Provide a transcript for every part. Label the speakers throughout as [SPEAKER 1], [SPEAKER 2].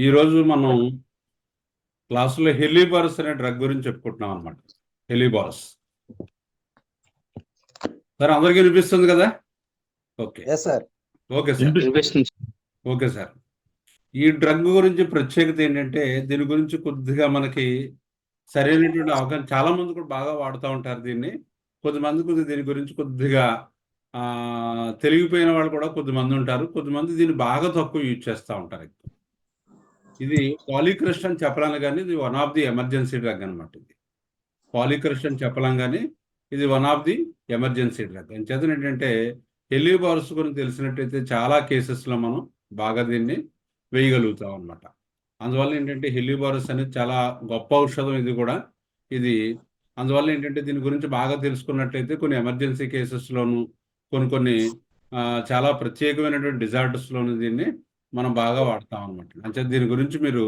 [SPEAKER 1] ఈరోజు మనం క్లాసులో హెలిబారస్ అనే డ్రగ్ గురించి చెప్పుకుంటున్నాం అనమాట. హెలిబారస్ సార్ అందరికీ వినిపిస్తుంది కదా? Okay
[SPEAKER 2] sir
[SPEAKER 1] okay sir okay sir. ఈ డ్రగ్ గురించి ప్రత్యేకత ఏంటంటే దీని గురించి కొద్దిగా మనకి సరైనటువంటి అవగాహన, చాలా మంది కూడా బాగా వాడుతూ ఉంటారు దీన్ని. కొద్దిగా దీని గురించి కొద్దిగా తెలిగిపోయిన వాళ్ళు కూడా కొద్దిమంది ఉంటారు. కొద్దిమంది దీన్ని బాగా తక్కువ యూజ్ చేస్తూ ఉంటారు. ఇది పాలీక్రిస్ట్ అని చెప్పలేను కానీ ఇది one of the emergency drug అనమాట. ఇది పాలీక్రిస్ట్ అని చెప్పలేం కానీ ఇది one of the emergency drug. అని చేత ఏంటంటే హెలిబారస్ గురించి తెలిసినట్టయితే చాలా కేసెస్లో మనం బాగా దీన్ని వేయగలుగుతాం అనమాట. అందువల్ల ఏంటంటే హెలిబారస్ అనేది చాలా గొప్ప ఔషధం. ఇది కూడా ఇది అందువల్ల ఏంటంటే దీని గురించి బాగా తెలుసుకున్నట్లయితే కొన్ని ఎమర్జెన్సీ కేసెస్లోను కొన్ని చాలా ప్రత్యేకమైనటువంటి డిజార్డర్స్లోను దీన్ని మనం బాగా వాడతాం అనమాట. అంటే దీని గురించి మీరు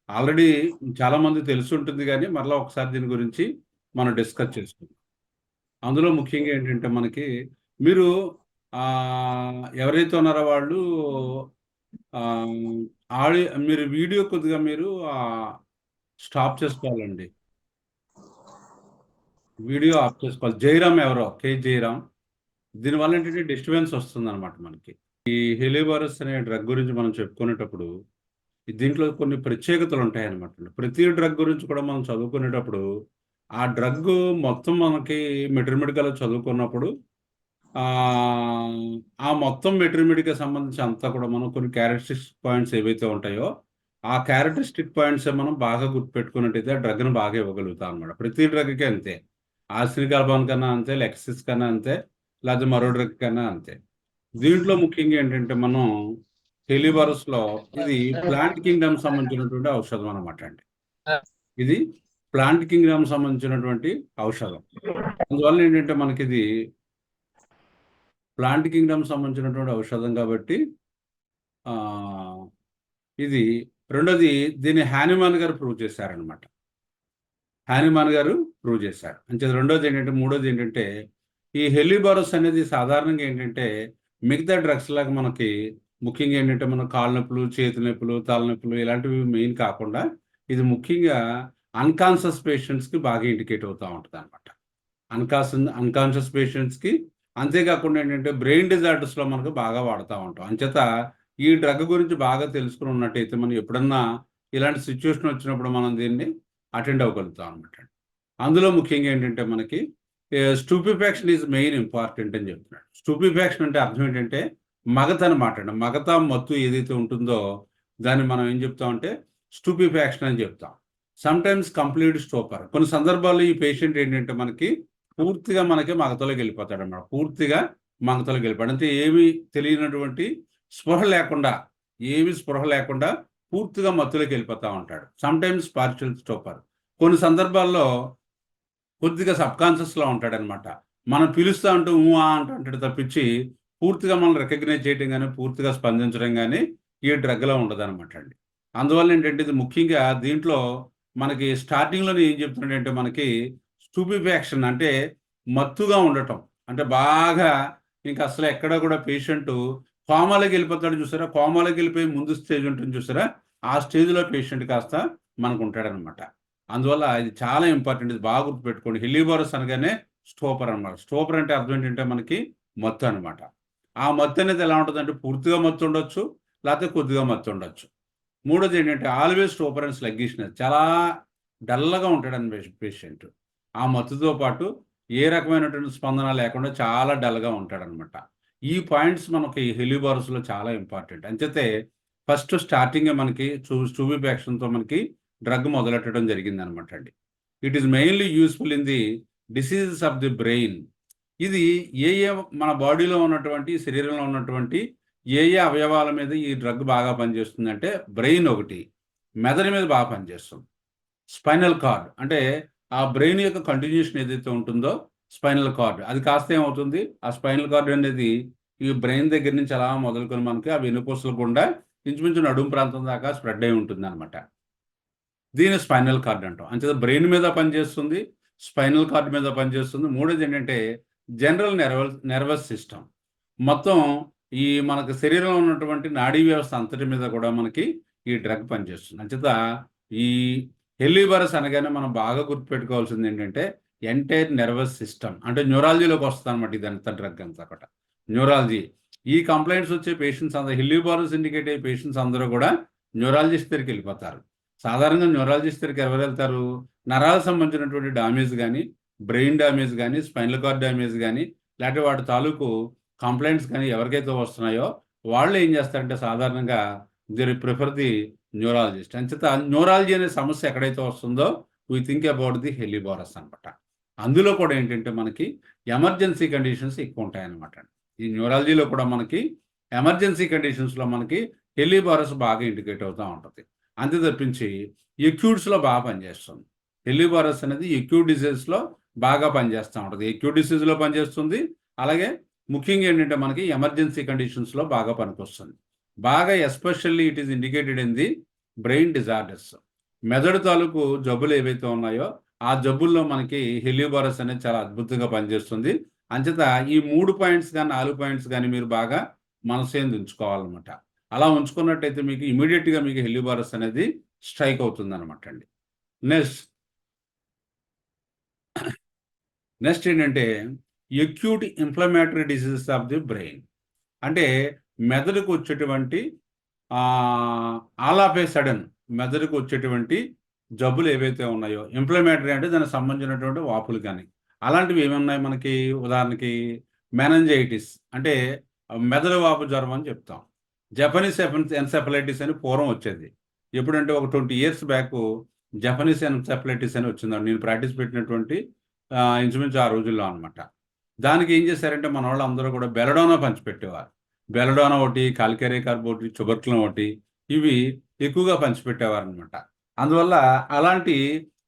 [SPEAKER 1] ఆల్రెడీ చాలా మంది తెలిసి ఉంటుంది, కానీ మరలా ఒకసారి దీని గురించి మనం డిస్కస్ చేసుకుందాం. అందులో ముఖ్యంగా ఏంటంటే మనకి మీరు ఎవరైతే ఉన్నారో వాళ్ళు మీరు వీడియో కొద్దిగా మీరు స్టాప్ చేసుకోవాలండి. వీడియో ఆఫ్ చేసుకోవాలి. జయరామ్ ఎవరో జయరామ్. దీనివల్ల ఏంటంటే డిస్టర్బెన్స్ వస్తుంది అనమాట మనకి. ఈ హెలిబారస్ అనే డ్రగ్ గురించి మనం చెప్పుకునేటప్పుడు దీంట్లో కొన్ని ప్రత్యేకతలు ఉంటాయన్నమాట. ప్రతి డ్రగ్ గురించి కూడా మనం చదువుకునేటప్పుడు ఆ డ్రగ్ మొత్తం మనకి మెటర్మెడికల్ చదువుకున్నప్పుడు ఆ మొత్తం మెటర్మెడికి సంబంధించి అంతా కూడా మనం కొన్ని క్యారెక్టరిస్టిక్ పాయింట్స్ ఏవైతే ఉంటాయో ఆ క్యారెక్టరిస్టిక్ పాయింట్స్ మనం బాగా గుర్తుపెట్టుకున్నట్టయితే ఆ డ్రగ్ను బాగా ఇవ్వగలుగుతాం అనమాట. ప్రతి డ్రగ్కి అంతే. ఆసినికార్బాన్ కన్నా అంతే, లెక్సిస్ కన్నా అంతే, లేకపోతే మరో డ్రగ్ కన్నా అంతే. దీంట్లో ముఖ్యంగా ఏంటంటే మనం హెలిబారస్లో ఇది ప్లాంట్ కింగ్డమ్ సంబంధించినటువంటి ఔషధం అనమాట అండి. ఇది ప్లాంట్ కింగ్డమ్ సంబంధించినటువంటి ఔషధం. అందువల్ల ఏంటంటే మనకి ఇది ప్లాంట్ కింగ్డమ్ సంబంధించినటువంటి ఔషధం కాబట్టి ఇది రెండోది దీన్ని హానిమాన్ గారు ప్రూవ్ చేశారనమాట. హానిమాన్ గారు ప్రూవ్ చేశారు. అంటే రెండోది ఏంటంటే మూడోది ఏంటంటే ఈ హెలిబారస్ అనేది సాధారణంగా ఏంటంటే మిగతా డ్రగ్స్ లాగా మనకి ముఖ్యంగా ఏంటంటే మన కాళ్ళ నొప్పులు, చేతి నొప్పులు, తలనొప్పులు ఇలాంటివి మెయిన్ కాకుండా ఇది ముఖ్యంగా అన్కాన్షియస్ పేషెంట్స్కి బాగా ఇండికేట్ అవుతూ ఉంటుంది అనమాట. అన్కాన్షియస్ పేషెంట్స్కి, అంతేకాకుండా ఏంటంటే బ్రెయిన్ డిజార్డర్స్లో మనకు బాగా వాడుతూ ఉంటాం. అంచేత ఈ డ్రగ్ గురించి బాగా తెలుసుకుని ఉన్నట్టయితే మనం ఎప్పుడన్నా ఇలాంటి సిచ్యువేషన్ వచ్చినప్పుడు మనం దీన్ని అటెండ్ అవ్వగలుగుతాం అనమాట. అందులో ముఖ్యంగా ఏంటంటే మనకి స్టూపిఫాక్షన్ ఈజ్ మెయిన్ ఇంపార్టెంట్ అని చెప్తున్నాడు. స్టూపిఫాక్షన్ అంటే అర్థం ఏంటంటే మగత అనమాట. మగత మత్తు ఏదైతే ఉంటుందో దాన్ని మనం ఏం చెప్తామంటే స్టూపిఫాక్షన్ అని చెప్తాం. Sometimes complete stupor. కొన్ని సందర్భాల్లో ఈ పేషెంట్ ఏంటంటే మనకి పూర్తిగా మనకి మగతలోకి వెళ్ళిపోతాడు అన్నమాట. పూర్తిగా మగతలోకి వెళ్ళిపోతాడు. అంటే ఏమీ తెలియనటువంటి స్పృహ లేకుండా పూర్తిగా మత్తులోకి వెళ్ళిపోతూ ఉంటాడు. Sometimes partial stupor. కొన్ని సందర్భాల్లో కొద్దిగా సబ్కాన్షియస్లో ఉంటాడనమాట. మనం పిలుస్తూ ఉంటూ అంటాడు తప్పించి పూర్తిగా మనం రికగ్నైజ్ చేయడం కానీ పూర్తిగా స్పందించడం కానీ ఈ డ్రగ్లో ఉండదన్నమాట అండి. అందువల్ల ఏంటంటే ఇది ముఖ్యంగా దీంట్లో మనకి స్టార్టింగ్లోనే ఏం చెప్తున్నాడంటే మనకి స్టూపిఫాక్షన్ అంటే మత్తుగా ఉండటం. అంటే బాగా ఇంకా అసలు ఎక్కడ కూడా పేషెంట్ కోమాలోకి వెళ్ళిపోతాడు చూసారా, కోమాలోకి వెళ్ళిపోయి ముందు స్టేజ్ ఉంటుంది చూసారా, ఆ స్టేజ్లో పేషెంట్ కాస్త మనకు ఉంటాడనమాట. అందువల్ల ఇది చాలా ఇంపార్టెంట్. ఇది బాగా గుర్తుపెట్టుకోండి. హెలిబారస్ అనగానే స్టోపర్ అనమాట. స్టోపర్ అంటే అర్థం ఏంటంటే మనకి మత్తు అనమాట. ఆ మత్తు అనేది ఎలా ఉంటుంది అంటే పూర్తిగా మత్తు ఉండొచ్చు, లేకపోతే కొద్దిగా మత్తు ఉండొచ్చు. మూడోది ఏంటంటే ఆల్వేస్ స్టోపర్ అండ్ స్లగ్గిష్నెస్. చాలా డల్గా ఉంటాడని పేషెంట్. ఆ మత్తుతో పాటు ఏ రకమైనటువంటి స్పందన లేకుండా చాలా డల్గా ఉంటాడనమాట. ఈ పాయింట్స్ మనకి హెలిబారస్లో చాలా ఇంపార్టెంట్. అంచేతే ఫస్ట్ స్టార్టింగే మనకి స్టూపిఫాక్షన్తో మనకి డ్రగ్ మొదలెట్టడం జరిగింది అనమాట అండి. It is mainly useful in the diseases of the brain. ఇది ఏ మన బాడీలో ఉన్నటువంటి శరీరంలో ఉన్నటువంటి ఏ అవయవాల మీద ఈ డ్రగ్ బాగా పనిచేస్తుంది అంటే బ్రెయిన్ ఒకటి, మెదడు మీద బాగా పనిచేస్తుంది. స్పైనల్ కార్డ్ అంటే ఆ బ్రెయిన్ యొక్క కంటిన్యూషన్ ఏదైతే ఉంటుందో స్పైనల్ కార్డ్, అది కాస్త ఏమవుతుంది, ఆ స్పైనల్ కార్డ్ అనేది ఈ బ్రెయిన్ దగ్గర నుంచి అలా మొదలుకొని మనకి ఆ వెన్నుపూసల గుండా ఇంచుమించు నడుము ప్రాంతం దాకా స్ప్రెడ్ అయి ఉంటుంది అనమాట. దీని స్పైనల్ కార్డ్ అంటాం. అంతే బ్రెయిన్ మీద పనిచేస్తుంది, స్పైనల్ కార్డ్ మీద పనిచేస్తుంది. మూడోది ఏంటంటే జనరల్ నర్వస్ సిస్టమ్. మొత్తం ఈ మనకు శరీరంలో ఉన్నటువంటి నాడీ వ్యవస్థ అంతటి మీద కూడా మనకి ఈ డ్రగ్ పనిచేస్తుంది. అంచేత ఈ హెలిబరస్ అనగానే మనం బాగా గుర్తుపెట్టుకోవాల్సింది ఏంటంటే ఎంటైర్ నర్వస్ సిస్టమ్, అంటే న్యూరాలజీలోకి వస్తుంది అనమాట. ఇదంతా డ్రగ్ అంతా కూడా న్యూరాలజీ. ఈ కంప్లైంట్స్ వచ్చే పేషెంట్స్ అందరూ, హెలిబరస్ ఇండికేట్ అయ్యే పేషెంట్స్ అందరూ కూడా న్యూరాలజిస్ట్ దగ్గరికి వెళ్ళిపోతారు. సాధారణంగా న్యూరాలజిస్ట్ దగ్గరికి ఎవరు వెళ్తారు? నరాలకు సంబంధించినటువంటి డామేజ్ కానీ, బ్రెయిన్ డామేజ్ కానీ, స్పైనల్ కార్డ్ డామేజ్ కానీ, లేకపోతే వాటి తాలూకు కంప్లైంట్స్ కానీ ఎవరికైతే వస్తున్నాయో వాళ్ళు ఏం చేస్తారంటే సాధారణంగా ది ప్రిఫర్ ది న్యూరాలజిస్ట్. అంచేత న్యూరాలజీ అనే సమస్య ఎక్కడైతే వస్తుందో వీ థింక్ అబౌట్ ది హెలిబరస్ అనమాట. అందులో కూడా ఏంటంటే మనకి ఎమర్జెన్సీ కండిషన్స్ ఎక్కువ ఉంటాయన్నమాట. ఈ న్యూరాలజీలో కూడా మనకి ఎమర్జెన్సీ కండిషన్స్లో మనకి హెలిబరస్ బాగా ఇండికేట్ అవుతూ ఉంటుంది. అంతే తప్పించి ఎక్యూట్స్లో బాగా పనిచేస్తుంది. హెలిబరస్ అనేది ఎక్యూట్ డిసీజ్లో బాగా పనిచేస్తూ ఉంటుంది. ఎక్యూట్ డిసీజ్లో పనిచేస్తుంది, అలాగే ముఖ్యంగా ఏంటంటే మనకి ఎమర్జెన్సీ కండిషన్స్లో బాగా పనికొస్తుంది. బాగా especially it is indicated in the brain disorders. మెదడు తాలూకు జబ్బులు ఏవైతే ఉన్నాయో ఆ జబ్బుల్లో మనకి హెలిబరస్ అనేది చాలా అద్భుతంగా పనిచేస్తుంది. అంచేత ఈ 3 పాయింట్స్ కానీ 4 పాయింట్స్ కానీ మీరు బాగా మనసేందు ఉంచుకోవాలన్నమాట. అలా ఉంచుకున్నట్టయితే మీకు ఇమీడియట్గా మీకు హెలిబరస్ అనేది స్ట్రైక్ అవుతుంది అనమాట అండి. నెక్స్ట్ ఏంటంటే acute inflammatory diseases of the brain. అంటే మెదడుకు వచ్చేటువంటి ఆల్ ఆఫ్ ఏ సడన్ మెదడుకు వచ్చేటువంటి జబ్బులు ఏవైతే ఉన్నాయో, ఇన్ఫ్లమేటరీ అంటే దానికి సంబంధించినటువంటి వాపులు కానీ అలాంటివి ఏమున్నాయి మనకి? ఉదాహరణకి మెనంజైటిస్ అంటే మెదడు వాపు జ్వరం అని చెప్తాం. జపనీస్ ఎన్సెఫలైటిస్ అని పూర్వం వచ్చేది. ఎప్పుడంటే ఒక 20 years బ్యాక్ జపనీస్ ఎన్సెఫలైటిస్ అని వచ్చిందండి. నేను ప్రాక్టీస్ పెట్టినటువంటి ఇంచుమించు ఆ రోజుల్లో అనమాట. దానికి ఏం చేశారంటే మన వాళ్ళు అందరూ కూడా బెలడోనా పంచిపెట్టేవారు. బెలడోనా ఒకటి, కాల్కేరే కార్బ్ ఒకటి, చుబర్క్లం ఒకటి, ఇవి ఎక్కువగా పంచిపెట్టేవారు అనమాట. అందువల్ల అలాంటి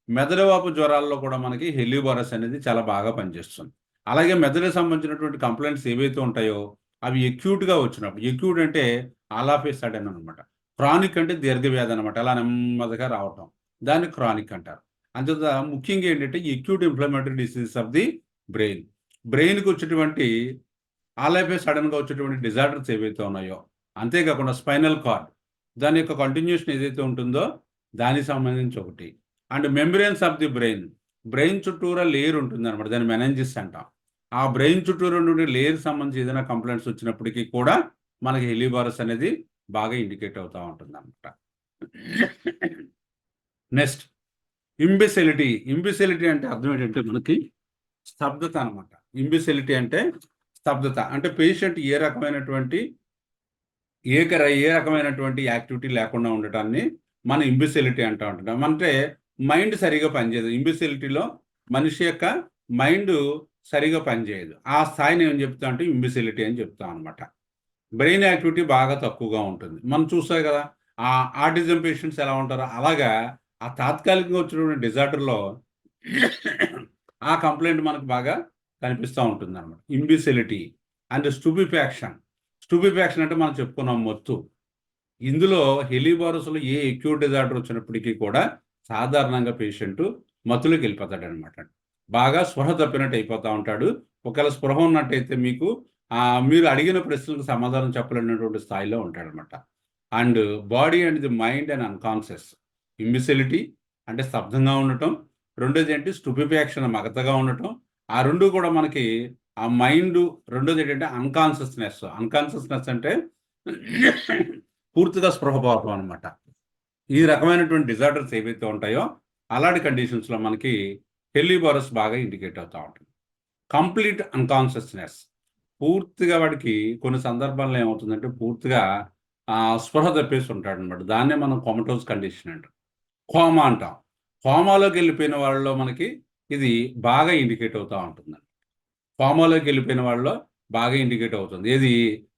[SPEAKER 1] మెదడువాపు జ్వరాల్లో కూడా మనకి హెలిబరస్ అనేది చాలా బాగా పనిచేస్తుంది. అలాగే మెదడుకు సంబంధించినటువంటి కంప్లైంట్స్ ఏవైతే ఉంటాయో అవి ఎక్యూట్గా వచ్చినప్పుడు, ఎక్యూట్ అంటే ఆల్ ఆఫ్ ఏ సడన్ అనమాట. క్రానిక్ అంటే దీర్ఘవ్యాధి అనమాట, అలా నెమ్మదిగా రావటం, దాన్ని క్రానిక్ అంటారు. అంచేత ముఖ్యంగా ఏంటంటే acute inflammatory diseases of the brain, బ్రెయిన్కి వచ్చేటువంటి ఆల్ ఆఫ్ ఏ సడన్గా వచ్చేటువంటి డిజార్డర్స్ ఏవైతే ఉన్నాయో, అంతేకాకుండా స్పైనల్ కార్డ్ దాని యొక్క కంటిన్యూషన్ ఏదైతే ఉంటుందో దానికి సంబంధించి ఒకటి, and membranes of the brain, brain చుట్టూరా లేయర్ ఉంటుంది అనమాట, దాన్ని మెనంజిస్ అంటాం. ఆ బ్రెయిన్ చుట్టూరా ఉండే లేయర్ సంబంధించి ఏదైనా కంప్లైంట్స్ వచ్చినప్పటికీ కూడా మనకి హెలిబరస్ అనేది బాగా ఇండికేట్ అవుతూ ఉంటుంది అనమాట. నెక్స్ట్ ఇంబిసిలిటీ. ఇంబిసిలిటీ అంటే అర్థం ఏంటంటే మనకి స్తబ్దత అనమాట. ఇంబిసిలిటీ అంటే స్తబ్దత, అంటే పేషెంట్ ఏ రకమైనటువంటి యాక్టివిటీ లేకుండా ఉండటాన్ని మన ఇంబిసిలిటీ అంటూ ఉంటున్నాం. అంటే మైండ్ సరిగా పనిచేయదు. ఇంబిసిలిటీలో మనిషి యొక్క మైండ్ సరిగా పనిచేయదు. ఆ స్థాయిని ఏం చెప్తా అంటే ఇంబిసిలిటీ అని చెప్తాం అనమాట. బ్రెయిన్ యాక్టివిటీ బాగా తక్కువగా ఉంటుంది. మనం చూస్తాం కదా ఆ ఆటిజం పేషెంట్స్ ఎలా ఉంటారో అలాగా ఆ తాత్కాలికంగా వచ్చినటువంటి డిజార్డర్లో ఆ కంప్లైంట్ మనకు బాగా కనిపిస్తూ ఉంటుంది అనమాట. ఇంబిసిలిటీ అండ్ స్టూపిఫాక్షన్. స్టూపిఫాక్షన్ అంటే మనం చెప్పుకున్నాం మత్తు. ఇందులో హెలిబరస్లో ఏ ఎక్యూట్ డిజార్డర్ వచ్చినప్పటికీ కూడా సాధారణంగా పేషెంట్ మత్తులోకి వెళ్ళిపోతాడు అనమాట. బాగా స్పృహ తప్పినట్టు అయిపోతూ ఉంటాడు. ఒకవేళ స్పృహ ఉన్నట్టయితే మీకు మీరు అడిగిన ప్రశ్నలకు సమాధానం చెప్పలేనటువంటి స్థాయిలో ఉంటాడనమాట. And body and the mind and unconscious. Imbecility అంటే స్తబ్దంగా ఉండటం, రెండోది ఏంటి స్టూపిఫాక్షన్ మగతగా ఉండటం. ఆ రెండు కూడా మనకి ఆ మైండ్. రెండోది ఏంటంటే అన్కాన్షియస్నెస్. అన్కాన్షియస్నెస్ అంటే పూర్తిగా స్పృహపోవటం అనమాట. ఈ రకమైనటువంటి డిజార్డర్స్ ఏవైతే ఉంటాయో అలాంటి కండిషన్స్లో మనకి హెలిబరస్ బాగా ఇండికేట్ అవుతూ ఉంటుంది. కంప్లీట్ అన్కాన్షియస్నెస్, పూర్తిగా వాడికి కొన్ని సందర్భాల్లో ఏమవుతుందంటే పూర్తిగా స్పృహ తప్పేసి ఉంటాడు అనమాట. దాన్నే మనం కొమటోస్ కండిషన్ అంటాం, కోమా అంటాం. కోమాలోకి వెళ్ళిపోయిన వాళ్ళలో మనకి ఇది బాగా ఇండికేట్ అవుతూ ఉంటుంది. కోమాలోకి వెళ్ళిపోయిన వాళ్ళలో బాగా ఇండికేట్ అవుతుంది ఏది?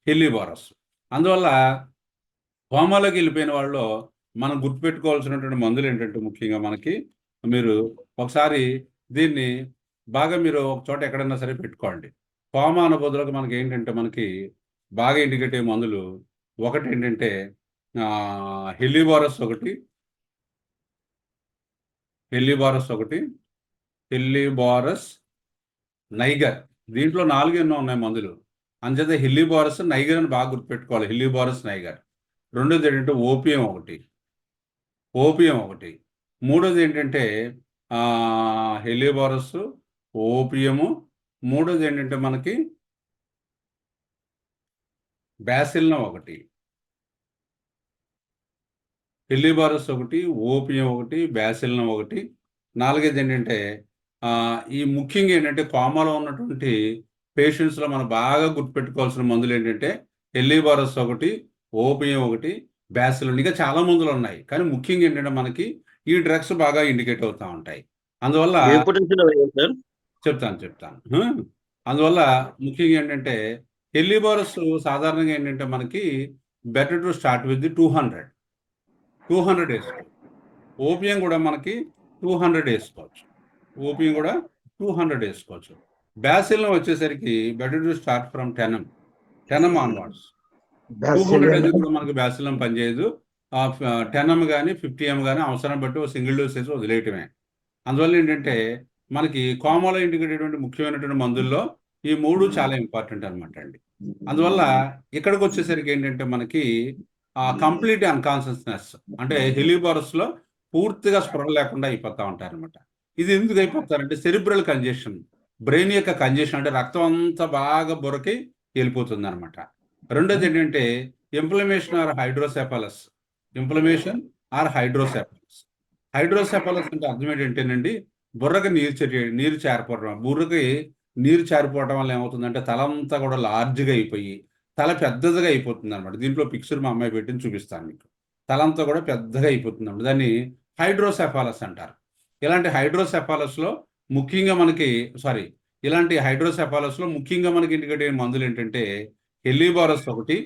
[SPEAKER 1] హెలిబరస్. అందువల్ల కోమాలోకి వెళ్ళిపోయిన వాళ్ళలో మనం గుర్తుపెట్టుకోవాల్సినటువంటి మందులు ఏంటంటే ముఖ్యంగా మనకి మీరు ఒకసారి దీన్ని బాగా మీరు ఒక చోట ఎక్కడైనా సరే పెట్టుకోండి. కోమా అన్న బదులుగా మనకి ఏంటంటే మనకి బాగా ఇండికేట్ అయ్యే మందులు ఒకటి ఏంటంటే హెలిబరస్ ఒకటి, హెలిబరస్ నైగర్. దీంట్లో 4 ఎన్నో ఉన్నాయి మందులు. అంచేత హెలిబరస్ నైగర్ అని బాగా గుర్తుపెట్టుకోవాలి. హెలిబరస్ నైగర్ రెండోది ఏంటంటే ఓపియం ఒకటి. మూడోది ఏంటంటే హెలియోబారస్, ఓపియము. మూడోది ఏంటంటే మనకి బ్యాసిల్లం ఒకటి, హెలియోబారస్ ఒకటి, ఓపియం ఒకటి, బ్యాసిల్లం ఒకటి. నాలుగైదు ఏంటంటే ఈ ముఖ్యంగా ఏంటంటే కోమాలో ఉన్నటువంటి పేషెంట్స్లో మనం బాగా గుర్తుపెట్టుకోవాల్సిన మందులు ఏంటంటే హెలియోబారస్ ఒకటి, ఓపియం ఒకటి, బ్యాసిల్లం. ఇంకా చాలా మందులు ఉన్నాయి, కానీ ముఖ్యంగా ఏంటంటే మనకి ఈ డ్రగ్స్ బాగా ఇండికేట్ అవుతూ ఉంటాయి. అందువల్ల చెప్తాను. అందువల్ల ముఖ్యంగా ఏంటంటే హెలియోబారస్ సాధారణంగా ఏంటంటే మనకి బెటర్ టు స్టార్ట్ విత్ 200 వేసుకోవచ్చు. ఓపియం కూడా మనకి 200 వేసుకోవచ్చు. బ్యాసిల్లం వచ్చేసరికి better to start from 10 onwards. 200 అనేది కూడా మనకి బ్యాసిల్లం పనిచేయదు. 10 కానీ 50 కానీ అవసరం బట్టి ఒక సింగిల్ డోస్ వేసి వదిలేయటమే. అందువల్ల ఏంటంటే మనకి కోమాలో ఇంటికేటటువంటి ముఖ్యమైనటువంటి మందుల్లో ఈ 3 చాలా ఇంపార్టెంట్ అనమాట అండి. అందువల్ల ఇక్కడికి వచ్చేసరికి ఏంటంటే మనకి కంప్లీట్ అన్కాన్షియస్నెస్, అంటే హెలియోబారస్లో పూర్తిగా స్పృహ లేకుండా అయిపోతూ ఉంటారు అనమాట. ఇది ఎందుకు అయిపోతారంటే సెరిబ్రల్ కంజెషన్, బ్రెయిన్ యొక్క కంజెషన్, అంటే రక్తం అంతా బాగా బుర్రకి వెళ్ళిపోతుంది అనమాట. రెండోది ఏంటంటే ఇన్ఫ్లమేషన్ ఆర్ హైడ్రోసెఫాలస్. హైడ్రోసెఫాలస్ అంటే అర్థం ఏంటంటేనండి, బుర్రకి నీరు చేరిపోవడం వల్ల ఏమవుతుందంటే తలంతా కూడా లార్జ్గా అయిపోయి తల పెద్దదిగా అయిపోతుంది అనమాట. దీంట్లో పిక్చర్ మా అమ్మాయి పెట్టింది చూపిస్తాను మీకు. తలంతా కూడా పెద్దగా అయిపోతుంది అనమాట. దాన్ని హైడ్రోసెఫాలస్ అంటారు. ఇలాంటి హైడ్రోసెఫాలస్లో ముఖ్యంగా మనకి ఇండికేట్ అయిన మందులు ఏంటంటే హెలియోబారస్ ఒకటి.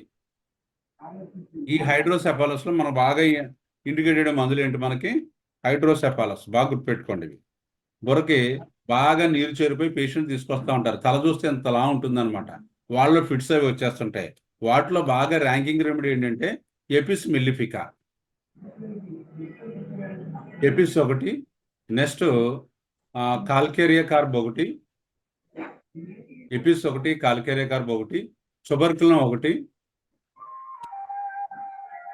[SPEAKER 1] ఈ హైడ్రోసెఫాలస్లో మనం బాగా ఇండికేటెడ్ మందులు ఏంటి, మనకి హైడ్రోసెఫాలస్. బాగా గుర్తుపెట్టుకోండి. ఇవి బుర్రకి బాగా నీరు చేరిపోయి పేషెంట్ తీసుకొస్తూ ఉంటారు. తల చూస్తే ఎంతలా ఉంటుందన్నమాట. వాళ్ళు ఫిట్స్ అవి వచ్చేస్తుంటాయి. వాటిలో బాగా ర్యాంకింగ్ రెమెడీ ఏంటంటే ఎపిస్ మెల్లిఫికా, ఎపిస్ ఒకటి. నెక్స్ట్ కాల్కేరియా కార్బ్ ఒకటి, ఎపిస్ ఒకటి, కాల్కేరియా కార్బ్ ఒకటి, సుబర్కులం ఒకటి,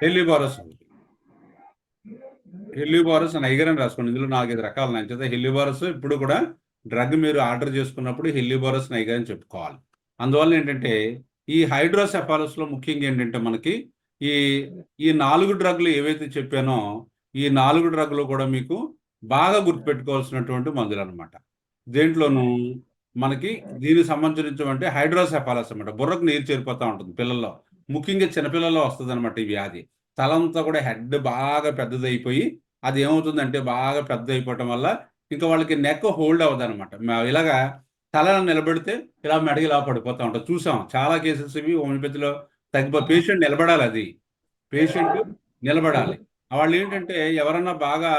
[SPEAKER 1] హెలియోబారస్ ఒకటి. హెలియోబారస్ నైగర్ అని రాసుకోండి. ఇందులో 4-5 రకాలు నచ్చేత హెలియోబారస్ ఇప్పుడు కూడా డ్రగ్ మీరు ఆర్డర్ చేసుకున్నప్పుడు హెలియోబారస్ నైగర్ అని చెప్పుకోవాలి. అందువల్ల ఏంటంటే ఈ హైడ్రోసెఫాలస్లో ముఖ్యంగా ఏంటంటే మనకి ఈ ఈ 4 డ్రగ్లు ఏవైతే చెప్పానో ఈ 4 డ్రగ్లు కూడా మీకు బాగా గుర్తుపెట్టుకోవాల్సినటువంటి మందులు అనమాట. దేంట్లోనూ మనకి దీనికి సంబంధించినటువంటి హైడ్రోసెఫాలస్ అనమాట. బుర్రకు నీరు చేరిపోతూ ఉంటుంది పిల్లల్లో, ముఖ్యంగా చిన్నపిల్లల్లో వస్తుంది అనమాట ఈ వ్యాధి. తలంతా కూడా హెడ్ బాగా పెద్దదైపోయి అది ఏమవుతుందంటే బాగా పెద్ద అయిపోవటం వల్ల ఇంకా వాళ్ళకి నెక్ హోల్డ్ అవ్వదు అనమాట. ఇలాగా తల నిలబెడితే ఇలా మెడకి ఇలా పడిపోతూ ఉంటాం. చూసాం చాలా కేసెస్ ఇవి హోమియోపతిలో. పేషెంట్ నిలబడాలి. వాళ్ళు ఏంటంటే ఎవరన్నా బాగా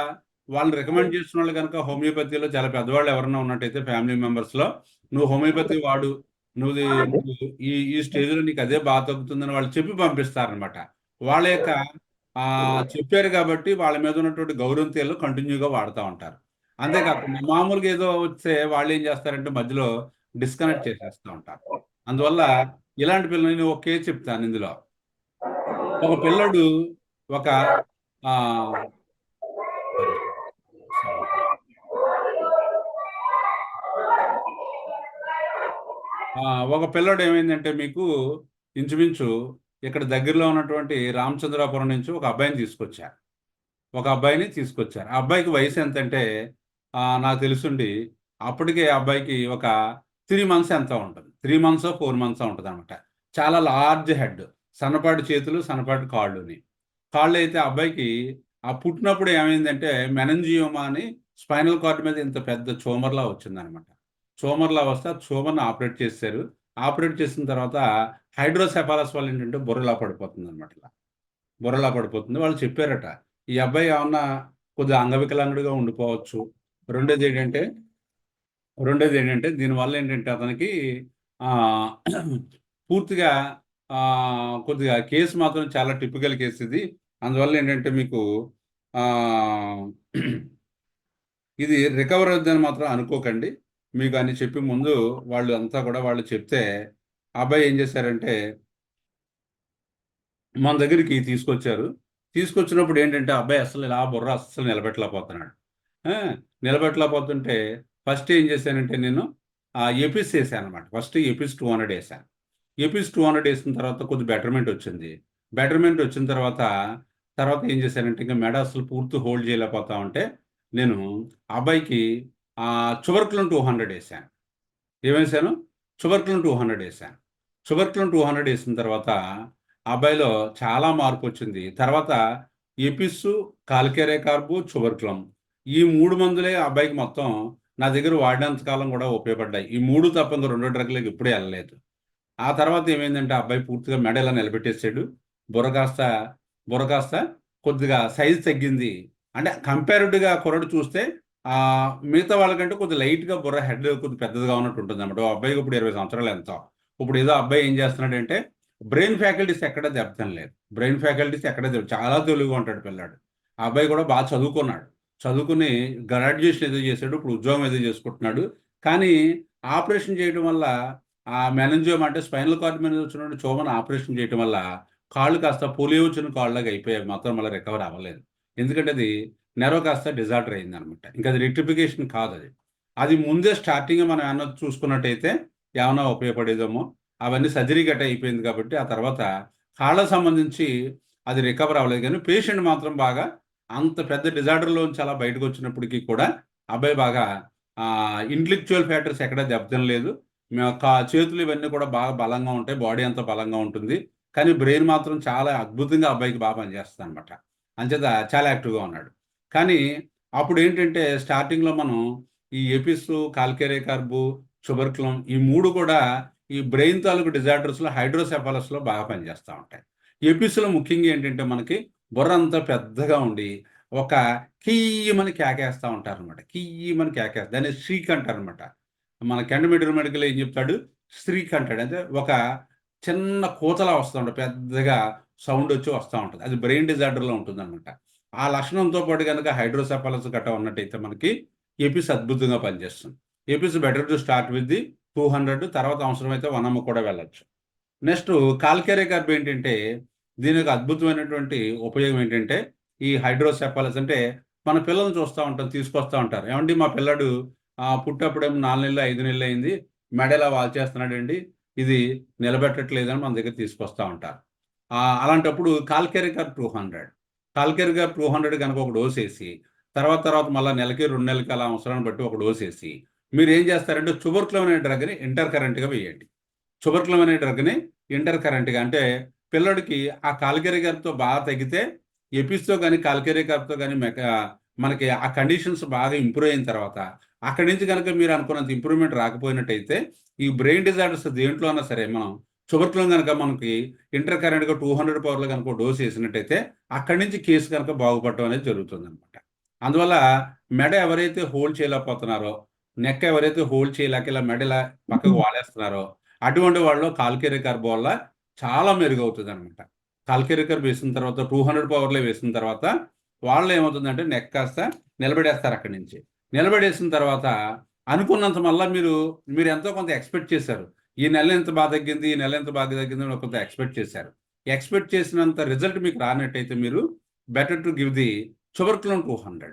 [SPEAKER 1] వాళ్ళని రికమెండ్ చేసిన వాళ్ళు కనుక హోమియోపతిలో చాలా పెద్దవాళ్ళు ఎవరన్నా ఉన్నట్టయితే ఫ్యామిలీ మెంబర్స్లో, నువ్వు హోమియోపతి వాడు, నువ్వు ఈ స్టేజ్లో నీకు అదే బాగా తగ్గుతుందని వాళ్ళు చెప్పి పంపిస్తారనమాట. వాళ్ళ యొక్క చెప్పారు కాబట్టి వాళ్ళ మీద ఉన్నటువంటి గౌరవంతో కంటిన్యూగా వాడుతూ ఉంటారు. అంతేకాకుండా మామూలుగా ఏదో వస్తే వాళ్ళు ఏం చేస్తారంటే మధ్యలో డిస్కనెక్ట్ చేసేస్తూ ఉంటారు. అందువల్ల ఇలాంటి పిల్లలు, నేను ఒక కేసు చెప్తాను. ఇందులో ఒక పిల్లడు ఒక పిల్లడు ఏమైందంటే మీకు ఇంచుమించు ఇక్కడ దగ్గరలో ఉన్నటువంటి రామచంద్రాపురం నుంచి ఒక అబ్బాయిని తీసుకొచ్చారు. ఆ అబ్బాయికి వయసు ఎంతంటే నాకు తెలుసుండి అప్పటికే ఆ అబ్బాయికి ఒక 3 months ఎంత ఉంటుంది, 3 months 4 months ఉంటుంది అనమాట. చాలా లార్జ్ హెడ్, సన్నపాటి చేతులు, సన్నపాటి కాళ్ళు అయితే అబ్బాయికి పుట్టినప్పుడు ఏమైందంటే మెనంజియోమా అని స్పైనల్ కార్డ్ మీద ఇంత పెద్ద ట్యూమర్లా వచ్చిందనమాట. ట్యూమర్లా వస్తే ట్యూమర్ని ఆపరేట్ చేశారు. ఆపరేట్ చేసిన తర్వాత హైడ్రోసెఫాలస్ వల్ల ఏంటంటే బుర్రలా పడిపోతుంది అనమాట. వాళ్ళు చెప్పారట, ఈ అబ్బాయి ఏమన్నా కొద్దిగా అంగవికలాంగుడిగా ఉండిపోవచ్చు. రెండోది ఏంటంటే దీనివల్ల ఏంటంటే అతనికి పూర్తిగా కొద్దిగా కేసు మాత్రం చాలా టిపికల్ కేసు ఇది. అందువల్ల ఏంటంటే మీకు ఇది రికవర్ అవుతుందని మాత్రం అనుకోకండి. మీకు అని చెప్పి ముందు వాళ్ళు చెప్తే అబ్బాయి ఏం చేశారంటే మన దగ్గరికి తీసుకొచ్చారు. తీసుకొచ్చినప్పుడు ఏంటంటే అబ్బాయి అసలు ఇలా బుర్ర అస్సలు నిలబెట్టలేకపోతున్నాడు. ఆ! నిలబెట్టలేకపోతుంటే ఫస్ట్ ఏం చేశానంటే నేను ఎపిస్ ఏసాననమాట. ఫస్ట్ ఎపిస్ 200 ఏసాను. ఎపిస్ 200 ఏసిన తర్వాత కొద్ది బెటర్‌మెంట్ వచ్చింది. బెటర్‌మెంట్ వచ్చిన తర్వాత, తర్వాత ఏం చేశానంటే ఇంక మెడ అసలు పూర్తి హోల్డ్ చేయలేకపోతా ఉంటే నేను అబ్బాయికి చుబర్క్లోన్ 200 ఏసాను. ఏమేసాను? చుబర్క్లోన్ 200 ఏసాను. చుబర్క్లోన్ 200 ఏసిన తర్వాత ఆ అబ్బాయిలో చాలా మార్పొచ్చింది. తర్వాత ఎపిస్సు, కాల్కేరే కార్బ్, చుబర్క్లోన్ ఈ 3 మందులే ఆ అబ్బాయికి మొత్తం నా దగ్గర వాడినంత కాలం కూడా ఉపయోగపడ్డాయి. ఈ 3 తప్ప ఇంక రెండో డ్రగ్‌లకి ఎప్పుడూ ఎళ్ళలేదు. ఆ తర్వాత ఏమైందంటే ఆ అబ్బాయి పూర్తిగా మెడ ఇలా నిలబెట్టేసాడు. బుర్ర కాస్త బుర్ర కాస్త కొద్దిగా సైజ్ తగ్గింది. అంటే కంపారిటివ్‌గా కుర్రాడు చూస్తే మిగతా వాళ్ళకంటే కొద్దిగా లైట్‌గా బుర్ర హెడ్ కొద్దిగా పెద్దదిగా ఉన్నట్టు ఉంటుందన్నమాట. ఓ అబ్బాయికి ఇప్పుడు 20 సంవత్సరాలు ఎంతో. ఇప్పుడు ఏదో అబ్బాయి ఏం చేస్తున్నాడంటే బ్రెయిన్ ఫ్యాకల్టీస్ ఎక్కడ దెబ్బతినలేదు. బ్రెయిన్ ఫ్యాకల్టీస్ ఎక్కడ చాలా తెలివిగా ఉంటాడు పిల్లాడు. ఆ అబ్బాయి కూడా బాగా చదువుకున్నాడు. చదువుకుని గ్రాడ్యుయేషన్ ఏదో చేసాడు. ఇప్పుడు ఉద్యోగం ఏదో చేసుకుంటున్నాడు. కానీ ఆపరేషన్ చేయడం వల్ల మెనింజియోమ్ అంటే స్పైనల్ కార్డ్ మీద వచ్చినటువంటి ట్యూమర్‌ని ఆపరేషన్ చేయటం వల్ల కాళ్ళు కాస్త పోలియో వచ్చిన కాళ్ళలాగా అయిపోయాయి. మాత్రం మళ్ళీ రికవర్ అవ్వలేదు. ఎందుకంటే అది నెర్వ్ కాస్త డిజార్డర్ అయిందనమాట. ఇంకా అది రెక్టిఫికేషన్ కాదది. అది ముందే స్టార్టింగే మనం ఏమన్నా చూసుకున్నట్టయితే ఏమన్నా ఉపయోగపడేదేమో. అవన్నీ సర్జరీ గట్టా అయిపోయింది కాబట్టి ఆ తర్వాత కాళ్ళకి సంబంధించి అది రికవర్ అవ్వలేదు గానీ పేషెంట్ మాత్రం బాగా అంత పెద్ద డిజార్డర్‌లోంచి అలా బయటకొచ్చినప్పటికి కూడా అబ్బాయి బాగా ఇంటెలెక్చువల్ ఫ్యాక్టర్స్ ఎక్కడ దెబ్బతినలేదు. చేతులు ఇవన్నీ కూడా బాగా బలంగా ఉంటాయి. బాడీ అంతా బలంగా ఉంటుంది. కానీ బ్రెయిన్ మాత్రం చాలా అద్భుతంగా అబ్బాయికి పనిచేస్తదనమాట. అంచేత చాలా యాక్టివ్‌గా ఉన్నాడు. కానీ అప్పుడేంటంటే స్టార్టింగ్‌లో మనం ఈ ఎపిస్, కాల్కేరే కార్బ్, ట్యూబర్క్లోన్ ఈ 3 కూడా ఈ బ్రెయిన్ తాలూకు డిజార్డర్స్‌లో హైడ్రోసెఫాలస్‌లో బాగా పనిచేస్తా ఉంటాయి. ఎపిస్‌లో ముఖ్యంగా ఏంటంటే మనకి బుర్ర అంతా పెద్దగా ఉండి ఒక కియ్యమని కేకేస్తా ఉంటారనమాట. కియ్యమని దాన్ని షీక్ అంటారనమాట. మన కెండమెడికల్ మెడికల్ ఏం చెప్తాడు? స్త్రీక్ అంటాడు. అంటే ఒక చిన్న కూతలా వస్తా ఉంటది. పెద్దగా సౌండొచ్చి వస్తా ఉంటది. అది బ్రెయిన్ డిజార్డర్‌లో ఉంటుందనమాట. ఆ లక్షణంతో పాటు గనక హైడ్రోసెఫాలస్ గట్టా ఉన్నట్టయితే మనకి ఎపిస్ అద్భుతంగా పనిచేస్తుంది. Apis better to start with the 200 తర్వాత అవసరమైతే 1 కూడా వెళ్ళొచ్చు. నెక్స్టు కాల్కేరే కార్బ్ ఏంటంటే, దీని యొక్క అద్భుతమైనటువంటి ఉపయోగం ఏంటంటే, ఈ హైడ్రోసెఫాలస్ అంటే, మన పిల్లల్ని చూస్తా ఉంటాం, తీసుకొస్తా ఉంటారు. ఏవండీ మా పిల్లాడు పుట్టప్పుడేమో 4 నెలలు, 5 నెలలయింది. మెడ ఇలా వాల్చేస్తున్నాడండి. ఇది నిలబెట్టట్లేదని మన దగ్గరికి తీసుకొస్తా ఉంటారు. అలాంటప్పుడు కాల్కేరే కార్బ్ 200 కాల్కేరే కార్బ్ 200 గనక ఒక డోసేసి, తర్వాత మళ్ళా నెలకి, 2 నెలలకి అలా అవసరాన్ని బట్టి ఒక డోసేసి, మీరేం చేస్తారంటే టుబర్క్లోన్ అనే డ్రగ్‌ని ఇంటర్ కరెంట్‌గా వేయండి. టుబర్క్లోన్ అనే డ్రగ్‌ని ఇంటర్ కరెంట్‌గా అంటే పిల్లోడికి ఆ కాల్కేరే కార్బ్‌తో బాగా తగ్గితే ఎపిస్‌తో గాని, కాల్కేరే కార్బ్‌తో గాని మనకి ఆ కండిషన్స్ బాగా ఇంప్రూవ్ అయిన తర్వాత అక్కడి నుంచి గనక మీరు అనుకున్నంత ఇంప్రూవ్‌మెంట్ రాకపోయినట్టయితే ఈ బ్రెయిన్ డిజార్డర్స్ దేంట్లో అన్నా సరే మనం టుబర్క్లోన్ గనక మనకి ఇంటర్ కరెంట్‌గా 200 పవర్‌లో గనక డోస్ ఏసినట్టయితే అక్కడి నుంచి కేస్ గనక బాగుపడటం అనేది జరుగుతుందనమాట. అందువల్ల మెడ ఎవరైతే హోల్డ్ చేయలేకపోతున్నారో, నెక్ ఎవరైతే హోల్డ్ చేయలేక ఇలా మెడ ఇలా పక్కకు వాలేస్తున్నారో అటువంటి వాళ్ళలో కాల్కేరే కార్బ్ వల్ల చాలా మెరుగవుతదనమాట. కాల్కేరే కార్బ్ వేసిన తర్వాత 200 పవర్‌లో వేసిన తర్వాత వాళ్ళలో ఏమవుతుందంటే నెక్ కాస్త నిలబడేస్తారు అక్కడి నుంచి. నిలబడేసిన తర్వాత అనుకున్నంత మళ్ళా మీరు ఎంతో కొంత ఎక్స్‌పెక్ట్ చేశారు. ఈ నెల ఇంత తగ్గింది, ఈ నెల ఇంత బాగా తగ్గింది అని కొంత ఎక్స్‌పెక్ట్ చేశారు. ఎక్స్‌పెక్ట్ చేసినంత రిజల్ట్ మీకు రానట్టయితే మీరు better to give the tuberculin 200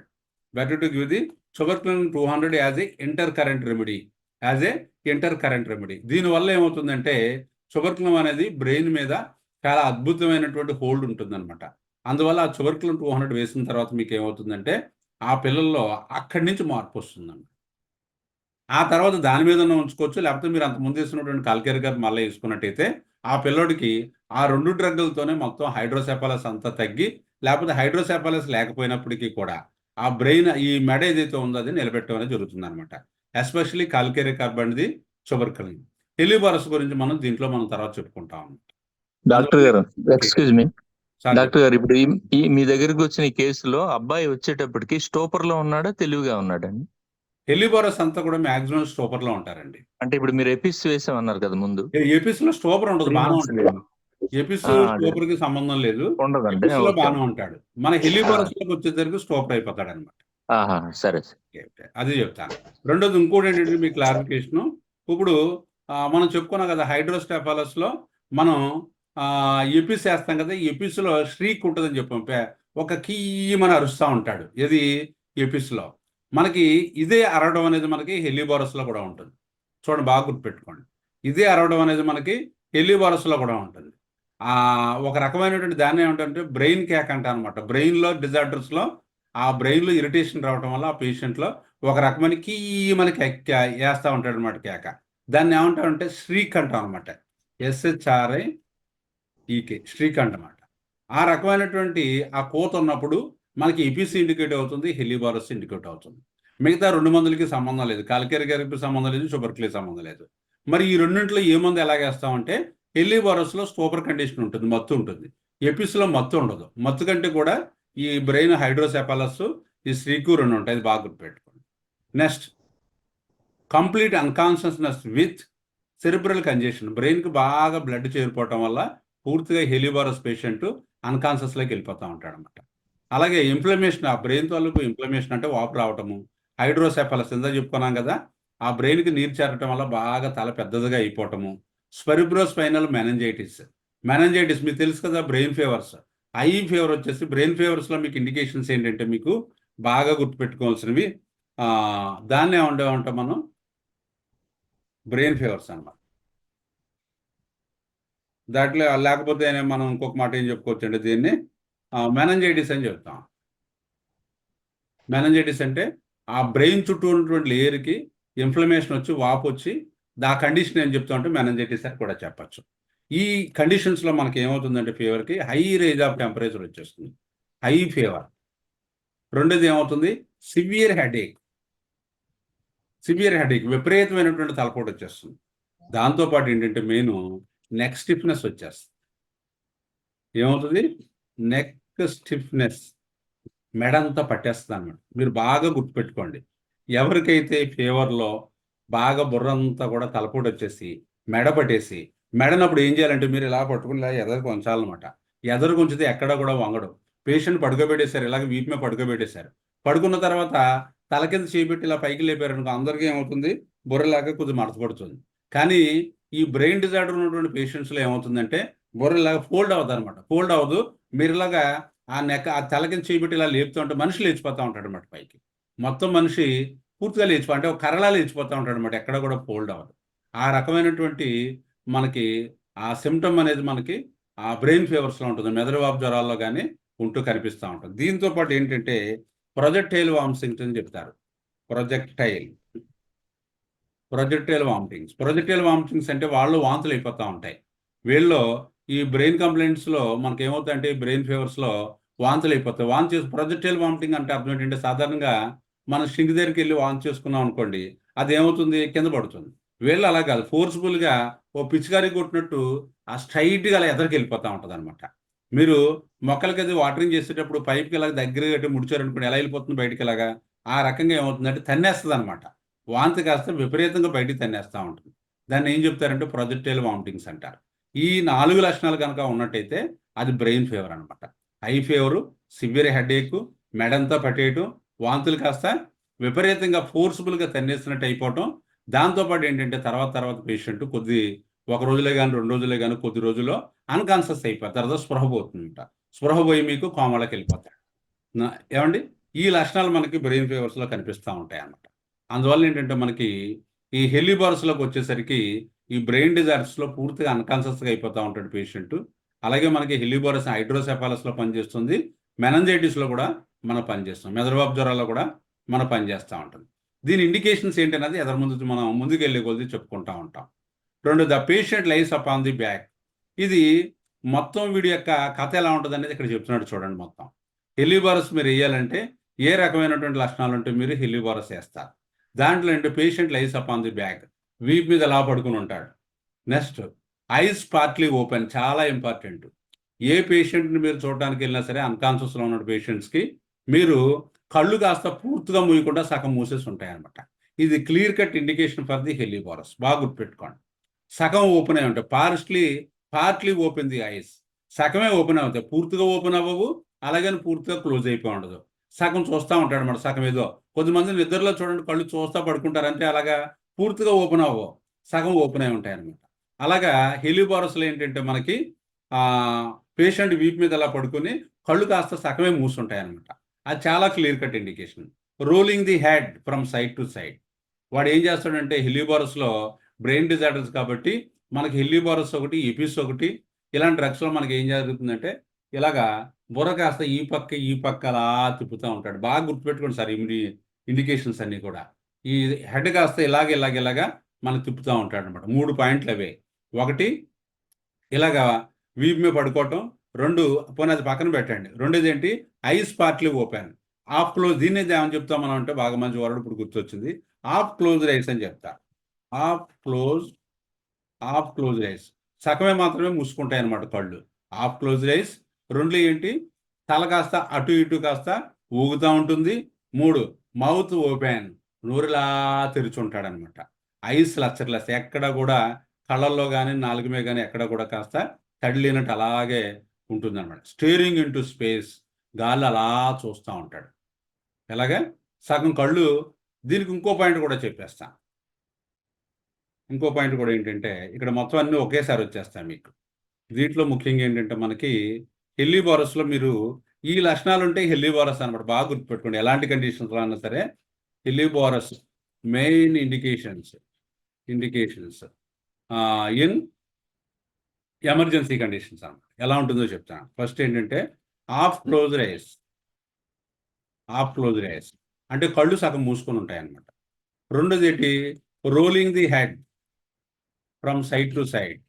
[SPEAKER 1] better to give the tuberculin 200 as a intercurrent remedy. As a intercurrent remedy. దీనివల్ల ఏమవుతుందంటే టుబర్క్లోన్ అనేది బ్రెయిన్ మీద చాలా అద్భుతమైనటువంటి హోల్డ్ ఉంటుందనమాట. అందువల్ల ఆ టుబర్క్లోన్ 200 వేసిన తర్వాత మీకేమవుతుందంటే ఆ పిల్లల్లో అక్కడి నుంచి మార్పొస్తుందండి. ఆ తర్వాత దాని మీదన్నా ఉంచుకోవచ్చు. లేకపోతే మీరు అంతకుముందు ఏసుకున్నటువంటి కాల్కేర్ గారు మళ్ళా ఏసుకున్నట్టయితే, ఆ పిల్లోడికి ఆ 2 డ్రగ్గులతోనే మొత్తం హైడ్రోసెఫాలస్ అంతా తగ్గి, లేకపోతే హైడ్రోసెఫాలస్ లేకపోయినప్పటికీ కూడా, ఆ బ్రెయిన్ ఈ మెడ ఏదైతే ఉందో అది నిలబెట్టడం అనేది జరుగుతుందనమాట. ఎస్పెషల్లీ కాల్కేరి కార్బ్ అనేది టుబర్కులిన్. హెలిబరస్ గురించి మనం తర్వాత చెప్పుకుంటాం.
[SPEAKER 2] డాక్టర్
[SPEAKER 1] అందువల్ల
[SPEAKER 2] గారు, ఎక్స్‌క్యూజ్ మీ.
[SPEAKER 1] సార్
[SPEAKER 2] డాక్టర్ గారు, ఇప్పుడు ఈ మీ దగ్గరికి వచ్చిన ఈ కేసులో అబ్బాయి వచ్చేటప్పటికి స్టోపర్‌లో ఉన్నాడా? తెలివిగా ఉన్నాడండి?
[SPEAKER 1] హెలిబరస్ అంతా కూడా మాక్సిమం స్టోపర్‌లో ఉంటారండి.
[SPEAKER 2] అంటే ఇప్పుడు మీరు ఎపిస్ వేసామన్నారు కదా ముందు.
[SPEAKER 1] ఎపిస్‌లో స్టోపర్ ఉండదు.
[SPEAKER 2] 3
[SPEAKER 1] బానే
[SPEAKER 2] మంత్స్
[SPEAKER 1] ఉంటాడు.
[SPEAKER 2] లేదు.
[SPEAKER 1] ఎపిస్,
[SPEAKER 2] అదే.
[SPEAKER 1] స్టోపర్‌కి సంబంధం లేదు.
[SPEAKER 2] ఉండదండి.
[SPEAKER 1] ఎపిస్‌లో
[SPEAKER 2] ఓకే.
[SPEAKER 1] బానే ఉంటాడు. మన హెలిబరస్‌లోకొచ్చేసరికి స్టోపర్ అయిపోతాడనమాట.
[SPEAKER 2] ఆహా! సరే.
[SPEAKER 1] ఓకే. ఓకే. అది చెప్తాను. రెండోది ఇంకోటేంటంటే మీకు క్లారిఫికేషను. ఇప్పుడు మనం చెప్పుకున్నాం కదా! హైడ్రోస్టెఫాలస్‌లో మనం ఎపిస్ వేస్తాం కదా, ఎపిస్లో స్ట్రీక్ ఉంటుందని చెప్పాం. ఒక కీమని అరుస్తూ ఉంటాడు. ఇది ఎపిస్లో. మనకి ఇదే అరవడం అనేది మనకి హెలిబోరస్లో కూడా ఉంటుంది. చూడండి, బాగా గుర్తుపెట్టుకోండి. ఇదే అరవడం అనేది మనకి హెలిబోరస్లో కూడా ఉంటుంది. ఒక రకమైనటువంటి దాన్ని ఏమంటారంటే బ్రెయిన్ క్యాక్ అంట అనమాట. బ్రెయిన్లో డిజార్డర్స్లో ఆ బ్రెయిన్లో ఇరిటేషన్ రావడం వల్ల ఆ పేషెంట్లో ఒక రకమైన మనకి వేస్తూ ఉంటాడు అనమాట కేక. దాన్ని ఏమంటామంటే స్ట్రీక్ అంటాం అనమాట. SHRIEK స్ట్రీక్ అంటమాట. ఆ రకమైనటువంటి ఆ కోత ఉన్నప్పుడు మనకి ఎపిసి ఇండికేట్ అవుతుంది, హెలిబోరస్ ఇండికేట్ అవుతుంది. మిగతా 2 మందులకి సంబంధం లేదు. కాలికేరియాకి సంబంధం లేదు, ట్యూబర్క్యులోసిస్కి సంబంధం లేదు. మరి ఈ రెండింటిలో ఏ మందు ఎలాగేస్తామంటే హెలిబోరస్లో సూపర్ కండిషన్ ఉంటుంది, మత్తు ఉంటుంది. ఎపిస్లో మత్తు ఉండదు. మత్తు కంటే కూడా ఈ బ్రెయిన్ హైడ్రోసెఫాలస్, ఈ స్ట్రీకు 2 ఉంటాయి. అది బాగా గుర్తుపెట్టుకోండి. Next, complete unconsciousness with cerebral congestion. బ్రెయిన్కి బాగా బ్లడ్ చేరిపోవటం వల్ల పూర్తిగా హెలిబోరస్ పేషెంట్ అన్కాన్షియస్లోకి వెళ్ళిపోతూ ఉంటాడు అనమాట. అలాగే ఇన్ఫ్లమేషన్, ఆ బ్రెయిన్ తాలూకు ఇన్ఫ్లమేషన్ అంటే వాపు రావటము, హైడ్రోసెఫాలస్ ఇందా చెప్పుకున్నాం కదా, ఆ బ్రెయిన్కి నీరు చేరటం వల్ల బాగా తల పెద్దదిగా అయిపోవటము. స్పెరిబ్రోస్పైనల్ మెనంజైటిస్. మెనంజైటిస్ మీకు తెలుసు కదా, బ్రెయిన్ ఫీవర్స్. ఐ ఫీవర్ వచ్చేసి బ్రెయిన్ ఫీవర్స్లో మీకు ఇండికేషన్స్ ఏంటంటే మీకు బాగా గుర్తుపెట్టుకోవాల్సినవి దాన్నే ఉంటాం మనం బ్రెయిన్ ఫీవర్స్ అనమాట. దాంట్లో లేకపోతే మనం ఇంకొక మాట ఏం చెప్పుకోవచ్చు అంటే దీన్ని మెనంజైటిస్ అని చెప్తాం. మెనంజైటిస్ అంటే ఆ బ్రెయిన్ చుట్టూ ఉన్నటువంటి లేయర్కి ఇన్ఫ్లమేషన్ వచ్చి వాపు వచ్చి ఆ కండిషన్ ఏం చెప్తాం అంటే మెనంజైటిస్ అని కూడా చెప్పచ్చు. ఈ కండిషన్స్లో మనకి ఏమవుతుందంటే ఫీవర్కి హై రేంజ్ ఆఫ్ టెంపరేచర్ వచ్చేస్తుంది, హై ఫీవర్. రెండోది ఏమవుతుంది, సివియర్ హెడేక్. విపరీతమైనటువంటి తలపోటు వచ్చేస్తుంది. దాంతోపాటు ఏంటంటే మెయిన్ నెక్ స్టిఫ్నెస్ వచ్చేస్తుంది. ఏమవుతుంది, నెక్ స్టిఫ్నెస్, మెడంతా పట్టేస్తుంది అన్నమాట. మీరు బాగా గుర్తుపెట్టుకోండి, ఎవరికైతే ఫీవర్లో బాగా బుర్రంతా కూడా తలపోటు వచ్చేసి మెడ పట్టేసి, మెడనప్పుడు ఏం చేయాలంటే మీరు ఇలా పట్టుకుని ఇలా ఎదరికి ఉంచాలన్నమాట. ఎదరికి ఉంచితే ఎక్కడ కూడా వంగడం. పేషెంట్ పడుకోబెట్టేశారు, ఇలాగ వీపు మీద పడుకోబెట్టేశారు. పడుకున్న తర్వాత తల కింద చేపెట్టి ఇలా పైకి లేపారనుకో, అందరికీ ఏమవుతుంది, బుర్రలాగా కొద్దిగా మడతపడుతుంది. కానీ ఈ బ్రెయిన్ డిజార్డర్ ఉన్నటువంటి పేషెంట్స్లో ఏమవుతుందంటే బుర్రలాగా ఫోల్డ్ అవుతుంది అనమాట. ఫోల్డ్ అవ్వదు. మీరు ఇలాగా ఆ తల కింద చేపెట్టి ఇలా లేపుతూ ఉంటే మనిషి లేచిపోతూ ఉంటాడు అనమాట పైకి. మొత్తం మనిషి పూర్తిగా అంటే ఒక కర్రలా లేచిపోతూ ఉంటాడు అనమాట, ఎక్కడ కూడా ఫోల్డ్ అవ్వదు. ఆ రకమైనటువంటి మనకి ఆ సిమ్టమ్ అనేది మనకి ఆ బ్రెయిన్ ఫీవర్స్లో ఉంటుంది, మెదడువాపు జ్వరాల్లో కానీ ఉంటూ కనిపిస్తూ ఉంటుంది. దీంతో పాటు ఏంటంటే ప్రొజెక్టైల్ వామిటింగ్స్ అని చెప్తారు. ప్రొజెక్టైల్ వామిటింగ్స్ అంటే వాళ్ళు వాంతులు అయిపోతూ ఉంటాయి. వీళ్ళలో ఈ బ్రెయిన్ కంప్లైంట్స్లో మనకి ఏమవుతాయంటే బ్రెయిన్ ఫీవర్స్లో వాంతులు అయిపోతాయి. ప్రొజెక్టైల్ వామిటింగ్ అంటే అర్థం ఏంటంటే సాధారణంగా మనం సింక్ దగ్గరికి వెళ్ళి వాంతి చేసుకున్నాం అనుకోండి, అది ఏమవుతుంది, కింద పడుతుంది. వీళ్ళు అలా కాదు, ఫోర్స్ఫుల్గా ఓ పిచికారీ కొట్టినట్టు ఆ స్ట్రైట్గా అలా ఎదరికి వెళ్ళిపోతూ ఉంటుంది అనమాట. మీరు మొక్కలకి అది వాటరింగ్ చేసేటప్పుడు పైప్కి ఇలాగ దగ్గర కట్టి ముడిచారనుకోండి, ఎలా వెళ్ళిపోతుంది బయటికి ఇలాగా, ఆ రకంగా ఏమవుతుందంటే తన్నేస్తుంది అనమాట. వాంతి కాస్త విపరీతంగా బయటికి తన్నేస్తూ ఉంటుంది. దాన్ని ఏం చెప్తారంటే ప్రొజెక్టైల్ వామిటింగ్స్ అంటారు. ఈ 4 లక్షణాలు కనుక ఉన్నట్టయితే అది బ్రెయిన్ ఫీవర్ అనమాట. హై ఫీవరు, సివియర్ హెడేక్, మెడంతా పట్టేయటం, వాంతులు కాస్త విపరీతంగా ఫోర్స్ఫుల్గా తన్నేసినట్టు అయిపోవటం. దాంతోపాటు ఏంటంటే తర్వాత పేషెంట్ ఒక రోజులే కానీ 2 రోజులే కానీ కొద్ది రోజుల్లో అన్కాన్షియస్ అయిపోతారు. తర్వాత స్పృహ పోతుందంట. స్పృహ పోయి మీకు కోమాలోకి వెళ్ళిపోతాడు. ఏమండి, ఈ లక్షణాలు మనకి బ్రెయిన్ ఫీవర్స్లో కనిపిస్తూ ఉంటాయి అన్నమాట. అందువల్ల ఏంటంటే మనకి ఈ హెలిబోరస్లోకి వచ్చేసరికి ఈ బ్రెయిన్ డిజార్డర్స్లో పూర్తిగా అన్కాన్షియస్గా అయిపోతూ ఉంటాడు పేషెంట్. అలాగే మనకి హెలిబోరస్ హైడ్రోసెఫాలస్లో పనిచేస్తుంది, మెనంజైటిస్లో కూడా మనం పనిచేస్తాం, మెదడువాపు జ్వరాల్లో కూడా మనం పనిచేస్తూ ఉంటుంది. దీని ఇండికేషన్స్ ఏంటనేది మనం ముందుకెళ్ళే కొద్ది చెప్పుకుంటూ ఉంటాం. 2, the patient lies upon the back. ఇది మొత్తం వీడి యొక్క కథ ఎలా ఉంటుంది అనేది ఇక్కడ చెప్తున్నాడు చూడండి. మొత్తం హెలిబోరస్ మీరు వేయాలంటే ఏ రకమైనటువంటి లక్షణాలు ఉంటే మీరు హెలిబోరస్ వేస్తారు. దాంట్లో ఏంటంటే patient lies upon the back, వీప్ మీద ఎలా పడుకుని ఉంటాడు. నెక్స్ట్, ఐస్ పార్ట్లీ ఓపెన్, చాలా ఇంపార్టెంట్. ఏ పేషెంట్ని మీరు చూడడానికి వెళ్ళినా సరే అన్కాన్షియస్లో ఉన్న పేషెంట్స్కి మీరు కళ్ళు కాస్త పూర్తిగా మూయకుండా సగం మూసేసి ఉంటాయన్నమాట. ఇది clear cut indication for the helleborus. బాగా గుర్తుపెట్టుకోండి. సగం ఓపెన్ అయి ఉంటాయి, పార్ట్లీ ఓపెన్ ది ఐస్. సగమే ఓపెన్ అవుతాయి, పూర్తిగా ఓపెన్ అవ్వవు, అలాగని పూర్తిగా క్లోజ్ అయిపోయి ఉండదు. సగం చూస్తూ ఉంటాడు అన్నమాట. సగం ఏదో కొద్దిమంది నిద్రలో చూడండి కళ్ళు చూస్తూ పడుకుంటారు, అంటే అలాగా పూర్తిగా ఓపెన్ అవ్వవు, సగం ఓపెన్ అయి ఉంటాయి అన్నమాట. అలాగా హెలిబోరస్లో ఏంటంటే మనకి పేషెంట్ వీపు మీద అలా పడుకొని కళ్ళు కాస్త సగమే మూసుంటాయి అనమాట. అది చాలా clear cut indication. Rolling the head from side to side. వాడు ఏం చేస్తాడంటే హెలిబారస్లో బ్రెయిన్ డిజార్డర్స్ కాబట్టి మనకి హెలిబారస్ ఒకటి, ఎపిస్ ఒకటి, ఇలాంటి డ్రగ్స్లో మనకి ఏం జరుగుతుందంటే ఇలాగా బుర్ర కాస్త ఈ పక్క అలా తిప్పుతూ ఉంటాడు. బాగా గుర్తుపెట్టుకోండి సార్ ఇండికేషన్స్ అన్నీ కూడా. ఈ హెడ్ కాస్త ఇలాగా మనకు తిప్పుతూ ఉంటాడు అనమాట. 3 పాయింట్లు అవే. ఒకటి ఇలాగా వీపు మీద పడుకోవటం, 2 పోనీ అది పక్కన పెట్టండి. రెండోది ఏంటి, ice partly open, of close. దీన్ని ఏమని చెప్తాం మనం అంటే బాగా మంచి వరడు ఇప్పుడు గుర్తొచ్చింది, ఆఫ్ క్లోజ్ ఐస్ అని చెప్తా. ఆఫ్ క్లోజ్ ఐస్ సగమే మాత్రమే మూసుకుంటాయి అనమాట కళ్ళు. Of close eyes. 2 ఏంటి, తల కాస్త అటు ఇటు కాస్త ఊగుతూ ఉంటుంది. 3 మౌత్ ఓపెన్, నోరులా తెరుచుంటాడనమాట. ఐస్ లెస్ ఎక్కడ కూడా కళ్ళల్లో కానీ నాలుగు మీద కానీ ఎక్కడ కూడా కాస్త తడి లేనట్టు అలాగే ఉంటుందన్నమాట. స్టీరింగ్ ఇంటూ స్పేస్, గాలి అలా చూస్తూ ఉంటాడు. ఎలాగా సగం కళ్ళు. దీనికి ఇంకో పాయింట్ కూడా చెప్పేస్తా. ఇంకో పాయింట్ కూడా ఏంటంటే ఇక్కడ మొత్తం అన్నీ ఒకేసారి వచ్చేస్తాయి మీకు. దీంట్లో ముఖ్యంగా ఏంటంటే మనకి హెల్లీబారస్లో మీరు ఈ లక్షణాలు ఉంటే హెల్లీబారస్ అనమాట. బాగా గుర్తుపెట్టుకోండి, ఎలాంటి కండిషన్స్లో అయినా సరే helleborus main indications in emergency conditions అన్నమాట. ఎలా ఉంటుందో చెప్తాను. ఫస్ట్ ఏంటంటే ఆఫ్ క్లోజ్ ఐస్ అంటే కళ్ళు సగం మూసుకొని ఉంటాయి అన్నమాట. రెండోది ఏంటి, rolling the head from side to side,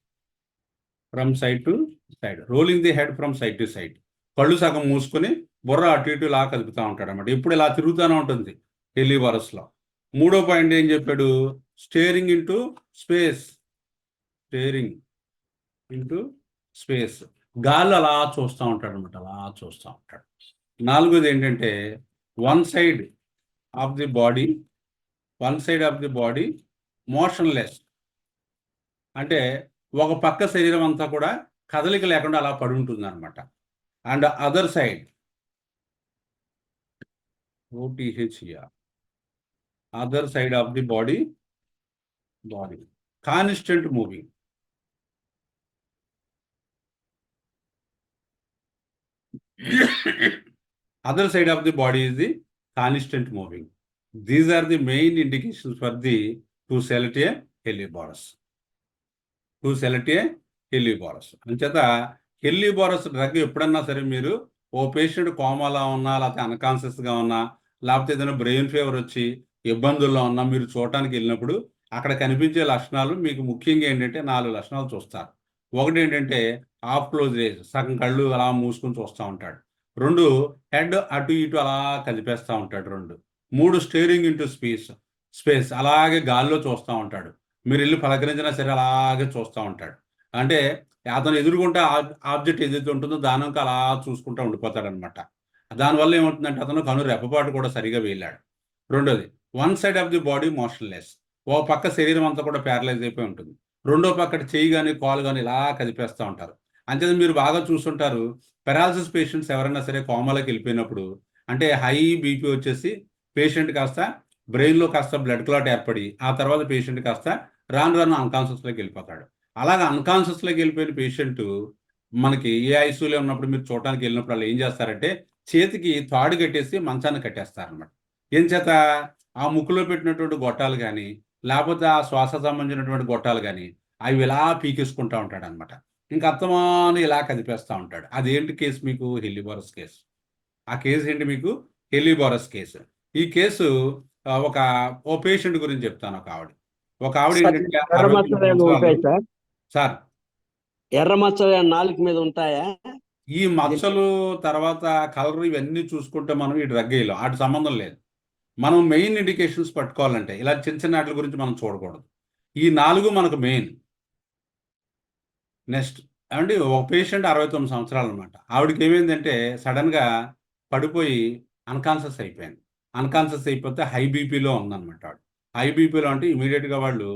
[SPEAKER 1] rolling the head from side to side. కళ్ళు సగం మూసుకొని బుర్ర అటు ఇటు ఇలా కదుపుతూ ఉంటాడు అనమాట. ఎప్పుడు ఇలా తిరుగుతూనే ఉంటుంది హెల్లీబారస్లో. 3వ పాయింట్ ఏం చెప్పాడు, స్టేరింగ్ ఇంటూ స్పేస్, గాలి అలా చూస్తూ ఉంటాడు అనమాట, అలా చూస్తూ ఉంటాడు. 4వది ఏంటంటే one side of the body motionless, అంటే ఒక పక్క శరీరం అంతా కూడా కదలిక లేకుండా అలా పడి ఉంటుంది అనమాట. And other side other side of the body constant moving. Other side of the body is the constant moving. These are the main indications for the to select a Helleborus. అంచేత హెల్లీబారస్ డ్రగ్ ఎప్పుడన్నా సరే మీరు ఓ patient కోమాలా ఉన్నా, లేకపోతే అన్కాన్షియస్గా ఉన్నా, లేకపోతే ఏదైనా brain fever వచ్చి ఇబ్బందుల్లో ఉన్నా మీరు చూడటానికి వెళ్ళినప్పుడు అక్కడ కనిపించే లక్షణాలు మీకు ముఖ్యంగా ఏంటంటే 4 లక్షణాలు చూస్తారు. ఒకటి ఏంటంటే ఆఫ్ క్లోజ్ ఐస్, సగం కళ్ళు అలా మూసుకొని చూస్తూ ఉంటాడు. 2 హెడ్ అటు ఇటు అలా కదిపేస్తూ ఉంటాడు. 3 స్టీరింగ్ ఇంటూ స్పేస్ అలాగే గాల్లో చూస్తూ ఉంటాడు. మీరు వెళ్ళి పలకరించినా సరే అలాగే చూస్తూ ఉంటాడు. అంటే అతను ఎదుర్కొంటే ఆబ్జెక్ట్ ఏదైతే ఉంటుందో దానికి అలా చూసుకుంటూ ఉండిపోతాడు అనమాట. దానివల్ల ఏమవుతుందంటే అతను కను రెప్పపాటు కూడా సరిగా వేయలేడు. 2వది one side of the body motionless, ఓ పక్క శరీరం అంతా కూడా ప్యారలైజ్ అయిపోయి ఉంటుంది. 2వ పక్క చెయ్యి కానీ కాలు కానీ ఇలా కదిపేస్తూ ఉంటారు. అంతే మీరు బాగా చూస్తుంటారు, పెరాలసిస్ పేషెంట్స్ ఎవరైనా సరే కోమాలోకి వెళ్ళిపోయినప్పుడు అంటే హై బీపీ వచ్చేసి పేషెంట్ కాస్త బ్రెయిన్లో కాస్త బ్లడ్ క్లాట్ ఏర్పడి ఆ తర్వాత పేషెంట్ కాస్త రాను అన్కాన్షియస్లోకి వెళ్ళిపోతాడు. అలాగే అన్కాన్షియస్లోకి వెళ్ళిపోయిన పేషెంట్ మనకి ఏ ఐసీయూలో ఉన్నప్పుడు మీరు చూడటానికి వెళ్ళినప్పుడు వాళ్ళు ఏం చేస్తారంటే చేతికి తాడు కట్టేసి మంచాన్ని కట్టేస్తారనమాట. ఏం చేత ఆ ముక్కులో పెట్టినటువంటి గొట్టాలు కానీ లేకపోతే ఆ శ్వాస సంబంధించినటువంటి గొట్టాలు కానీ అవి ఇలా పీకేసుకుంటూ ఉంటాడు అనమాట. ఇంకా అత్తమాను ఇలా కదిపేస్తూ ఉంటాడు. అదేంటి కేసు మీకు, హెల్లీబారస్ కేసు. ఆ కేసు ఏంటి మీకు, హెల్లీబారస్ కేసు. ఈ కేసు ఓ పేషెంట్ గురించి చెప్తాను. ఒక ఆవిడ ఏంటంటే సార్
[SPEAKER 3] ఎర్ర మచ్చలు నాలుగు మీద ఉంటాయా?
[SPEAKER 1] ఈ మచ్చలు తర్వాత కలర్ ఇవన్నీ చూసుకుంటే మనం ఈ డ్రగ్ వేయలేం, వాటి సంబంధం లేదు. మనం మెయిన్ ఇండికేషన్స్ పట్టుకోవాలంటే ఇలా చిన్న వాటి గురించి మనం చూడకూడదు. ఈ 4 మనకు మెయిన్. నెక్స్ట్ అంటే ఒక పేషెంట్ 69 సంవత్సరాలు అనమాట. ఆవిడకి ఏమైందంటే సడన్గా పడిపోయి అన్కాన్షియస్ అయిపోతే హై బీపీలో ఉందన్నమాట. ఆవిడ హై బీపీలో అంటే ఇమీడియట్గా వాళ్ళు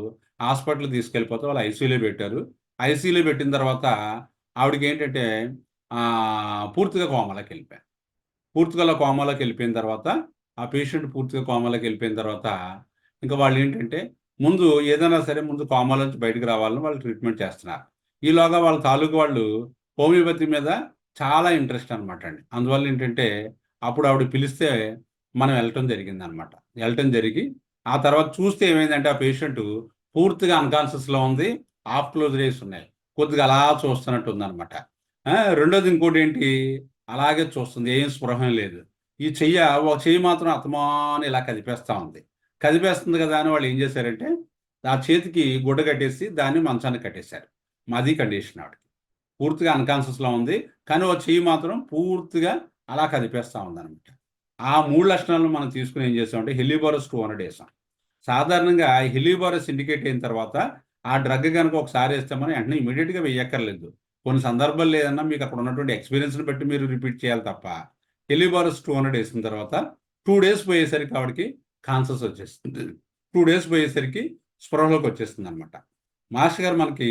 [SPEAKER 1] హాస్పిటల్ తీసుకెళ్ళిపోతే వాళ్ళు ఐసీయూలో పెట్టారు. ఐసీయూలో పెట్టిన తర్వాత ఆవిడకి ఏంటంటే పూర్తిగా కోమాలోకి వెళ్ళిపోయిన తర్వాత ఆ పేషెంట్ పూర్తిగా కోమాలోకి వెళ్ళిపోయిన తర్వాత ఇంకా వాళ్ళు ఏంటంటే ముందు ఏదైనా సరే ముందు కోమాలోంచి బయటకు రావాలని వాళ్ళు ట్రీట్మెంట్ చేస్తున్నారు. ఈలోగా వాళ్ళ తాలూకు వాళ్ళు హోమియోపతి మీద చాలా ఇంట్రెస్ట్ అనమాట అండి. అందువల్ల ఏంటంటే అప్పుడు ఆవిడ పిలిస్తే మనం వెళ్ళటం జరిగింది అనమాట. వెళ్ళటం జరిగి ఆ తర్వాత చూస్తే ఏమైందంటే ఆ పేషెంట్ పూర్తిగా అన్కాన్షియస్లో ఉంది, హాఫ్ క్లోజ్ రేస్ ఉన్నాయి, కొద్దిగా అలా చూస్తున్నట్టు ఉందన్నమాట. రెండోది ఇంకోటి ఏంటి, అలాగే చూస్తుంది, ఏం స్పృహం లేదు. ఈ ఒక చెయ్యి మాత్రం అతమాను ఇలా కదిపేస్తా ఉంది. కదిపేస్తుంది కదా అని వాళ్ళు ఏం చేశారంటే ఆ చేతికి గుడ్డ కట్టేసి దాన్ని మంచానికి కట్టేశారు. మాది కండిషన్ ఆవిడకి. పూర్తిగా అన్కాన్షియస్లో ఉంది, కానీ ఒక చెయ్యి మాత్రం పూర్తిగా అలా కదిపేస్తా ఉందన్నమాట. ఆ 3 లక్షణాలను మనం తీసుకుని ఏం చేసామంటే హెలిబోరస్ 200 వేసాం. సాధారణంగా హెలిబోరస్ ఇండికేట్ అయిన తర్వాత ఆ డ్రగ్ కనుక ఒకసారి వేస్తే మనం వెంటనే ఇమీడియట్గా వేయక్కర్లేదు. కొన్ని సందర్భాలు లేదన్నా మీకు అక్కడ ఉన్నటువంటి ఎక్స్పీరియన్స్ని బట్టి మీరు రిపీట్ చేయాలి తప్ప. హెలిబోరస్ 200 వేసిన తర్వాత 2 డేస్ పోయేసరికి ఆవిడకి కాన్షియస్ వచ్చేస్తుంది. 2 డేస్ పోయేసరికి స్పృహలోకి వచ్చేస్తుంది అనమాట. మాస్టర్ గారు మనకి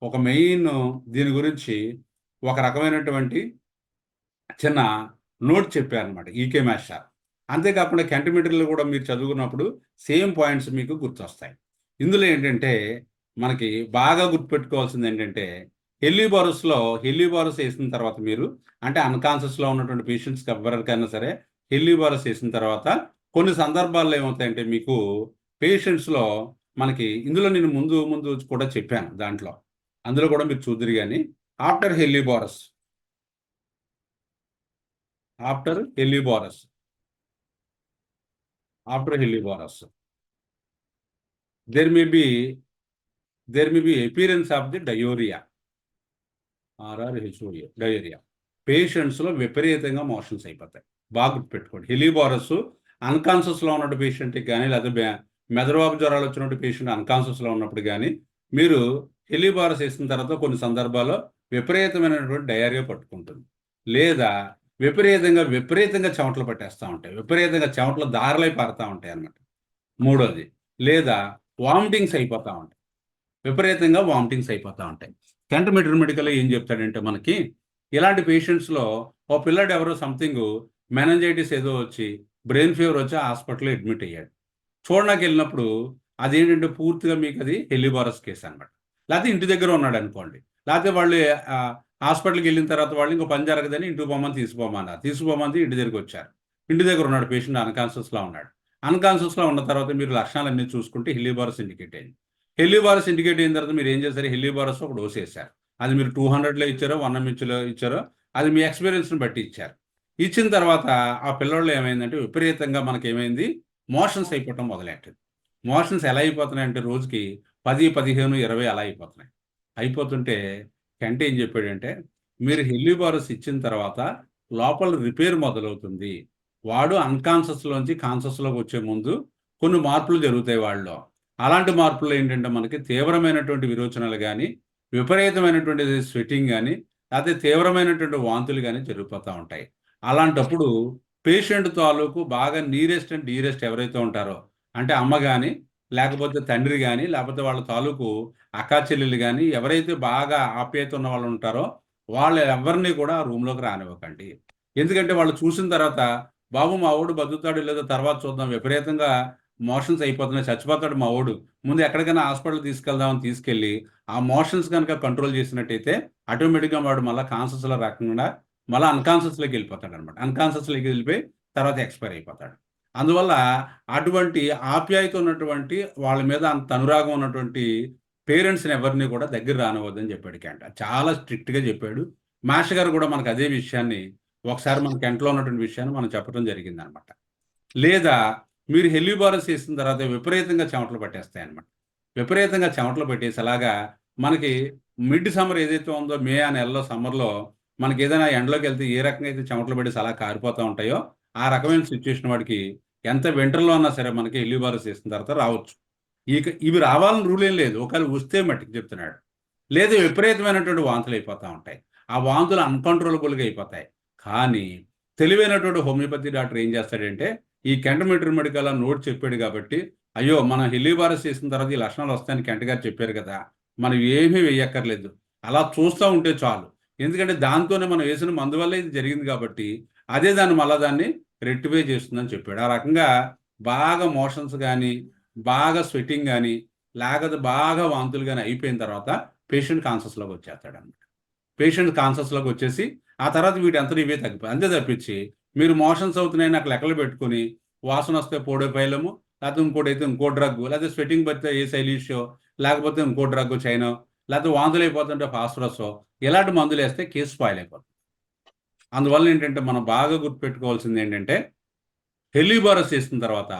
[SPEAKER 1] ఒక మెయిన్ దీని గురించి ఒక రకమైనటువంటి చిన్న నోట్ చెప్పారనమాట, ఈకే మాస్టర్. అంతేకాకుండా కంటిమీటర్లు కూడా మీరు చదువుకున్నప్పుడు సేమ్ పాయింట్స్ మీకు గుర్తొస్తాయి. ఇందులో ఏంటంటే మనకి బాగా గుర్తుపెట్టుకోవాల్సింది ఏంటంటే హెలిబోరస్ వేసిన తర్వాత మీరు అంటే అన్కాన్షియస్లో ఉన్నటువంటి పేషెంట్స్కి ఎవరికైనా సరే హెలిబోరస్ వేసిన తర్వాత కొన్ని సందర్భాల్లో ఏమవుతాయంటే మీకు పేషెంట్స్లో మనకి ఇందులో నేను ముందు ముందు కూడా చెప్పాను, దాంట్లో అందులో కూడా మీరు చూద్దరు. కానీ after helleborus there may be appearance of the diarrhea or diarrhea. పేషెంట్స్లో విపరీతంగా మోషన్స్ అయిపోతాయి. బాగా గుర్తుపెట్టుకోండి, హెలిబోరస్ అన్కాన్షియస్లో ఉన్న పేషెంట్కి కానీ లేదా మెదడువాపు జ్వరాలు వచ్చినట్టు పేషెంట్ అన్కాన్షియస్లో ఉన్నప్పుడు కానీ మీరు హెలిబోరస్ వేసిన తర్వాత కొన్ని సందర్భాల్లో విపరీతమైనటువంటి డయేరియా పట్టుకుంటుంది, లేదా విపరీతంగా చెమటలు పట్టేస్తూ ఉంటాయి, విపరీతంగా చెమటలు దారులై పారుతూ ఉంటాయి అన్నమాట. మూడోది, లేదా వామిటింగ్స్ అయిపోతూ ఉంటాయి, విపరీతంగా వామిటింగ్స్ అయిపోతూ ఉంటాయి. కెంట్ మెడికల్లో ఏం చెప్తాడంటే మనకి ఇలాంటి పేషెంట్స్లో ఓ పిల్లడు ఎవరో సంథింగ్ మెనంజైటిస్ ఏదో వచ్చి బ్రెయిన్ ఫీవర్ వచ్చి హాస్పిటల్లో అడ్మిట్ అయ్యాడు. చూడడానికి వెళ్ళినప్పుడు అదేంటంటే పూర్తిగా మీకు అది హెలిబోరస్ కేసు అనమాట. లేకపోతే ఇంటి దగ్గర ఉన్నాడు అనుకోండి, లేకపోతే వాళ్ళు హాస్పిటల్కి వెళ్ళిన తర్వాత వాళ్ళు ఇంకో పని జరగదని ఇంటికి పోమని తీసుకుపోమని ఇంటి దగ్గరికి వచ్చారు. ఇంటి దగ్గర ఉన్నాడు పేషెంట్, అన్కాన్షియస్లో ఉన్నాడు. అన్కాన్షియస్లో ఉన్న తర్వాత మీరు లక్షణాలన్నీ చూసుకుంటే హెలిబోరస్ ఇండికేట్ అయింది. హెలిబోరస్ ఇండికేట్ అయిన తర్వాత మీరు ఏం చేశారు, హెలిబోరస్ ఒక డోస్ వేశారు. అది మీరు 200లో ఇచ్చారో 1 ml ఇచ్చారో అది మీ ఎక్స్పీరియన్స్ని బట్టి ఇచ్చారు. ఇచ్చిన తర్వాత ఆ పిల్లల్లో ఏమైందంటే విపరీతంగా మనకి ఏమైంది, మోషన్స్ అయిపోవటం మొదలెట్టింది. మోషన్స్ ఎలా అయిపోతున్నాయంటే రోజుకి 10, 15, 20 అలా అయిపోతున్నాయి. అయిపోతుంటే కెంట్ ఏం చెప్పాడంటే మీరు హెలిబోరస్ ఇచ్చిన తర్వాత లోపల రిపేర్ మొదలవుతుంది. వాడు అన్కాన్షియస్లోంచి కాన్షియస్లోకి వచ్చే ముందు కొన్ని మార్పులు జరుగుతాయి వాళ్ళలో. అలాంటి మార్పులు ఏంటంటే మనకి తీవ్రమైనటువంటి విరోచనాలు కానీ, విపరీతమైనటువంటి స్వెటింగ్ కానీ, లేకపోతే తీవ్రమైనటువంటి వాంతులు కానీ జరిగిపోతూ ఉంటాయి. అలాంటప్పుడు పేషెంట్ తాలూకు బాగా నీరెస్ట్ అండ్ డీరెస్ట్ ఎవరైతే ఉంటారో, అంటే అమ్మ కానీ, లేకపోతే తండ్రి కానీ, లేకపోతే వాళ్ళ తాలూకు అక్కా చెల్లెలు కానీ, ఎవరైతే బాగా ఆప్యాయత ఉన్న వాళ్ళు ఉంటారో వాళ్ళు ఎవరిని కూడా ఆ రూమ్లోకి రానివ్వకండి. ఎందుకంటే వాళ్ళు చూసిన తర్వాత బాబు మా వాడు బతుకుతాడు లేదో తర్వాత చూద్దాం, విపరీతంగా మోషన్స్ అయిపోతున్నాయి, చచ్చిపోతాడు మా వాడు, ముందు ఎక్కడికైనా హాస్పిటల్ తీసుకెళ్దామని తీసుకెళ్ళి ఆ మోషన్స్ కనుక కంట్రోల్ చేసినట్టయితే ఆటోమేటిక్గా వాడు మళ్ళీ కాన్షియస్లో రాకుండా మళ్ళీ అన్కాన్షియస్లోకి వెళ్ళిపోతాడు అనమాట. అన్కాన్షియస్లోకి వెళ్ళిపోయి తర్వాత ఎక్స్పైర్ అయిపోతాడు. అందువల్ల అటువంటి ఆప్యాయత ఉన్నటువంటి వాళ్ళ మీద అంత అనురాగం ఉన్నటువంటి పేరెంట్స్ని ఎవరిని కూడా దగ్గర రానివ్వద్దని చెప్పాడు కెంట్. చాలా స్ట్రిక్ట్గా చెప్పాడు. మాస్టర్ గారు కూడా మనకు అదే విషయాన్ని ఒకసారి మన కెంట్లో ఉన్నటువంటి విషయాన్ని మనం చెప్పడం జరిగింది అనమాట. లేదా మీరు హెలిబోరస్ వేసిన తర్వాత విపరీతంగా చెమటలు పట్టేస్తాయి అనమాట. విపరీతంగా చెమటలు పట్టేసేలాగా మనకి మిడ్ సమ్మర్ ఏదైతే ఉందో మే ఆ నెలలో సమ్మర్లో మనకి ఏదైనా ఎండలోకి వెళ్తే ఏ రకంగా అయితే చెమటలు పట్టేసి అలా కారిపోతూ ఉంటాయో ఆ రకమైన సిచ్యువేషన్ వాడికి ఎంత వింటర్లో ఉన్నా సరే మనకి హెలిబోరస్ వేసిన తర్వాత రావచ్చు. ఇవి రావాలని రూల్ ఏం లేదు, ఒకవేళ వస్తే మట్టికి చెప్తున్నాడు. లేదా విపరీతమైనటువంటి వాంతులు అయిపోతూ ఉంటాయి, ఆ వాంతులు అన్కంట్రోలబుల్గా అయిపోతాయి. కానీ తెలివైనటువంటి హోమియోపతి డాక్టర్ ఏం చేస్తాడంటే ఈ కెంట్ మెడికల్ నోట్ చెప్పాడు కాబట్టి అయ్యో మనం హెలిబోరస్ చేసిన తర్వాత ఈ లక్షణాలు వస్తాయని కెంట్ గారు చెప్పారు కదా, మనం ఏమీ వేయక్కర్లేదు, అలా చూస్తూ ఉంటే చాలు, ఎందుకంటే దాంతోనే మనం వేసిన మందు వల్ల ఇది జరిగింది కాబట్టి అదే దాన్ని రెక్టిఫై చేస్తుందని చెప్పాడు. ఆ రకంగా బాగా మోషన్స్ కానీ, బాగా స్వెటింగ్ కానీ, లేకపోతే బాగా వాంతులు కానీ అయిపోయిన తర్వాత పేషెంట్ కాన్షియస్లోకి వచ్చేస్తాడు అనమాట. పేషెంట్ కాన్షియస్లోకి వచ్చేసి ఆ తర్వాత వీటంతా ఇవే తగ్గిపోయి అంతే తప్పించి మీరు మోషన్స్ అవుతున్నాయని నాకు లెక్కలు పెట్టుకుని వాసన వస్తే పోడోపైలము, లేకపోతే ఇంకోటి అయితే ఇంకో డ్రగ్, లేకపోతే స్వెటింగ్ పడితే ఏ సైలీషో, లేకపోతే ఇంకో డ్రగ్ చైనో, లేకపోతే వాంతులు అయిపోతుంటే ఫాస్ఫరస్, ఇలాంటి మందులు వేస్తే కేసు స్పాయిల్ అయిపోతుంది. అందువల్ల ఏంటంటే మనం బాగా గుర్తుపెట్టుకోవాల్సింది ఏంటంటే హెలిబారస్ చేసిన తర్వాత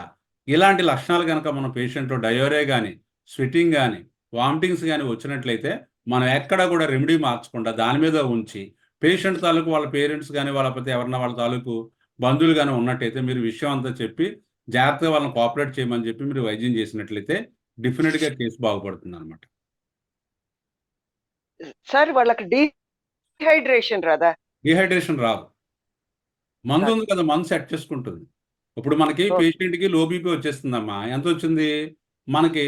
[SPEAKER 1] ఇలాంటి లక్షణాలు కనుక మన పేషెంట్లో డయోరియా కానీ, స్వెటింగ్ కానీ, వామిటింగ్స్ కానీ వచ్చినట్లయితే మనం ఎక్కడా కూడా రెమెడీ మార్చకుండా దాని మీద ఉంచి పేషెంట్ తాలూకు వాళ్ళ పేరెంట్స్ కానీ వాళ్ళ ఎవరన్నా వాళ్ళ తాలూకు బంధువులు కానీ ఉన్నట్టయితే మీరు విషయం అంతా చెప్పి జాగ్రత్తగా వాళ్ళని కోఆపరేట్ చేయమని చెప్పి మీరు వైద్యం చేసినట్లయితే డెఫినెట్గా కేసు బాగుపడుతుంది అనమాట.
[SPEAKER 4] సార్ వాళ్ళకి డీహైడ్రేషన్ రాదా?
[SPEAKER 1] డిహైడ్రేషన్ రాదు, మందు ఉంది కదా, మందు సెట్ చేసుకుంటుంది. ఇప్పుడు మనకి పేషెంట్కి లో బీపీ వచ్చేస్తుందమ్మా, ఎంత వచ్చింది మనకి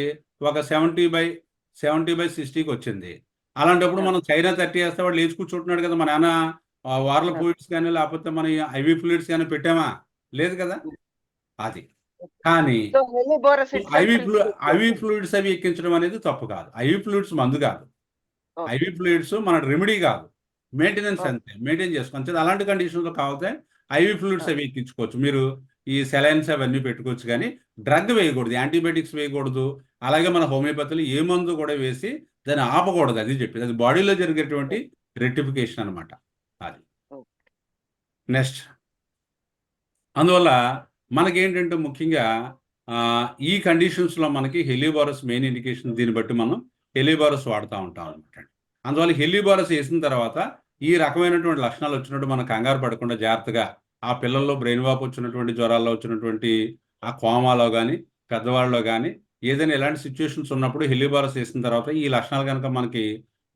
[SPEAKER 1] ఒక 70/60కి వచ్చింది. అలాంటప్పుడు మనం చైనా 30 వేస్తే వాడు లేచి కూర్చుంటున్నాడు కదా, మన ఏమైనా వారల ఫ్లూయిడ్స్ కానీ లేకపోతే మన ఐవి ఫ్లూయిడ్స్ కానీ పెట్టామా? లేదు కదా. అది కానీ ఐవి ఫ్లూయిడ్స్ అవి ఎక్కించడం అనేది తప్పు కాదు. ఐవి ఫ్లూయిడ్స్ మందు కాదు, ఐవి ఫ్లూయిడ్స్ మన రెమెడీ కాదు, మెయింటెనెన్స్ అంతే, మెయింటైన్ చేసుకోవచ్చు. అలాంటి కండిషన్లో కాకపోతే ఐవి ఫ్లూయిడ్స్ అవి ఎక్కించుకోవచ్చు. మీరు ఈ సెలైన్స్ అవన్నీ పెట్టుకోవచ్చు, కానీ డ్రగ్ వేయకూడదు, యాంటీబయాటిక్స్ వేయకూడదు. అలాగే మన హోమియోపతిలో ఏ మందు కూడా వేసి దాన్ని ఆపకూడదు. అది చెప్పేది అది బాడీలో జరిగేటువంటి రెక్టిఫికేషన్ అనమాట. అది నెక్స్ట్. అందువల్ల మనకేంటంటే ముఖ్యంగా ఈ కండిషన్స్లో మనకి హెలిబారస్ మెయిన్ ఇండికేషన్, దీన్ని బట్టి మనం హెలిబారస్ వాడుతూ ఉంటాం అనమాట. అందువల్ల హెలిబారస్ వేసిన తర్వాత ఈ రకమైనటువంటి లక్షణాలు వచ్చినట్టు మనం కంగారు పడకుండా జాగ్రత్తగా ఆ పిల్లల్లో బ్రెయిన్ వాప్ వచ్చినటువంటి, జ్వరాల్లో వచ్చినటువంటి, ఆ కోమాలో కానీ పెద్దవాళ్ళలో కానీ ఏదైనా ఇలాంటి సిచ్యువేషన్స్ ఉన్నప్పుడు హెలిబారస్ వేసిన తర్వాత ఈ లక్షణాలు కనుక మనకి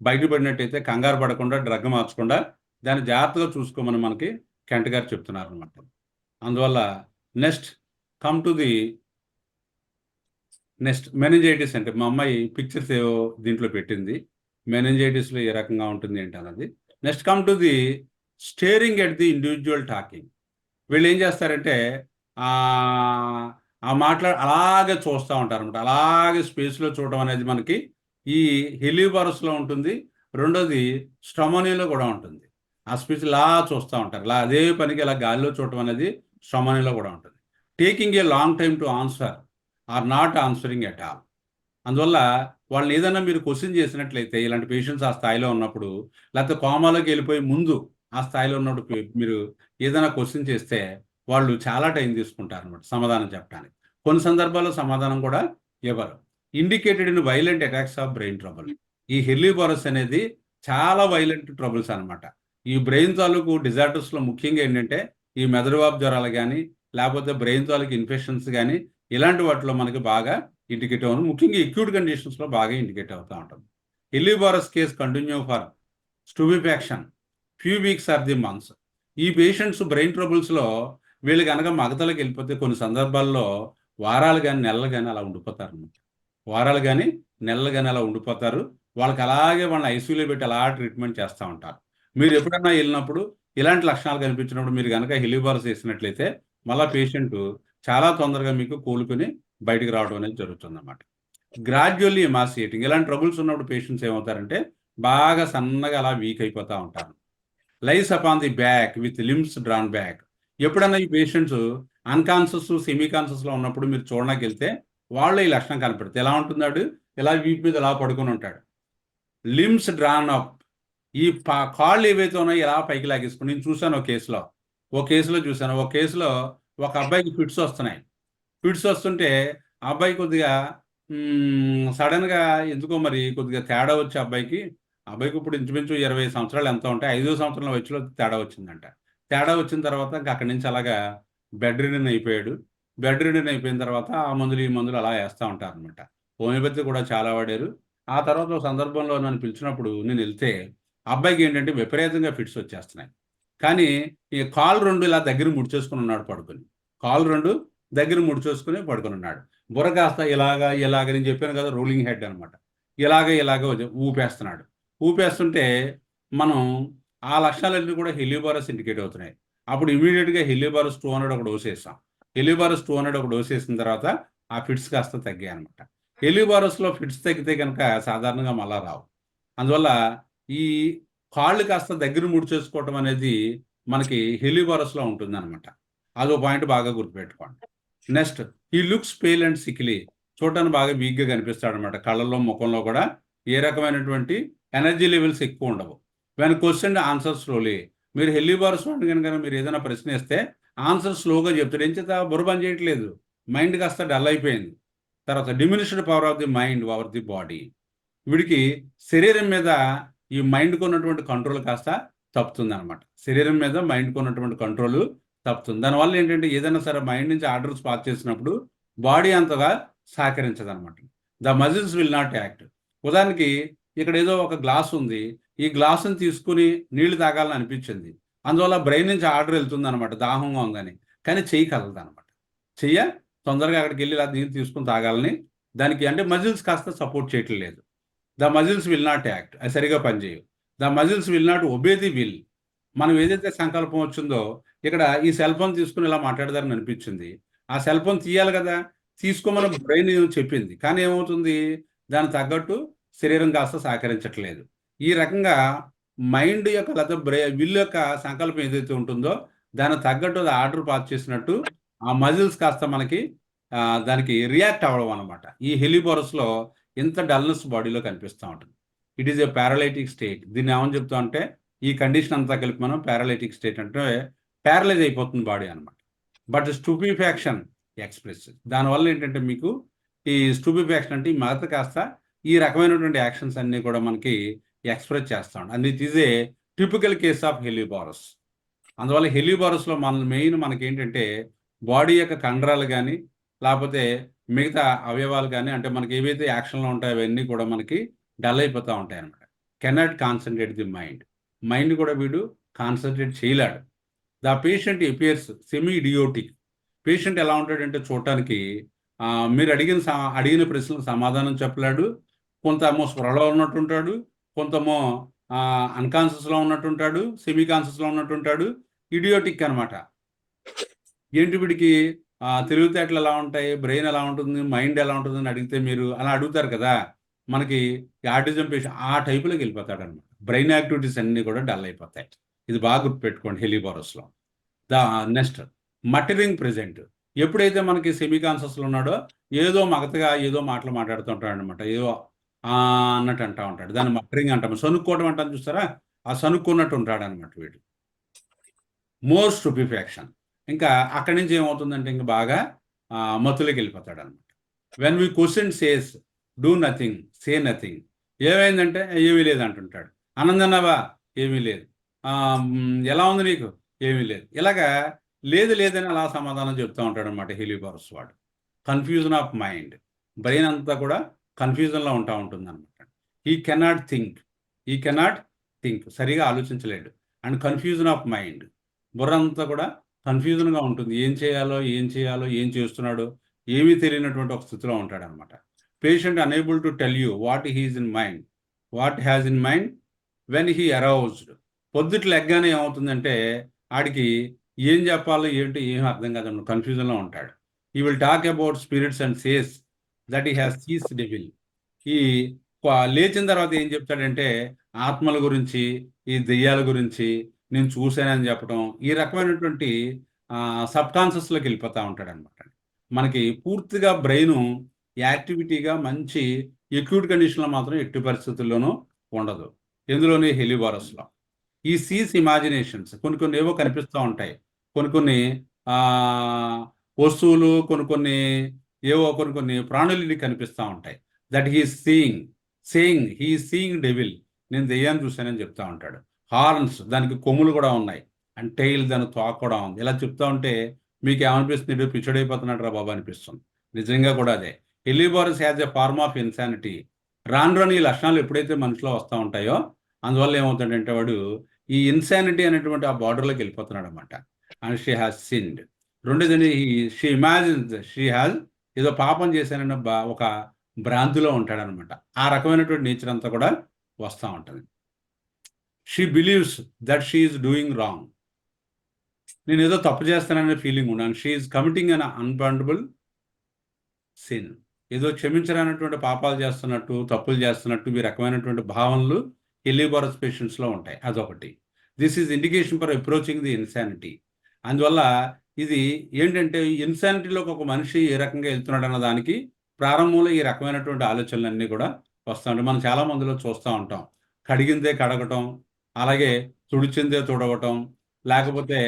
[SPEAKER 1] బయటపడినట్టయితే కంగారు పడకుండా డ్రగ్ మార్చకుండా దాన్ని జాగ్రత్తగా చూసుకోమని మనకి కెంట్ గారు చెప్తున్నారు అనమాట. అందువల్ల next come to the next meningitis. అంటే మా అమ్మాయి పిక్చర్స్ ఏవో దీంట్లో పెట్టింది, మెనింజైటిస్లో ఏ రకంగా ఉంటుంది ఏంటి అన్నది. Next come to the steering at the individual talking. వీళ్ళు ఏం చేస్తారంటే అలాగే చూస్తూ ఉంటారు అనమాట. అలాగే స్పేస్లో చూడడం అనేది మనకి ఈ హెలిబారస్లో ఉంటుంది. రెండోది స్ట్రమోనియాలో కూడా ఉంటుంది. ఆ స్పేస్ ఇలా చూస్తూ ఉంటారు, ఇలా అదే పనికి ఇలా గాలిలో చూడటం అనేది స్ట్రమోనియాలో కూడా ఉంటుంది. Taking a long time to answer or not answering at all. అందువల్ల వాళ్ళని ఏదైనా మీరు క్వశ్చన్ చేసినట్లయితే ఇలాంటి పేషెంట్స్ ఆ స్థాయిలో ఉన్నప్పుడు, లేకపోతే కోమాలోకి వెళ్ళిపోయి ముందు ఆ స్థాయిలో ఉన్నప్పుడు మీరు ఏదైనా క్వశ్చన్ చేస్తే వాళ్ళు చాలా టైం తీసుకుంటారు అనమాట సమాధానం చెప్పడానికి. కొన్ని సందర్భాల్లో సమాధానం కూడా ఇవ్వరు. Indicated in violent attacks of brain trouble. ఈ హెలిబారస్ అనేది చాలా వైలెంట్ ట్రబుల్స్ అనమాట. ఈ బ్రెయిన్ తాలూకు డిజార్డర్స్లో ముఖ్యంగా ఏంటంటే ఈ మెదడువాపు జ్వరాలు కానీ లేకపోతే బ్రెయిన్ తాలూకు ఇన్ఫెక్షన్స్ కానీ ఇలాంటి వాటిలో మనకి బాగా ఇండికేట్ అవుతుంది. ముఖ్యంగా ఎక్యూట్ కండిషన్స్లో బాగా ఇండికేట్ అవుతూ ఉంటుంది. Helleborus case continue for stupefaction few weeks or the months. ఈ పేషెంట్స్ బ్రెయిన్ ట్రబుల్స్లో వీళ్ళు కనుక మగతలకు వెళ్ళిపోతే కొన్ని సందర్భాల్లో వారాలు కానీ నెలలు కానీ అలా ఉండిపోతారు అనమాట. వారాలు కానీ నెలలు కానీ అలా ఉండిపోతారు. వాళ్ళకి అలాగే వాళ్ళని ఐసీయూలో పెట్టి అలా ట్రీట్మెంట్ చేస్తూ ఉంటారు. మీరు ఎప్పుడన్నా వెళ్ళినప్పుడు ఇలాంటి లక్షణాలు కనిపించినప్పుడు మీరు కనుక హెలిబారస్ వేసినట్లయితే మళ్ళీ పేషెంట్ చాలా తొందరగా మీకు కోలుకొని బయటికి రావడం అనేది జరుగుతుంది అన్నమాట. గ్రాడ్యువల్లీ ఎమాసియేటింగ్. ఇలాంటి ట్రబుల్స్ ఉన్నప్పుడు పేషెంట్స్ ఏమవుతారంటే బాగా సన్నగా అలా వీక్ అయిపోతూ ఉంటారు. Lies upon the back with limbs drawn back. ఎప్పుడన్నా ఈ పేషెంట్స్ అన్కాన్షియస్ సెమీ కాన్షియస్లో ఉన్నప్పుడు మీరు చూడడానికి వెళ్తే వాళ్ళు ఈ లక్షణం కనపడుతుంది. ఎలా ఉంటున్నాడు, ఇలా వీపు మీద ఇలా పడుకొని ఉంటాడు, లిమ్స్ డ్రాన్ అప్. ఈ కాళ్ళు ఏవైతే ఉన్నాయో ఇలా పైకి లాగేసుకుని. నేను చూశాను ఒక కేసులో ఒక అబ్బాయికి ఫిట్స్ వస్తున్నాయి. ఫిట్స్ వస్తుంటే ఆ అబ్బాయి కొద్దిగా సడన్గా ఎందుకో మరి కొద్దిగా తేడా వచ్చి అబ్బాయికి ఇప్పుడు ఇంచుమించు 20 సంవత్సరాలు ఎంత ఉంటాయి, 5వ సంవత్సరంలో వయసులో తేడా వచ్చిందంట. తేడా వచ్చిన తర్వాత ఇంకా అక్కడి నుంచి అలాగా బెడ్ రిడన్ అయిపోయాడు. బెడ్ రిడన్ అయిపోయిన తర్వాత ఆ మందులు ఈ మందులు అలా వేస్తూ ఉంటారు అనమాట. హోమియోపతి కూడా చాలా వాడారు. ఆ తర్వాత ఒక సందర్భంలో నన్ను పిలిచినప్పుడు నేను వెళ్తే అబ్బాయికి ఏంటంటే విపరీతంగా ఫిట్స్ వచ్చేస్తున్నాయి. కానీ ఈ కాలు 2 ఇలా దగ్గర ముడిచేసుకుని ఉన్నాడు పడుకొని. కాలు 2 దగ్గర ముడిచేసుకుని పడుకొని ఉన్నాడు. బుర్ర కాస్త ఇలాగా నేను చెప్పాను కదా, రోలింగ్ హెడ్ అనమాట. ఇలాగ ఊపేస్తున్నాడు. ఊపేస్తుంటే మనం ఆ లక్షణాలన్నీ కూడా హెలిబారస్ ఇండికేట్ అవుతున్నాయి. అప్పుడు ఇమీడియట్గా హెలిబారస్ 200 ఒక డోస్ వేసాం. హెలిబారస్ 200 ఒక డోస్ వేసిన తర్వాత ఆ ఫిట్స్ కాస్త తగ్గాయి అనమాట. హెలిబారస్లో ఫిట్స్ తగ్గితే కనుక సాధారణంగా మళ్ళా రావు. అందువల్ల ఈ కాళ్ళు కాస్త దగ్గర ముడిచేసుకోవటం అనేది మనకి హెలిబారస్లో ఉంటుంది అనమాట. అదో పాయింట్ బాగా గుర్తుపెట్టుకోండి. నెక్స్ట్, ఈ లుక్స్ పేల్ అండ్ సిక్లీ, చూడటానికి బాగా వీక్గా కనిపిస్తాడు అనమాట. కళ్ళల్లో ముఖంలో కూడా ఏ రకమైనటువంటి ఎనర్జీ లెవెల్స్ ఎక్కువ ఉండవు. వెన్ క్వశ్చన్ ఆన్సర్ స్లోలీ, మీరు హెలిబారస్ వాడిని కనుక మీరు ఏదైనా ప్రశ్న వేస్తే ఆన్సర్ స్లోగా చెప్తాడు. ఏం చేత బుర్ర పని చేయట్లేదు, మైండ్ కాస్త డల్ అయిపోయింది. తర్వాత diminished power of the mind over the body, వీడికి శరీరం మీద ఈ మైండ్కి ఉన్నటువంటి కంట్రోల్ కాస్త తప్పుతుంది అనమాట. శరీరం మీద మైండ్కి ఉన్నటువంటి కంట్రోల్ తప్పుతుంది. దానివల్ల ఏంటంటే ఏదైనా సరే మైండ్ నుంచి ఆర్డర్స్ పాస్ చేసినప్పుడు బాడీ అంతగా సహకరించదు అనమాట. The muscles will not act. ఉదాహరణకి ఇక్కడ ఏదో ఒక గ్లాస్ ఉంది, ఈ గ్లాసుని తీసుకుని నీళ్లు తాగాలని అనిపించింది, అందువల్ల బ్రెయిన్ నుంచి ఆర్డర్ వెళ్తుంది అనమాట, దాహంగా ఉందని. కానీ చెయ్యి కదలదు అనమాట. చెయ్య తొందరగా అక్కడికి వెళ్ళి ఇలా నీళ్ళు తీసుకుని తాగాలని దానికి అంటే మజిల్స్ కాస్త సపోర్ట్ చేయట్లేదు. The muscles will not act, అది సరిగా పనిచేయవు. The muscles will not obey the will. మనం ఏదైతే సంకల్పం వచ్చిందో, ఇక్కడ ఈ సెల్ ఫోన్ తీసుకుని ఇలా మాట్లాడదారని అనిపించింది, ఆ సెల్ ఫోన్ తీయాలి కదా, తీసుకోమని బ్రెయిన్ చెప్పింది, కానీ ఏమవుతుంది, దానికి తగ్గట్టు శరీరం కాస్త సహకరించట్లేదు. ఈ రకంగా మైండ్ యొక్క లేదా విల్ యొక్క సంకల్పం ఏదైతే ఉంటుందో దానికి తగ్గట్టు అది ఆర్డర్ పాస్ చేసినట్టు ఆ మజిల్స్ కాస్త మనకి దానికి రియాక్ట్ అవ్వడం అనమాట. ఈ హెలిబారస్లో ఇంత డల్నెస్ బాడీలో కనిపిస్తూ ఉంటుంది. It is a paralytic state. దీన్ని ఏమని చెప్తా అంటే ఈ కండిషన్ అంతా కలిపి మనం పారాలైటిక్ స్టేట్ అంటే ప్యారలైజ్ అయిపోతుంది బాడీ అనమాట. బట్ స్టూపిఫాక్షన్ ఎక్స్ప్రెస్, దానివల్ల ఏంటంటే మీకు ఈ స్టూపిఫాక్షన్ అంటే ఈ మగత కాస్త ఈ రకమైనటువంటి యాక్షన్స్ అన్నీ కూడా మనకి ఎక్స్ప్రెస్ చేస్తూ ఉంటాం. And it is a typical case of helleborus. అందువల్ల హెలిబారస్లో మెయిన్ మనకి ఏంటంటే బాడీ యొక్క కండరాలు కానీ లేకపోతే మిగతా అవయవాలు కానీ అంటే మనకి ఏవైతే యాక్షన్లో ఉంటాయో అవన్నీ కూడా మనకి డల్ అయిపోతూ ఉంటాయి అనమాట. Cannot concentrate the mind, mind కూడా వీడు కాన్సన్ట్రేట్ చేయలేడు. The patient appears semi idiotic. Patient ఎలా ఉంటాడంటే చూడటానికి మీరు అడిగిన ప్రశ్నలకు సమాధానం చెప్పలేడు, కొంతమో స్పృహలో ఉన్నట్టుంటాడు, కొంతమో అన్కాన్షియస్లో ఉన్నట్టుంటాడు, సెమీ కాన్షియస్లో ఉన్నట్టుంటాడు, ఇడియోటిక్ అనమాట. ఏంటి వీడికి తెలివితేటలు ఎలా ఉంటాయి, బ్రెయిన్ ఎలా ఉంటుంది, మైండ్ ఎలా ఉంటుంది అని అడిగితే మీరు అలా అడుగుతారు కదా, మనకి ఆటిజం పేషెంట్ ఆ టైపులోకి వెళ్ళిపోతాడు అనమాట. బ్రెయిన్ యాక్టివిటీస్ అన్నీ కూడా డల్ అయిపోతాయి. ఇది బాగా గుర్తుపెట్టుకోండి హెలిబారస్లో. Next, muttering present. ఎప్పుడైతే మనకి సెమీ కాన్షియస్లో ఉన్నాడో ఏదో మగతగా ఏదో మాటలు మాట్లాడుతుంటాడు అనమాట, ఏదో అన్నట్టు అంటూ ఉంటాడు. దాన్ని మటరింగ్ అంటాము. సనుక్కోవడం అంటాను చూస్తారా, ఆ సనుక్కున్నట్టు ఉంటాడు అనమాట వీడు. మోర్ స్టూపిఫాక్షన్, ఇంకా అక్కడి నుంచి ఏమవుతుందంటే ఇంకా బాగా మత్తులోకి వెళ్ళిపోతాడు అనమాట. When we question says do nothing, say nothing. ఏమైందంటే ఏమీ లేదు అంటుంటాడు. ఆనందన్నావా, ఏమీ లేదు. ఎలా ఉంది నీకు, ఏమీ లేదు. ఇలాగా లేదు లేదని అలా సమాధానం చెప్తూ ఉంటాడు అనమాట హెలిబారస్ వాడు. కన్ఫ్యూజన్ ఆఫ్ మైండ్, బ్రెయిన్ అంతా కూడా కన్ఫ్యూజన్లో ఉంటుంది అనమాట. ఈ కెనాట్ థింక్, సరిగా ఆలోచించలేడు. అండ్ కన్ఫ్యూజన్ ఆఫ్ మైండ్, బుర్ర అంతా కూడా కన్ఫ్యూజన్గా ఉంటుంది. ఏం చేయాలో ఏం చేస్తున్నాడో ఏమీ తెలియనటువంటి ఒక స్థితిలో ఉంటాడు అనమాట. Patient unable to tell you what has in mind when he aroused. పొద్దుట్లు లెగ్గానే ఏమవుతుందంటే ఆడికి ఏం చెప్పాలో ఏంటో ఏం అర్థం కాదు, కన్ఫ్యూజన్లో ఉంటాడు. He will talk about spirits and says that he has sees devil. ఈ లేచిన తర్వాత ఏం చెప్తాడంటే ఆత్మల గురించి, ఈ దెయ్యాల గురించి నేను చూశానని చెప్పడం, ఈ రకమైనటువంటి సబ్ కాన్షియస్లోకి వెళ్ళిపోతూ ఉంటాడు అనమాట. మనకి పూర్తిగా బ్రెయిన్ యాక్టివిటీగా మంచి ఎక్యూట్ కండిషన్లో మాత్రం ఎట్టి పరిస్థితుల్లోనూ ఉండదు. ఎందులోని హెలిబారస్లో. ఈ సీస్ ఇమాజినేషన్స్, కొన్ని ఏవో కనిపిస్తూ ఉంటాయి, కొన్ని వస్తువులు, కొన్ని ప్రాణులు కనిపిస్తూ ఉంటాయి. దట్ హీ సీయింగ్ డెవిల్, నేను దెయ్యాన్ని చూశానని చెప్తా ఉంటాడు. హార్న్స్, దానికి కొమ్ములు కూడా ఉన్నాయి, అండ్ టెయిల్, దానికి తోక కూడా ఉంది. ఇలా చెప్తా ఉంటే మీకు ఏమనిపిస్తుంది, పిచ్చడైపోతున్నాడు రా బాబా అనిపిస్తుంది. నిజంగా కూడా అదే. Helleborus has a form of insanity. రాను ఈ లక్షణాలు ఎప్పుడైతే మనిషిలో వస్తూ ఉంటాయో అందువల్ల ఏమవుతాడంటే వాడు ఈ ఇన్సానిటీ అనేటువంటి ఆ బార్డర్లోకి వెళ్ళిపోతున్నాడు అనమాట. And she has sinned. రెండోది, షీ ఇమాజిన్స్ షీ హ్యాజ్ ఏదో పాపం చేశానన్న ఒక భ్రాంతిలో ఉంటాడనమాట. ఆ రకమైనటువంటి నేచర్ అంతా కూడా వస్తూ ఉంటుంది. She believes that she is doing wrong. నేను ఏదో తప్పు చేస్తాననే ఫీలింగ్ ఉన్నాను. She is committing an unpardonable sin. ఏదో క్షమించరానటువంటి పాపాలు చేస్తున్నట్టు, తప్పులు చేస్తున్నట్టు ఈ రకమైనటువంటి భావనలు హెలియోబారస్ పేషెంట్స్లో ఉంటాయి. అదొకటి. This is indication for approaching the insanity. అందువల్ల ఇది ఏంటంటే ఇన్సానిటీలోకి ఒక మనిషి ఏ రకంగా వెళ్తున్నాడు అన్న దానికి ప్రారంభంలో ఈ రకమైనటువంటి ఆలోచనలన్నీ కూడా వస్తూ ఉంటాయి. మనం చాలా మందిలో చూస్తూ ఉంటాం. కడిగిందే కడగటం, అలాగే తుడిచిందే తుడవటం, లేకపోతే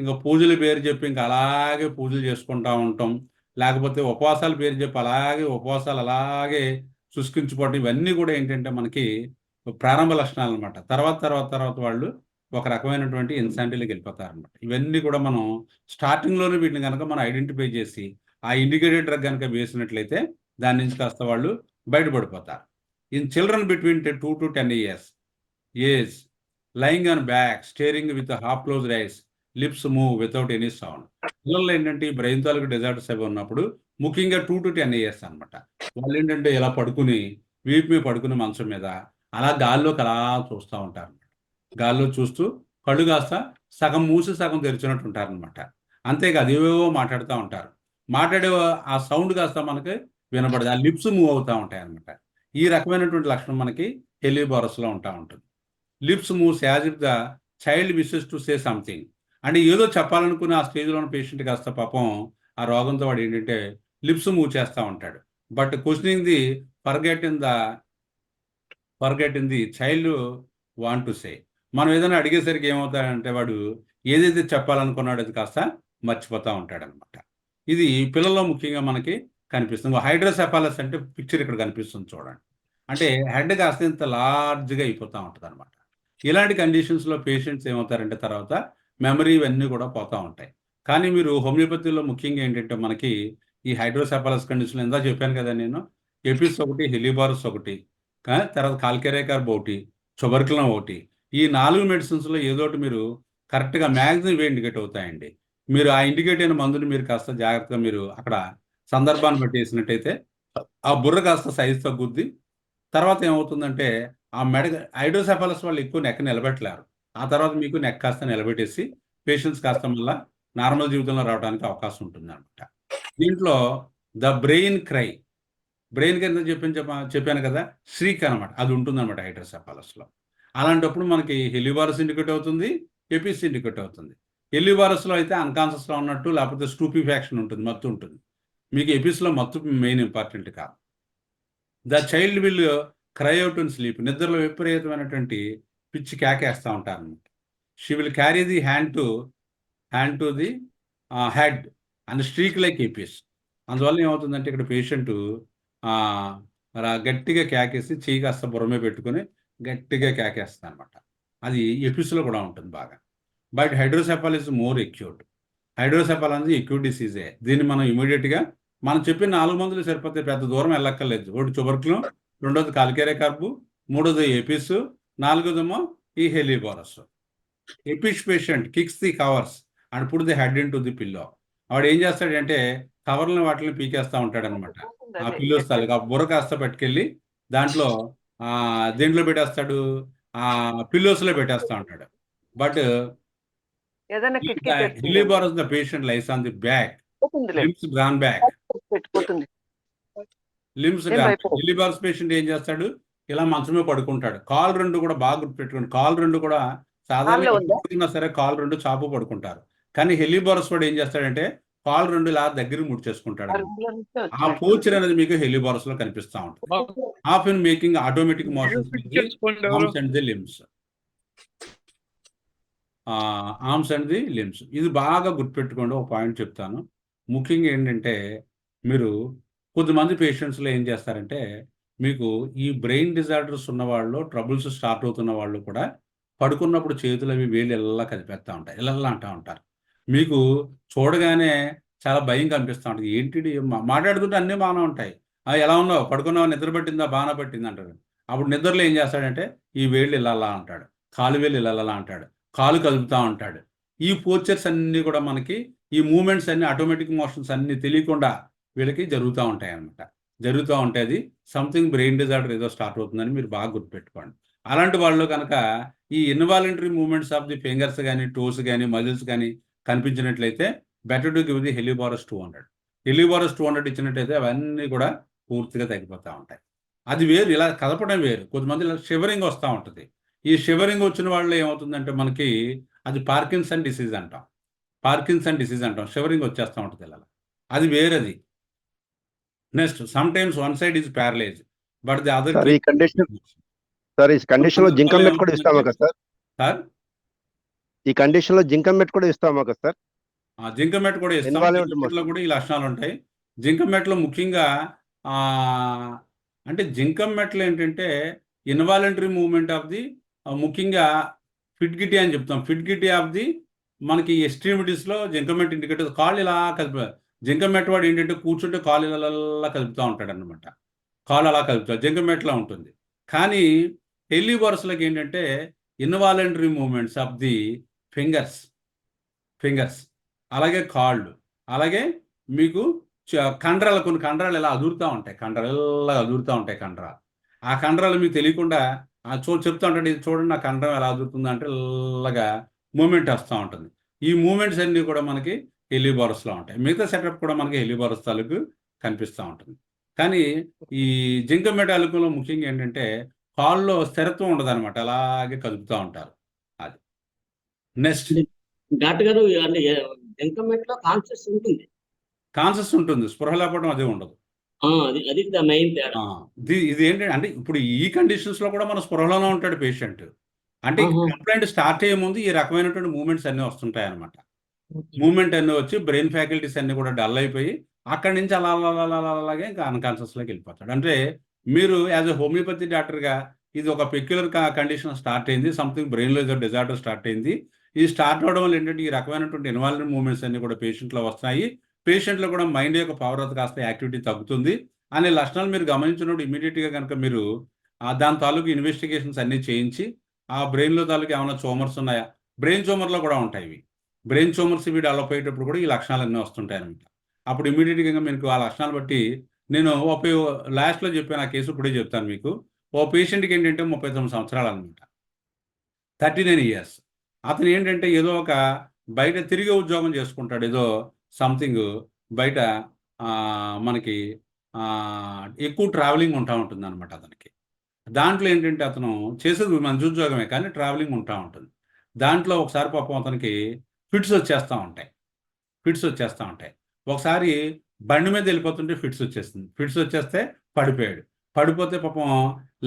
[SPEAKER 1] ఇంకా పూజల పేరు చెప్పి ఇంకా అలాగే పూజలు చేసుకుంటూ ఉంటాం, లేకపోతే ఉపవాసాల పేరు చెప్పి అలాగే ఉపవాసాలు అలాగే శుష్కించుకోవటం, ఇవన్నీ కూడా ఏంటంటే మనకి ప్రారంభ లక్షణాలు అనమాట. తర్వాత వాళ్ళు ఒక రకమైనటువంటి ఇన్సానిటీలోకి వెళ్ళిపోతారు అనమాట. ఇవన్నీ కూడా మనం స్టార్టింగ్లోనే వీటిని కనుక మనం ఐడెంటిఫై చేసి ఆ ఇండికేటెడ్ డ్రగ్ కనుక వేసినట్లయితే దాని నుంచి కాస్త వాళ్ళు బయటపడిపోతారు. In children between 2 to 10 years age, lying on back, staring with half closed eyes, lips move without any sound. పిల్లల్లో ఏంటంటే ఈ బ్రెయిన్ తాలూకు డిజార్డర్స్ అవి ఉన్నప్పుడు ముఖ్యంగా 2 to 10 years అనమాట. వాళ్ళు ఏంటంటే ఇలా పడుకుని వీపు మీద పడుకుని మంచం మీద అలా గాల్లోకి అలా చూస్తూ ఉంటారు. గాల్లో చూస్తూ కళ్ళు కాస్త సగం మూసి సగం తెరిచినట్టు ఉంటారనమాట. అంతేకాదు ఏవేవో మాట్లాడుతూ ఉంటారు. మాట్లాడే ఆ సౌండ్ కాస్త మనకి వినపడదు. ఆ లిప్స్ మూవ్ అవుతూ ఉంటాయి అనమాట. ఈ రకమైనటువంటి లక్షణం మనకి హెలియోబారస్లో ఉంటా ఉంటుంది. Lips moves as if the child wishes to say something. అంటే ఏదో చెప్పాలనుకుని ఆ స్టేజ్లో ఉన్న పేషెంట్ కాస్త పాపం ఆ రోగంతో వాడు ఏంటంటే లిప్స్ మూవ్ చేస్తూ ఉంటాడు. But questioning the forget in the child want to say. మనం ఏదైనా అడిగేసరికి ఏమవుతాడంటే వాడు ఏదైతే చెప్పాలనుకున్నాడో అది కాస్త మర్చిపోతూ ఉంటాడనమాట. ఇది పిల్లల్లో ముఖ్యంగా మనకి కనిపిస్తుంది. హైడ్రోసెఫాలస్ అంటే పిక్చర్ ఇక్కడ కనిపిస్తుంది చూడండి. అంటే హెడ్ కాస్త ఇంత లార్జ్గా అయిపోతూ ఉంటుంది అనమాట. ఇలాంటి కండిషన్స్లో పేషెంట్స్ ఏమవుతారంటే తర్వాత మెమరీ ఇవన్నీ కూడా పోతూ ఉంటాయి. కానీ మీరు హోమియోపతిలో ముఖ్యంగా ఏంటంటే మనకి ఈ హైడ్రోసెఫాలస్ కండిషన్లో ఇందా చెప్పాను కదా నేను, ఎపిస్ ఒకటి, హెలియోబారస్ ఒకటి, తర్వాత కాల్కేరియాకార్బ్ ఒకటి, ట్యూబర్కులం ఒకటి. ఈ 4 మెడిసిన్స్లో ఏదో ఒకటి మీరు కరెక్ట్గా మ్యాక్సిమం ఇవే ఇండికేట్ అవుతాయండి. మీరు ఆ ఇండికేట్ అయిన మందుని మీరు కాస్త జాగ్రత్తగా మీరు అక్కడ సందర్భాన్ని బట్టి వేసినట్టయితే ఆ బుర్ర కాస్త సైజు తగ్గుద్ది. తర్వాత ఏమవుతుందంటే ఆ హైడ్రోసెఫాలస్ వాళ్ళు ఎక్కువ నెక్ నిలబెట్టలేరు. ఆ తర్వాత మీకు నెక్ కాస్త నిలబెట్టేసి పేషెంట్స్ కాస్త మళ్ళీ నార్మల్ జీవితంలో రావడానికి అవకాశం ఉంటుంది అనమాట. దీంట్లో ద బ్రెయిన్ కింద చెప్పాను కదా, శ్రీక్ అనమాట, అది ఉంటుందన్నమాట హైడ్రోసెఫాలస్లో. అలాంటప్పుడు మనకి హెలియోబారస్ ఇండికేట్ అవుతుంది, ఎపిస్ ఇండికేట్ అవుతుంది. హెలియోబారస్లో అయితే అన్కాన్షియస్లో ఉన్నట్టు, లేకపోతే స్టూపిఫాక్షన్ ఉంటుంది, మత్తు ఉంటుంది. మీకు ఎపిస్లో మత్తు మెయిన్ ఇంపార్టెంట్ కాదు. The child will cry out in sleep. నిద్రలో విపరీతమైనటువంటి పిచ్చి కేకేస్తూ ఉంటారు అనమాట. She will carry the hand to the head and streak like Apis. అందువల్ల ఏమవుతుందంటే ఇక్కడ పేషెంట్ గట్టిగా కేకేసి చెయ్యి కాస్త బుర్రమే పెట్టుకుని గట్టిగా కేకేస్తుంది అనమాట. అది ఎపిస్లో కూడా ఉంటుంది బాగా. But hydrocephalus is more acute. Hydrocephalus అనేది ఎక్యూట్ డిసీజే. దీన్ని మనం ఇమీడియట్గా మనం చెప్పిన 4 మందులు సరిపోతే పెద్ద దూరం వెళ్ళక్కర్లేదు. ఒకటి ట్యూబర్కులం, రెండోది కాల్కేరియాకార్బ్, మూడోది ఎపిస్, నాలుగోదేమో ఈ helleborus. Apis patient kicks the covers and put the head in to the pillow. వాడు ఏం చేస్తాడంటే కవర్లను వాటిని పీకేస్తూ ఉంటాడనమాట. ఆ పిల్లోస్ తాలూకు ఆ బుర్ర కాస్త పట్టుకెళ్ళి దేంట్లో పెట్టేస్తాడు, ఆ పిల్లోస్లో పెట్టేస్తూ ఉంటాడు. బట్
[SPEAKER 4] ఏదైనా కిటికీ
[SPEAKER 1] helleborus the patient lies on the back, limbs drawn back,
[SPEAKER 4] పెట్టుకుంటుంది.
[SPEAKER 1] హెలియోబారస్ పేషెంట్ ఏం చేస్తాడు, ఇలా మంచమే పడుకుంటాడు. కాలు 2 కూడా బాగా గుర్తుపెట్టుకోండి. కాలు 2 కూడా సాధారణంగా పడుకున్నా సరే కాలు 2 చాపు పడుకుంటారు. కానీ హెలియోబారస్ వాడు ఏం చేస్తాడంటే కాలు 2 ఇలా దగ్గర ముడిచేసుకుంటాడు. ఆ పోచర్ అనేది మీకు హెలియోబారస్ లో కనిపిస్తూ ఉంటుంది. Often making automatic motions arms and the limbs. ఇది బాగా గుర్తుపెట్టుకోండి. ఒక పాయింట్ చెప్తాను. ముఖ్యంగా ఏంటంటే మీరు కొద్దిమంది పేషెంట్స్లో ఏం చేస్తారంటే మీకు ఈ బ్రెయిన్ డిజార్డర్స్ ఉన్న వాళ్ళు, ట్రబుల్స్ స్టార్ట్ అవుతున్న వాళ్ళు కూడా పడుకున్నప్పుడు చేతులు అవి వేళ్ళు ఎలా కదిపేస్తూ ఉంటాయి, ఇలా అంటూ ఉంటారు. మీకు చూడగానే చాలా భయం కనిపిస్తూ ఉంటుంది. ఏంటి మాట్లాడుతుంటే అన్నీ బాగానే ఉంటాయి. ఎలా ఉన్నావు, పడుకున్నావు, నిద్ర పట్టిందా, బాగా పట్టింది అంటారు. అప్పుడు నిద్రలో ఏం చేస్తాడంటే ఈ వేళ్ళు ఇలా అంటాడు, కాలు వేళ్ళు ఇలా అంటాడు, కాలు కదుపుతూ ఉంటాడు. ఈ పోస్చర్స్ అన్నీ కూడా మనకి ఈ మూమెంట్స్ అన్ని ఆటోమేటిక్ మోషన్స్ అన్ని తెలియకుండా వీళ్ళకి జరుగుతూ ఉంటాయి అన్నమాట. జరుగుతూ ఉంటే అది సంథింగ్ బ్రెయిన్ డిజార్డర్ ఏదో స్టార్ట్ అవుతుందని మీరు బాగా గుర్తుపెట్టుకోండి. అలాంటి వాళ్ళు కనుక ఈ involuntary movements of the fingers కానీ, టోస్ కానీ, మజిల్స్ కానీ కనిపించినట్లయితే better to give the హెలియోబారస్ 200. Helleborus 200 ఇచ్చినట్టయితే అవన్నీ కూడా పూర్తిగా తగ్గిపోతూ ఉంటాయి. అది వేరు, ఇలా కదపడం వేరు. కొంతమంది ఇలా షివరింగ్ వస్తూ ఉంటుంది. ఈ షివరింగ్ వచ్చిన వాళ్ళు ఏమవుతుందంటే మనకి అది పార్కిన్సన్ డిసీజ్ అంటాం. పార్కిన్సన్ డిసీజ్ అంటాం. షివరింగ్ వచ్చేస్తూ ఉంటుంది ఇలా. అది వేరేది. Next sometimes one side is paralyse but the other
[SPEAKER 5] side ఈ కండిషన్ లో జింకమ్ మెట్ కూడా ఇస్తామా కదా సార్?
[SPEAKER 1] సార్
[SPEAKER 5] ఈ కండిషన్ లో జింకమ్ మెట్ కూడా ఇస్తామా కదా సార్?
[SPEAKER 1] జింకమెట్ కూడా ఇస్తాం.
[SPEAKER 5] Involvement
[SPEAKER 1] జింకమెట్లో కూడా ఈ లక్షణాలు ఉంటాయి. జింకమెట్లో ముఖ్యంగా ఆ, అంటే జింకమెట్లో ఏంటంటే ఇన్వాలంటరీ మూవ్మెంట్ ఆఫ్ ది ముఖ్యంగా ఫిడ్గిటీ అని చెప్తాం. ఫిడ్గిటీ ఆఫ్ ది మనకి ఎక్స్ట్రీమిటీస్లో జింకమెట్ ఇండికేటర్ కాళ్ళు ఇలా కలిపి జింకమెట్ వాడు ఏంటంటే కూర్చుంటే కాళ్ళు ఇలా కలుపుతూ ఉంటాడు అనమాట. కాళ్ళు అలా కలుపుతాడు, జింకమెట్లో ఉంటుంది. కానీ హెల్లీబోరస్లోకి ఏంటంటే involuntary movements of the fingers అలాగే కాళ్ళు, అలాగే మీకు కండరాలు, కొన్ని కండరాలు ఇలా అదురుతూ ఉంటాయి. కండరాలు ఇలా అదురుతూ ఉంటాయి. కండరాలు, ఆ కండరాలు మీకు తెలియకుండా చెప్తా ఉంటాడు, ఇది చూడండి నా కండరం ఎలా అదురుతుంది అంటే ఇలాగా మూమెంట్ వస్తూ ఉంటుంది. ఈ మూమెంట్స్ అన్నీ కూడా మనకి హెల్లీబోరస్లో ఉంటాయి. మిగతా సెటప్ కూడా మనకి హెల్లీబోరస్ తాలూకు కనిపిస్తూ ఉంటుంది. కానీ ఈ జింకమెట్ తాలూకులో ముఖ్యంగా ఏంటంటే కాల్లో స్థిరత్వం ఉండదు అనమాట, అలాగే కదుపుతూ ఉంటారు. అది నెక్స్ట్
[SPEAKER 3] డాక్టర్ గారు అంటే జింకమెట్లో కాన్షియస్ ఉంటుంది.
[SPEAKER 1] కాన్షియస్ ఉంటుంది, స్పృహ లేకపోవడం అదే ఉండదు.
[SPEAKER 3] అది అది మెయిన్ తేడా.
[SPEAKER 1] ఇది ఏంటంటే అంటే ఇప్పుడు ఈ కండిషన్స్ లో కూడా మన స్పృహలోనే ఉంటాడు పేషెంట్. అంటే
[SPEAKER 3] ఆహా.
[SPEAKER 1] కంప్లైంట్ స్టార్ట్ అయ్యే ముందు ఈ రకమైనటువంటి మూమెంట్స్ అన్నీ వస్తుంటాయి అనమాట. మూమెంట్ అన్నీ వచ్చి బ్రెయిన్ ఫ్యాకల్టీస్ అన్ని కూడా డల్ అయిపోయి అక్కడి నుంచి అలా అలాగే ఇంకా అన్కాన్షియస్లోకి వెళ్ళిపోతాడు. అంటే మీరు యాజ్ ఎ హోమియోపతి డాక్టర్గా ఇది ఒక పెక్యులర్ కండిషన్ స్టార్ట్ అయింది, సంథింగ్ బ్రెయిన్లో ఏదో డిజార్డర్ స్టార్ట్ అయింది. ఇది స్టార్ట్ అవడం వల్ల ఏంటంటే ఈ రకమైనటువంటి ఇన్వాల్వ్మెంట్ మూమెంట్స్ అన్ని కూడా పేషెంట్లో వస్తాయి. పేషెంట్లో కూడా మైండ్ యొక్క పవర్ అది కాస్త యాక్టివిటీ తగ్గుతుంది అనే లక్షణాలు మీరు గమనించినప్పుడు ఇమీడియట్గా కనుక మీరు దాని తాలూకు ఇన్వెస్టిగేషన్స్ అన్నీ చేయించి ఆ బ్రెయిన్లో తాలూకు ఏమైనా ట్యూమర్స్ ఉన్నాయా, బ్రెయిన్ ట్యూమర్లో కూడా ఉంటాయి ఇవి. బ్రెయిన్ ట్యూమర్స్ ఇవి డెవలప్ అయ్యేటప్పుడు కూడా ఈ లక్షణాలు అన్నీ వస్తుంటాయి అనమాట. అప్పుడు ఇమీడియట్గా మీకు ఆ లక్షణాలు బట్టి నేను లాస్ట్లో చెప్పాను ఆ కేసు ఇప్పుడే చెప్తాను మీకు. ఓ పేషెంట్కి ఏంటంటే 39 సంవత్సరాలు అనమాట, 39 years. అతను ఏంటంటే ఏదో ఒక బయట తిరిగే ఉద్యోగం చేసుకుంటాడు, ఏదో సంథింగ్ బయట మనకి ఎక్కువ ట్రావెలింగ్ ఉంటా ఉంటుంది అనమాట అతనికి. దాంట్లో ఏంటంటే అతను చేసేది మంచి ఉద్యోగమే కానీ ట్రావెలింగ్ ఉంటా ఉంటుంది. దాంట్లో ఒకసారి పాపం అతనికి ఫిట్స్ వచ్చేస్తూ ఉంటాయి. ఒకసారి బండి మీద వెళ్ళిపోతుంటే ఫిట్స్ వచ్చేస్తుంది. ఫిట్స్ వచ్చేస్తే పడిపోయాడు. పడిపోతే పాపం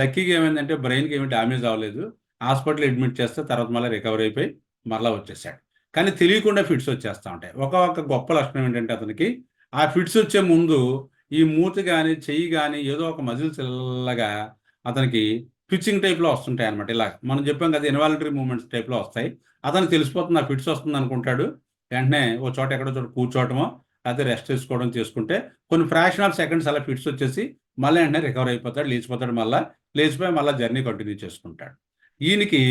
[SPEAKER 1] లక్కీగా ఏమైందంటే బ్రెయిన్కి ఏమి డ్యామేజ్ అవ్వలేదు. హాస్పిటల్ అడ్మిట్ చేస్తే తర్వాత మళ్ళీ రికవరీ అయిపోయి మరలా వచ్చేసాడు. కానీ తెలియకుండా ఫిట్స్ వచ్చేస్తూ ఉంటాయి. ఒక గొప్ప లక్షణం ఏంటంటే అతనికి ఆ ఫిట్స్ వచ్చే ముందు ఈ మూతి కానీ చెయ్యి కానీ ఏదో ఒక మజిల్స్ ఇలాగా అతనికి ట్విచ్చింగ్ టైప్లో వస్తుంటాయి అనమాట. ఇలా మనం చెప్పాం కదా ఇన్వాలంటరీ మూమెంట్స్ టైప్లో వస్తాయి. అతనికి తెలిసిపోతుంది ఆ ఫిట్స్ వస్తుంది అనుకుంటాడు. వెంటనే ఓ చోట ఎక్కడో చోట కూర్చోవటమో లేకపోతే రెస్ట్ చేసుకోవడం చేసుకుంటే కొన్ని ఫ్రాక్షన్ ఆఫ్ సెకండ్స్ అలా ఫిట్స్ వచ్చేసి మళ్ళీ వెంటనే రికవర్ అయిపోతాడు, లేచిపోతాడు. లేచిపోయి మళ్ళీ జర్నీ కంటిన్యూ చేసుకుంటాడు. ఈయనకి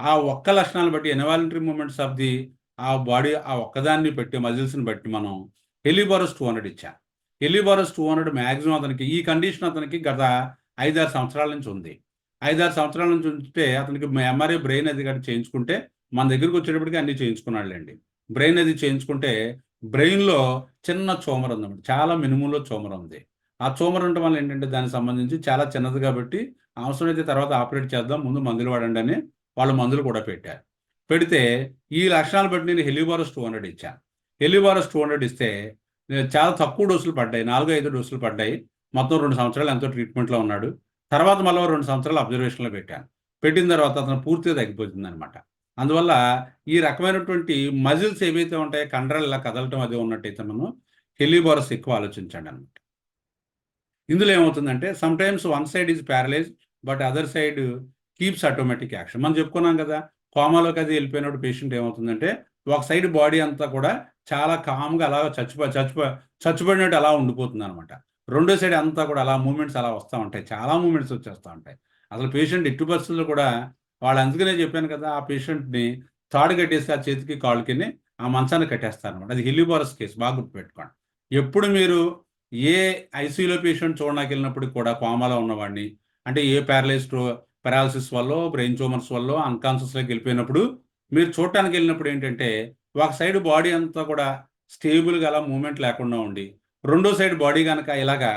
[SPEAKER 1] ఆ ఒక్క లక్షణాలు బట్టి ఇన్వాలంటరీ మూమెంట్స్ ఆఫ్ ది ఆ బాడీ ఆ ఒక్కదాన్ని బట్టి మజిల్స్ని బట్టి మనం హెల్లీబోరస్ 200 ఇచ్చాం. హెల్లీబోరస్ 200 మ్యాక్సిమం అతనికి ఈ కండిషన్ అతనికి గత 5-6 సంవత్సరాల నుంచి ఉంది. 5-6 సంవత్సరాల నుంచి ఉంటే అతనికి ఎంఆర్ఐ బ్రెయిన్ అది కానీ చేయించుకుంటే మన దగ్గరికి వచ్చేటప్పటికి అన్నీ చేయించుకున్నాడులేండి. బ్రెయిన్ అది చేయించుకుంటే బ్రెయిన్లో చిన్న ట్యూమర్ ఉందన్నమాట, చాలా మినిమంలో ట్యూమర్ ఉంది. ఆ ట్యూమర్ ఉండటం వల్ల ఏంటంటే దానికి సంబంధించి చాలా చిన్నది కాబట్టి అవసరమైతే తర్వాత ఆపరేట్ చేద్దాం, ముందు మందులు వాడండి అని వాళ్ళు మందులు కూడా పెట్టారు. పెడితే ఈ లక్షణాలు బట్టి నేను హెల్లీబోరస్ 200 ఇచ్చాను. హెల్లీబోరస్ 200 ఇస్తే చాలా తక్కువ డోసులు పడ్డాయి, 4-5 డోసులు పడ్డాయి. మొత్తం 2 సంవత్సరాలు ఎంతో ట్రీట్మెంట్లో ఉన్నాడు. తర్వాత మళ్ళీ 2 సంవత్సరాలు అబ్జర్వేషన్లో పెట్టిన తర్వాత అతను పూర్తిగా తగ్గిపోతుంది అనమాట. అందువల్ల ఈ రకమైనటువంటి మజిల్స్ ఏవైతే ఉంటాయో కండరాలు ఇలా కదలటం అది ఉన్నట్టయితే మనం హెల్లీబోరస్ ఎక్కువ ఆలోచించండి అనమాట. ఇందులో ఏమవుతుందంటే sometimes one side is paralyse but other side keeps automatic action. మనం చెప్పుకున్నాం కదా కోమాలోకి అది వెళ్ళిపోయినప్పుడు పేషెంట్ ఏమవుతుందంటే ఒక సైడ్ బాడీ అంతా కూడా చాలా కామ్గా అలా చచ్చిపోయినట్టు అలా ఉండిపోతుంది అనమాట. రెండో సైడ్ అంతా కూడా అలా మూమెంట్స్ అలా వస్తూ ఉంటాయి, చాలా మూమెంట్స్ వచ్చేస్తూ ఉంటాయి. అసలు పేషెంట్ ఎట్టి పరిస్థితుల్లో కూడా వాళ్ళు అందుకనే చెప్పాను కదా ఆ పేషెంట్ని తాడు కట్టేసి ఆ చేతికి కాళ్ళకి ఆ మంచాన్ని కట్టేస్తారు అనమాట. అది హెల్లీబోరస్ కేసు, బాగా గుర్తుపెట్టుకోండి. ఎప్పుడు మీరు ఏ ఐసీయూలో పేషెంట్ చూడడానికి వెళ్ళినప్పుడు కూడా కోమాలో ఉన్నవాడిని అంటే ఏ పారాలసిస్ వల్ల బ్రెయిన్ ట్యూమర్స్ వల్ల అన్కాన్షియస్లోకి వెళ్ళిపోయినప్పుడు మీరు చూడటానికి వెళ్ళినప్పుడు ఏంటంటే ఒక సైడ్ బాడీ అంతా కూడా స్టేబుల్గా అలా మూమెంట్ లేకుండా ఉండి రెండో సైడ్ బాడీ కనుక ఇలాగా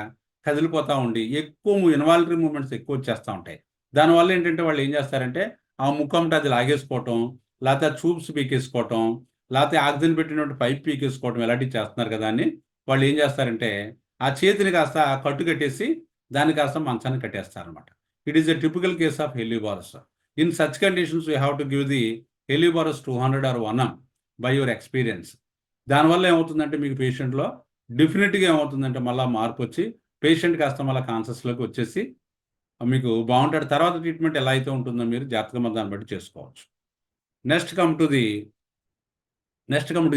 [SPEAKER 1] కదిలిపోతూ ఉండి ఎక్కువ ఇన్వాలంటరీ మూమెంట్స్ ఎక్కువ వచ్చేస్తూ ఉంటాయి. దానివల్ల ఏంటంటే వాళ్ళు ఏం చేస్తారంటే ఆ ముక్కమ్మట అది లాగేసుకోవటం, లేకపోతే ఆ ట్యూబ్స్ పీకేసుకోవటం, లేకపోతే ఆక్సిజన్ పెట్టినటువంటి పైప్ పీకేసుకోవటం ఇలాంటివి చేస్తున్నారు కదా అని వాళ్ళు ఏం చేస్తారంటే ఆ చేతిని కాస్త కట్టు కట్టేసి దాన్ని కాస్త మంచాన్ని కట్టేస్తారనమాట. It is a typical case of helleborus. In such conditions you have to give the హెలియోబారస్ 200 or 1 by your experience. దానివల్ల ఏమవుతుందంటే మీకు పేషెంట్లో డెఫినెట్గా ఏమవుతుందంటే మళ్ళీ మార్పు వచ్చి పేషెంట్ కాస్త మళ్ళీ కాన్షియస్లోకి వచ్చేసి మీకు బాగుంటాడు. తర్వాత ట్రీట్మెంట్ ఎలా అయితే ఉంటుందో మీరు జాగ్రత్తగా దాన్ని బట్టి చేసుకోవచ్చు. Next come to the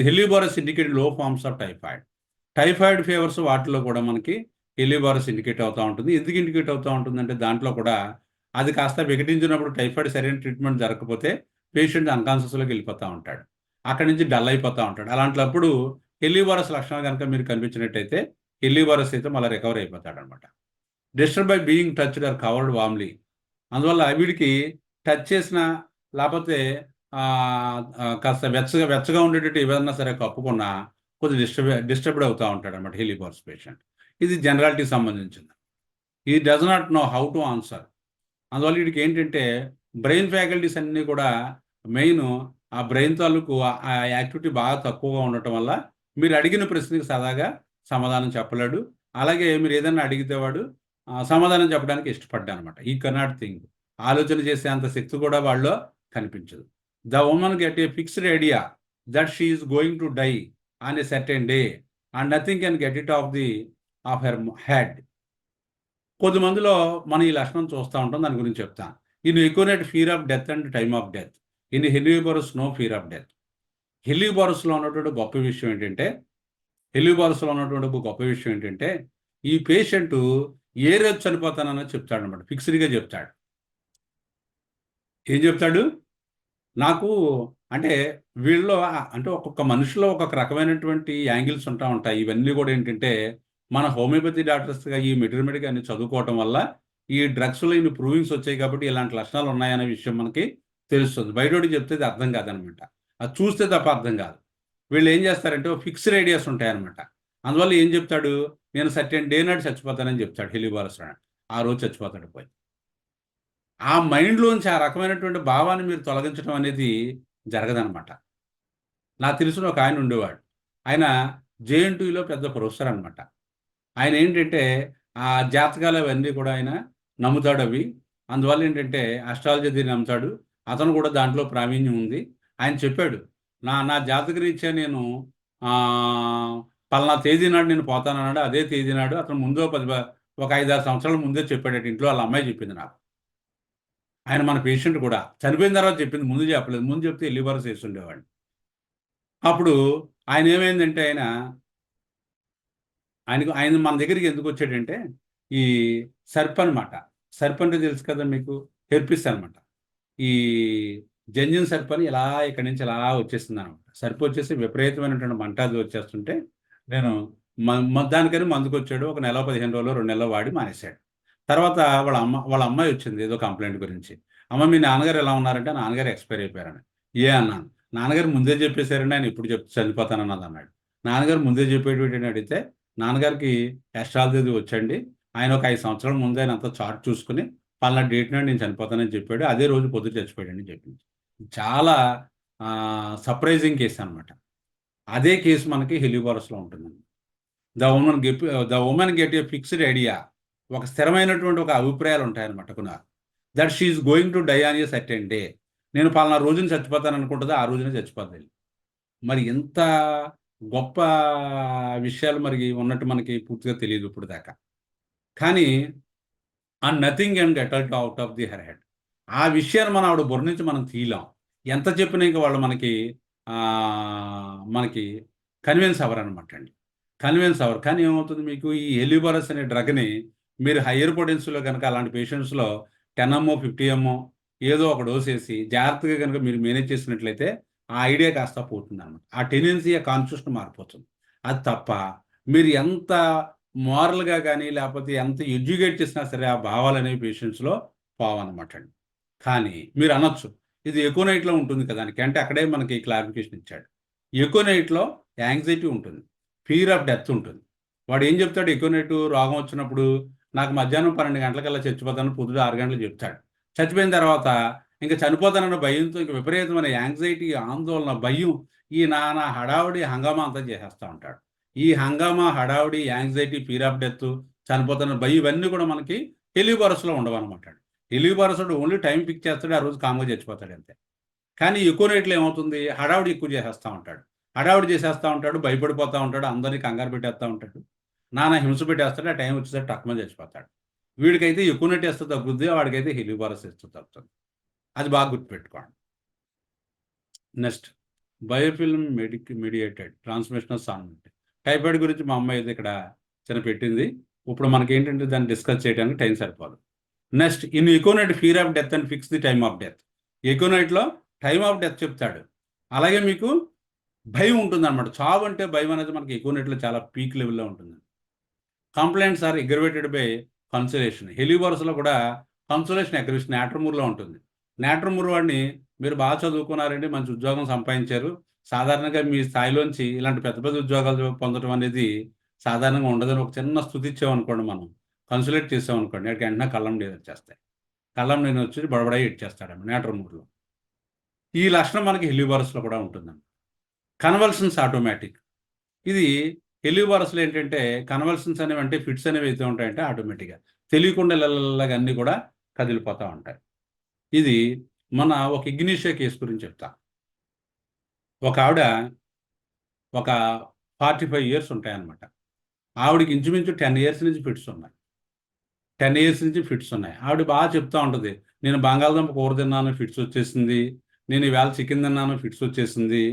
[SPEAKER 1] helleborus indicated low forms of typhoid fevers వాటిలో కూడా మనకి హెలియోబారస్ ఇండికేట్ అవుతూ ఉంటుంది. ఎందుకు ఇండికేట్ అవుతూ ఉంటుందంటే దాంట్లో కూడా అది కాస్త వికటించినప్పుడు టైఫాయిడ్ సరైన ట్రీట్మెంట్ జరగకపోతే పేషెంట్ అన్కాన్షియస్లోకి వెళ్ళిపోతూ ఉంటాడు, అక్కడి నుంచి డల్ అయిపోతూ ఉంటాడు. అలాంటప్పుడు హెలియోబారస్ లక్షణాలు కనుక మీరు కనిపించినట్టయితే హెలియోబారస్ అయితే మళ్ళీ రికవర్ అయిపోతాడు అనమాట. Disturb by being touched or covered warmly. అందువల్ల వీడికి టచ్ చేసిన లేకపోతే కాస్త వెచ్చగా ఉండేటట్టు ఏదన్నా సరే కప్పుకున్నా కొద్దిగా డిస్టర్బ్డ్ అవుతూ ఉంటాడు అనమాట హెలియోబారస్ పేషెంట్. ఇది జనరాలిటీకి సంబంధించింది. ఈ does not know how to answer. అందువల్ల వీడికి ఏంటంటే బ్రెయిన్ ఫ్యాకల్టీస్ అన్నీ కూడా మెయిన్ ఆ బ్రెయిన్ తాలూకు ఆ యాక్టివిటీ బాగా తక్కువగా ఉండటం వల్ల మీరు అడిగిన ప్రశ్నకి సదాగా సమాధానం చెప్పలేడు. అలాగే మీరు ఏదైనా అడిగితే వాడు సమాధానం చెప్పడానికి ఇష్టపడ్డా అనమాట. ఈ కెనాట్ థింక్. ఆలోచన చేసే అంత శక్తి కూడా వాళ్ళలో కనిపించదు. The women get a fixed idea that she is going to die on a certain day and nothing can get it off her head. కొద్దిమందిలో మనం ఈ లక్షణం చూస్తూ ఉంటాం. దాని గురించి చెప్తాను. In aconite fear of death and time of death. In helleborus no fear of death. హెలియోబారస్లో ఉన్నటువంటి గొప్ప విషయం ఏంటంటే ఈ పేషెంట్ ఏ రేపు చనిపోతానని చెప్తాడు అనమాట. ఫిక్స్డ్గా చెప్తాడు. ఏం చెప్తాడు? నాకు అంటే వీళ్ళలో అంటే ఒక్కొక్క మనిషిలో ఒక్కొక్క రకమైనటువంటి యాంగిల్స్ ఉంటాయి. ఇవన్నీ కూడా ఏంటంటే మన హోమియోపతి డాక్టర్స్గా ఈ మెటీరియల్ అన్ని చదువుకోవటం వల్ల ఈ డ్రగ్స్లో ఇన్ని ప్రూవింగ్స్ వచ్చాయి కాబట్టి ఇలాంటి లక్షణాలు ఉన్నాయనే విషయం మనకి తెలుస్తుంది. బయటోడి చెప్తే అర్థం కాదనమాట. అది చూస్తే తప్ప అర్థం కాదు. వీళ్ళు ఏం చేస్తారంటే ఫిక్స్డ్ ఐడియాస్ ఉంటాయన్నమాట. అందువల్ల ఏం చెప్తాడు? నేను సర్టెన్ డే నాడు చచ్చిపోతానని చెప్తాడు హెలియోబారస్. ఆ రోజు చచ్చిపోతాడు పోయి. ఆ మైండ్లోంచి ఆ రకమైనటువంటి భావాన్ని మీరు తొలగించడం అనేది జరగదనమాట. నాకు తెలిసిన ఒక ఆయన ఉండేవాడు. ఆయన JNTUలో పెద్ద ప్రొఫెసర్ అనమాట. ఆయన ఏంటంటే ఆ జాతకాలు అవన్నీ కూడా ఆయన నమ్ముతాడు అవి. అందువల్ల ఏంటంటే అస్ట్రాలజీ నమ్ముతాడు. అతను కూడా దాంట్లో ప్రావీణ్యం ఉంది. ఆయన చెప్పాడు, నా జాతక రీత్యా నేను పలానా తేదీ నాడు నేను పోతానన్నాడు. అదే తేదీ నాడు అతను ముందు ఒక 5-6 సంవత్సరాల ముందే చెప్పాడట. ఇంట్లో వాళ్ళ అమ్మాయి చెప్పింది నాకు. ఆయన మన పేషెంట్ కూడా చనిపోయిన తర్వాత చెప్పింది, ముందు చెప్పలేదు. ముందు చెప్తే హెలియోబారస్ వేసి ఉండేవాడు. అప్పుడు ఆయన ఏమైందంటే ఆయన మన దగ్గరికి ఎందుకు వచ్చాడంటే ఈ సర్ప్ అనమాట. సర్ప్ అంటే తెలుసు కదా మీకు, హెర్పిస్ అనమాట. ఈ జంజన్ సర్ప్ అని ఇలా ఇక్కడి నుంచి ఇలా వచ్చేస్తుంది అనమాట. సర్ప్ వచ్చేసి విపరీతమైనటువంటి మంట అది వచ్చేస్తుంటే నేను దానికని మందుకు వచ్చాడు. ఒక నెల 15 రోజులు 2 నెలలు వాడి మానేశాడు. తర్వాత వాళ్ళ అమ్మాయి వచ్చింది ఏదో కంప్లైంట్ గురించి. అమ్మ మీ నాన్నగారు ఎలా ఉన్నారంటే నాన్నగారు ఎక్స్పైర్ అయిపోయారని. అన్నాను. నాన్నగారు ముందే చెప్పేశారండి, ఆయన ఇప్పుడు చనిపోతానన్నది అన్నాడు. నాన్నగారు ముందే చెప్పేటువంటి అడిగితే నాన్నగారికి అస్ట్రాలజీ వచ్చండి, ఆయన ఒక 5 సంవత్సరాల ముందే ఆయన అంతా చార్ట్ చూసుకుని పలానా డేట్ నాడు నేను చనిపోతానని చెప్పాడు. అదే రోజు పొద్దుట చచ్చిపోయాడని చెప్పింది. చాలా సర్ప్రైజింగ్ కేసు అనమాట. అదే కేసు మనకి హెలియోబారస్లో ఉంటుందండి. The women get a fixed idea. ఒక స్థిరమైనటువంటి ఒక అభిప్రాయాలు ఉంటాయన్నమాట. That she is going to die on a certain day. నేను పలానా రోజున చచ్చిపోతాను అనుకుంటుందో ఆ రోజునే చచ్చిపోతుంది. మరి ఎంత గొప్ప విషయాలు మరి ఉన్నట్టు మనకి పూర్తిగా తెలియదు ఇప్పుడు దాకా. కానీ and nothing can get out of the her head. ఆ విషయాన్ని మనం ఆవిడ బుర్ర నుంచి మనం తీయలేం. ఎంత చెప్పినా ఇంకా వాళ్ళు మనకి కన్విన్స్ అవ్వరు అనమాట అండి. కన్విన్స్ అవ్వరు. కానీ ఏమవుతుంది, మీకు ఈ హెలియోబారస్ అనే డ్రగ్ని మీరు హయ్యర్ పొటెన్షియల్లో కనుక అలాంటి పేషెంట్స్లో 10mో 50mో ఏదో ఒక డోస్ వేసి జాగ్రత్తగా కనుక మీరు మేనేజ్ చేసినట్లయితే ఆ ఐడియా కాస్త పోతుంది అనమాట. ఆ టెండెన్సీ, ఆ కాన్షియస్నెస్ మారిపోతుంది. అది తప్ప మీరు ఎంత మోరల్గా కానీ లేకపోతే ఎంత ఎడ్యుకేట్ చేసినా సరే ఆ భావాలు అనేవి పేషెంట్స్లో పోవన్నమాట అండి. కానీ మీరు అనొచ్చు ఇది ఎకోనైట్లో ఉంటుంది కదా అని. అంటే అక్కడే మనకి క్లారిఫికేషన్ ఇచ్చాడు. ఎకోనైట్లో యాంగ్జైటీ ఉంటుంది, ఫియర్ ఆఫ్ డెత్ ఉంటుంది. వాడు ఏం చెప్తాడు? ఎకోనైట్ రోగం వచ్చినప్పుడు నాకు మధ్యాహ్నం 12 గంటలకల్లా చచ్చిపోతాను, పొద్దుట 6 గంటలకు చెప్తాడు. చచ్చిపోయిన తర్వాత ఇంకా చనిపోతానన్న భయంతో ఇంకా విపరీతమైన యాంగ్జైటీ, ఆందోళన, భయం, ఈ నానా హడావుడి హంగామా అంతా చేసేస్తూ ఉంటాడు. ఈ హంగామా, హడావుడి, యాంగ్జైటీ, ఫియర్ ఆఫ్ డెత్, చనిపోతున్న భయం ఇవన్నీ కూడా మనకి హెలియోబారస్లో ఉండవు అనమాట. హెలియోబారస్లో ఓన్లీ టైం ఫిక్స్ చేస్తాడు, ఆ రోజు కామ్గా చచ్చిపోతాడు అంతే. కానీ ఎక్కువ రేట్లో ఏమవుతుంది, హడావుడి ఎక్కువ చేసేస్తూ ఉంటాడు, హడావుడి చేసేస్తూ ఉంటాడు, భయపడిపోతూ ఉంటాడు, అందరినీ కంగారు పెట్టేస్తూ ఉంటాడు, నానా హింస పెట్టేస్తాడు, ఆ టైం వచ్చేసరికి టక్కుమని చచ్చిపోతాడు. వీడికైతే ఎక్కువ నెట్ వేస్తే తగ్గుద్ది, వాడికైతే హెలియోబారస్ వేస్తే తగ్గుతుంది. అది బాగా గుర్తుపెట్టుకోండి. Next biofilm mediated transmission of salmonella. Typhoid గురించి మా అమ్మాయి అయితే ఇక్కడ చిన్న పెట్టింది. ఇప్పుడు మనకి ఏంటంటే దాన్ని డిస్కస్ చేయడానికి టైం సరిపోదు. Next in aconite fear of death and fix the time of death. ఎకోనైట్లో టైమ్ ఆఫ్ డెత్ చెప్తాడు. అలాగే మీకు భయం ఉంటుంది అనమాట. చావు అంటే భయం అనేది మనకి ఎకోనైట్లో చాలా పీక్ లెవెల్లో ఉంటుంది. Complaints are aggravated by consolation. హెలియోబారస్లో కూడా కన్సలేషన్ ఎగ్రవేషన్ నాట్రమూర్లో ఉంటుంది. నాట్రమూర్ వాడిని మీరు బాగా చదువుకున్నారండి, మంచి ఉద్యోగం సంపాదించారు, సాధారణంగా మీ స్థాయిలోంచి ఇలాంటి పెద్ద పెద్ద ఉద్యోగాలు పొందడం అనేది సాధారణంగా ఉండదని ఒక చిన్న స్థుతి ఇచ్చామనుకోండి, మనం కన్సులేట్ చేసామనుకోండి, అక్కడికి వెంటనే కళ్ళం నీళ్ళు వచ్చేస్తాయి. కళ్ళం నీళ్ళు వచ్చి బడబడాయి ఇచ్చేస్తాడు నాట్రమూర్లో. ఈ లక్షణం మనకి హెలియోబారస్లో కూడా ఉంటుందండి. Convulsions automatic. ఇది హెలియోబారస్లో ఏంటంటే కన్వల్షన్స్ అనేవి అంటే ఫిట్స్ అనేవి అయితే ఉంటాయంటే ఆటోమేటిక్గా తెలియకుండా ఇళ్ళగా అన్నీ కూడా కదిలిపోతూ ఉంటాయి. ఇది మన ఒక ఇగ్నిషియా కేసు గురించి చెప్తా. ఒక ఆవిడ ఒక 45 ఇయర్స్ ఉంటాయన్నమాట. ఆవిడకి ఇంచుమించు 10 ఇయర్స్ నుంచి ఫిట్స్ ఉన్నాయి. 10 ఇయర్స్ నుంచి ఫిట్స్ ఉన్నాయి. ఆవిడ బాగా చెప్తూ ఉంటుంది, నేను బంగాళదుంప కూర తిన్నాను, ఫిట్స్ వచ్చేసింది, నేను ఈవేళ చికెన్ తిన్నాను, ఫిట్స్ వచ్చేసింది,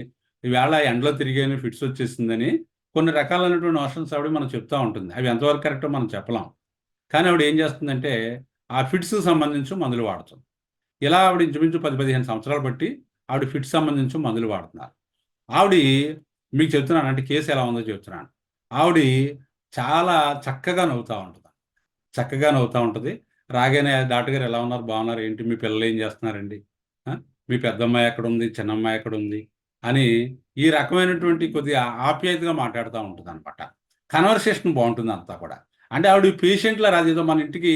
[SPEAKER 1] ఈవేళ ఎండలో తిరిగాను, ఫిట్స్ వచ్చేసిందని కొన్ని రకాలైనటువంటి నోషన్స్ ఆవిడ మనం చెప్తూ ఉంటుంది. అవి ఎంతవరకు కరెక్టో మనం చెప్పలేం. కానీ ఆవిడ ఏం చేస్తుందంటే ఆ ఫిట్స్కి సంబంధించి మందులు వాడుతుంది. ఇలా ఆవిడ ఇంచుమించు 10-15 సంవత్సరాలు బట్టి ఆవిడ ఫిట్స్ సంబంధించి మందులు వాడుతున్నారు. ఆవిడ మీకు చెప్తున్నాను అంటే కేసు ఎలా ఉందో చెప్తున్నాను. ఆవిడ చాలా చక్కగా నవ్వుతూ ఉంటుంది. రాగానే డాక్టర్ గారు ఎలా ఉన్నారు, బాగున్నారు, ఏంటి మీ పిల్లలు ఏం చేస్తున్నారండి, మీ పెద్దమ్మాయి ఎక్కడ ఉంది, చిన్నమ్మాయి ఎక్కడ ఉంది అని ఈ రకమైనటువంటి కొద్దిగా ఆప్యాయతగా మాట్లాడుతూ ఉంటుంది అనమాట. కన్వర్సేషన్ బాగుంటుంది అంతా కూడా. అంటే ఆవిడ పేషెంట్ల రాజేదో మన ఇంటికి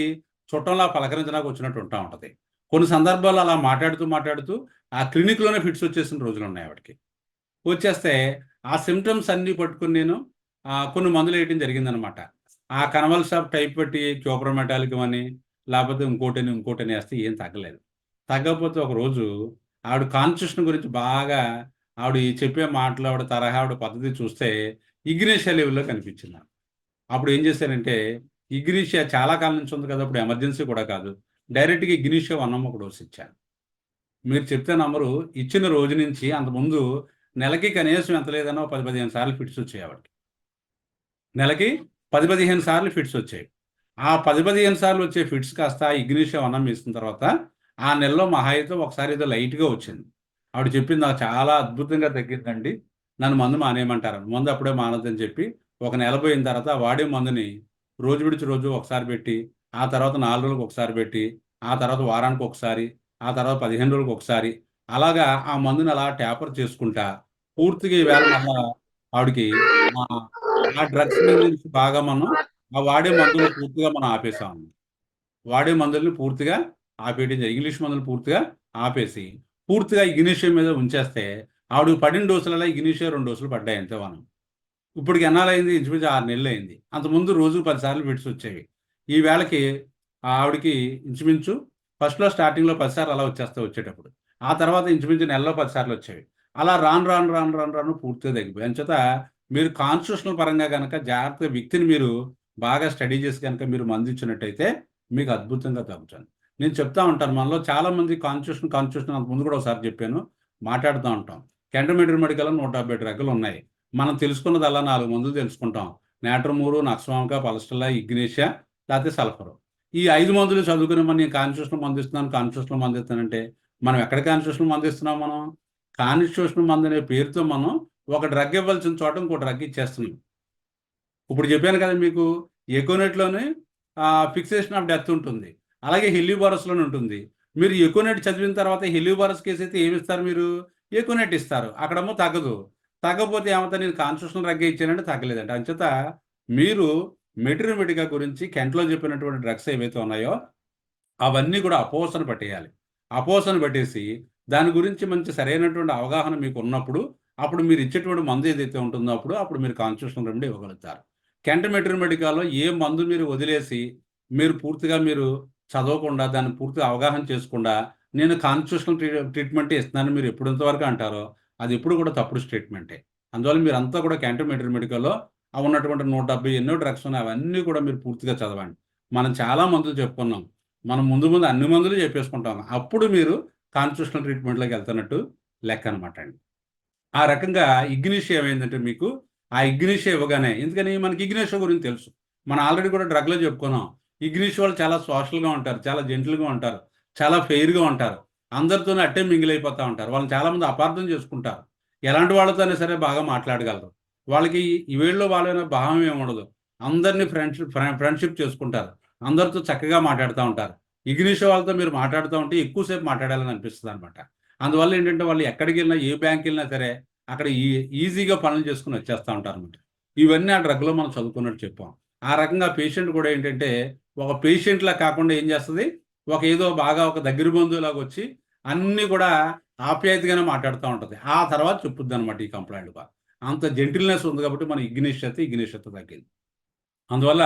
[SPEAKER 1] చుట్టంలా పలకరించడానికి వచ్చినట్టు ఉంటా ఉంటుంది. కొన్ని సందర్భాల్లో అలా మాట్లాడుతూ ఆ క్లినిక్లోనే ఫిట్స్ వచ్చేసిన రోజులు ఉన్నాయి. ఆవిడకి వచ్చేస్తే ఆ సిమ్టమ్స్ అన్నీ పట్టుకుని నేను కొన్ని మందులు వేయడం జరిగిందనమాట. ఆ కన్వల్స్ ఆఫ్ టైప్ బట్టి క్యూప్రోమెటాలిక్ అని లేకపోతే ఇంకోటని వేస్తే ఏం తగ్గలేదు. తగ్గకపోతే ఒకరోజు ఆవిడ కాన్స్టిట్యూషన్ గురించి బాగా ఆవిడ చెప్పే మాటలు, ఆవిడ తరహా, ఆవిడ పద్ధతి చూస్తే ఇగ్నిషియా లెవెల్లో కనిపించింది. అప్పుడు ఏం చేశారంటే ఇగ్నిషియా చాలా కాలం నుంచి ఉంది కదా, అప్పుడు ఎమర్జెన్సీ కూడా కాదు, డైరెక్ట్గా ఇగ్నిషియా 1 ఒక డోస్ ఇచ్చాను. మీరు చెప్తే నమ్మరు, ఇచ్చిన రోజు నుంచి అంతకుముందు నెలకి కనీసం ఎంత లేదన్నా 10-15 సార్లు ఫిట్స్ వచ్చాయి ఆవిడకి. నెలకి 10-15 సార్లు ఫిట్స్ వచ్చాయి. ఆ 10-15 సార్లు వచ్చే ఫిట్స్ కాస్త ఇగ్నిషియా 1 వేసిన తర్వాత ఆ నెలలో మహా అయితే ఒకసారి ఏదో లైట్గా వచ్చింది. ఆవిడ చెప్పింది, నాకు చాలా అద్భుతంగా తగ్గిందండి, నన్ను మందు మానేయమంటారు. మందు అప్పుడే మానద్దని చెప్పి ఒక నెల పోయిన తర్వాత వాడే మందుని రోజు విడిచి రోజు ఒకసారి పెట్టి, ఆ తర్వాత 4 రోజులకు ఒకసారి పెట్టి, ఆ తర్వాత వారానికి ఒకసారి, ఆ తర్వాత 15 రోజులకు ఒకసారి, అలాగా ఆ మందుని అలా ట్యాపర్ చేసుకుంటా పూర్తిగా ఈవేళ మళ్ళా ఆవిడకి ఆ డ్రగ్స్ మీద నుంచి బాగా మనం ఆ వాడే మందులు పూర్తిగా మనం ఆపేసాము. వాడే మందుల్ని పూర్తిగా ఆపేయడం, ఇంగ్లీష్ మందులు పూర్తిగా ఆపేసి పూర్తిగా ఇగ్నిషియా మీద ఉంచేస్తే ఆవిడకి పడిన డోసులలో ఇగ్నిషియా 2 డోసులు పడ్డాయి అంతే. మనం ఇప్పటికి ఎన్నాళ్ళైంది, ఇంచుమించు 6 నెలలు అయింది. అంతకుముందు రోజు 10 సార్లు ఫిట్స్ వచ్చేవి. ఈ వేళకి ఆవిడకి ఇంచుమించు ఫస్ట్లో స్టార్టింగ్లో 10 సార్లు అలా వచ్చేటప్పుడు, ఆ తర్వాత ఇంచుమించు నెలలో 10 సార్లు వచ్చేవి. అలా రాను పూర్తిగా తగ్గిపోయి. అంచేత మీరు కాన్స్టిట్యూషనల్ పరంగా కనుక జాగ్రత్తగా వ్యక్తిని మీరు బాగా స్టడీ చేసి కనుక మీరు మందు ఇచ్చినట్టయితే మీకు అద్భుతంగా తగ్గుతుంది. నేను చెప్తా ఉంటాను, మనలో చాలామంది కాన్స్టిట్యూషన్ అంతకుముందు కూడా ఒకసారి చెప్పాను, మాట్లాడుతూ ఉంటాం. కెంటోమెట్రీ మెడికల్ 170 డ్రగ్గులు ఉన్నాయి. మనం తెలుసుకున్నదల్లా 4 మందులు తెలుసుకుంటాం. నాట్రమూరు, నక్సవామికా, పలస్టల్లా, ఇగ్నిషియా, లేకపోతే సల్ఫర్. ఈ 5 మందులు చదువుకుని నేను కాన్స్టిట్యూషనల్ మందు ఇస్తానంటే మనం ఎక్కడ కాన్స్టిట్యూషనల్ మందు ఇస్తున్నాం? మనం కాన్స్టిట్యూషనల్ మందు అనే పేరుతో మనం ఒక డ్రగ్ ఇవ్వాల్సిన చోట ఇంకో డ్రగ్ ఇచ్చేస్తున్నాం. ఇప్పుడు చెప్పాను కదా మీకు, ఎకోనెట్లోనే ఫిక్సేషన్ ఆఫ్ డెత్ ఉంటుంది, అలాగే హెలియోబారస్లోనే ఉంటుంది. మీరు ఎకోనెట్ చదివిన తర్వాత హెలియోబారస్ కేసు అయితే ఏమి ఇస్తారు? మీరు ఎకోనెట్ ఇస్తారు. అక్కడేమో తగ్గదు. తగ్గకపోతే ఏమవుతా, నేను కాన్స్టిట్యూషనల్ డ్రగ్ ఇచ్చానంటే తగ్గలేదంటే. అంచేత మీరు మెట్రిమెటికా గురించి కెంట్లో చెప్పినటువంటి డ్రగ్స్ ఏవైతే ఉన్నాయో అవన్నీ కూడా అపోసన పట్టేయాలి. అపోసను పెట్టేసి దాని గురించి మంచి సరైనటువంటి అవగాహన మీకు ఉన్నప్పుడు అప్పుడు మీరు ఇచ్చేటువంటి మందు ఏదైతే ఉంటుందో అప్పుడు మీరు కాన్స్టిట్యూషనల్ రెమెడీ ఇవ్వగలుగుతారు. కెంట్ మెట్రోమెడికాలో ఏ మందు మీరు వదిలేసి మీరు పూర్తిగా మీరు చదవకుండా దాన్ని పూర్తిగా అవగాహన చేసుకుండా నేను కాన్స్టిట్యూషనల్ ట్రీట్మెంటే ఇస్తున్నాను మీరు ఎప్పుడంతవరకు అంటారో అది ఎప్పుడు కూడా తప్పుడు స్టేట్మెంటే. అందువల్ల మీరంతా కూడా కెంట్ మెట్రోమెడికాలో ఉన్నటువంటి 170 ఎన్నో డ్రగ్స్ ఉన్నాయి అవన్నీ కూడా మీరు పూర్తిగా చదవండి. మనం చాలా మందులు చెప్పుకున్నాం. మనం ముందు అన్ని మందులు చెప్పేసుకుంటాం. అప్పుడు మీరు కాన్స్టిట్యూషనల్ ట్రీట్మెంట్లోకి వెళ్తున్నట్టు లెక్క అనమాట అండి. ఆ రకంగా ఇగ్నిషియా ఏమైందంటే మీకు ఆ ఇగ్నిషియా ఇవ్వగానే ఎందుకని మనకి ఇగ్నిషియా గురించి తెలుసు. మనం ఆల్రెడీ కూడా డ్రగ్లో చెప్పుకున్నాం. ఇగ్నిషియా వాళ్ళు చాలా సోషల్గా ఉంటారు, చాలా జెంటిల్గా ఉంటారు, చాలా ఫెయిర్గా ఉంటారు, అందరితోనే అట్టే మింగిల్ అయిపోతూ ఉంటారు. వాళ్ళని చాలామంది అపార్థం చేసుకుంటారు. ఎలాంటి వాళ్ళతోనే సరే బాగా మాట్లాడగలరు. వాళ్ళకి ఈ వీళ్ళలో వాళ్ళైన భావం ఏముండదు. అందరినీ ఫ్రెండ్షిప్ చేసుకుంటారు, అందరితో చక్కగా మాట్లాడుతూ ఉంటారు. ఇగ్నిషియా వాళ్ళతో మీరు మాట్లాడుతూ ఉంటే ఎక్కువసేపు మాట్లాడాలని అనిపిస్తుంది అనమాట. అందువల్ల ఏంటంటే వాళ్ళు ఎక్కడికి వెళ్ళినా ఏ బ్యాంక్ వెళ్ళినా సరే అక్కడ ఈజీగా పనులు చేసుకుని వచ్చేస్తూ ఉంటారు అనమాట. ఇవన్నీ ఆ డ్రగ్లో మనం చదువుకున్నట్టు చెప్పాం. ఆ రకంగా పేషెంట్ కూడా ఏంటంటే ఒక పేషెంట్లా కాకుండా ఏం చేస్తుంది, ఏదో బాగా ఒక దగ్గర బంధువులాగా వచ్చి అన్నీ కూడా ఆప్యాయతగానే మాట్లాడుతూ ఉంటుంది. ఆ తర్వాత చెప్పుద్ది అనమాట ఈ కంప్లైంట్. అంత జెంటిల్నెస్ ఉంది కాబట్టి మన ఇగ్నిషియా తగ్గింది. అందువల్ల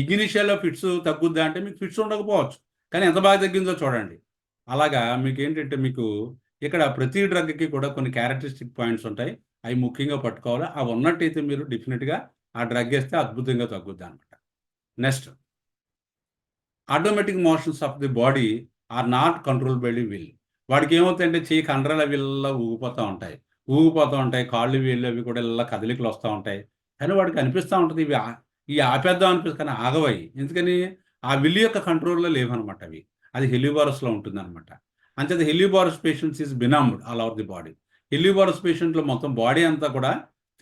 [SPEAKER 1] ఇగ్నిషియాలో ఫిట్స్ తగ్గుద్దా అంటే మీకు ఫిట్స్ ఉండకపోవచ్చు, కానీ ఎంత బాగా తగ్గిందో చూడండి. అలాగా మీకు ఏంటంటే మీకు ఇక్కడ ప్రతి డ్రగ్కి కూడా కొన్ని క్యారెక్టరిస్టిక్ పాయింట్స్ ఉంటాయి. అవి ముఖ్యంగా పట్టుకోవాలి. అవి ఉన్నట్టయితే మీరు డెఫినెట్గా ఆ డ్రగ్ వేస్తే అద్భుతంగా తగ్గుద్ది అనమాట. Next, automatic motions of the body are not control by the will. వాడికి ఏమవుతాయంటే చెయ్యి కండరాలు అవి ఇలా ఊగిపోతూ ఉంటాయి, కాళ్ళు వీళ్ళు అవి కూడా ఇలా కదలికలు వస్తూ ఉంటాయి. కానీ వాడికి అనిపిస్తూ ఉంటుంది ఇవి ఆపేద్దాం అనిపిస్తుంది, కానీ ఆగవయి. ఎందుకని ఆ విల్లు యొక్క కంట్రోల్లో లేవనమాట అవి. అది హెలిబారస్లో ఉంటుందన్నమాట. అంతే helleborus patients is benumbed all over the body. హెలిబారస్ పేషెంట్లో మొత్తం బాడీ అంతా కూడా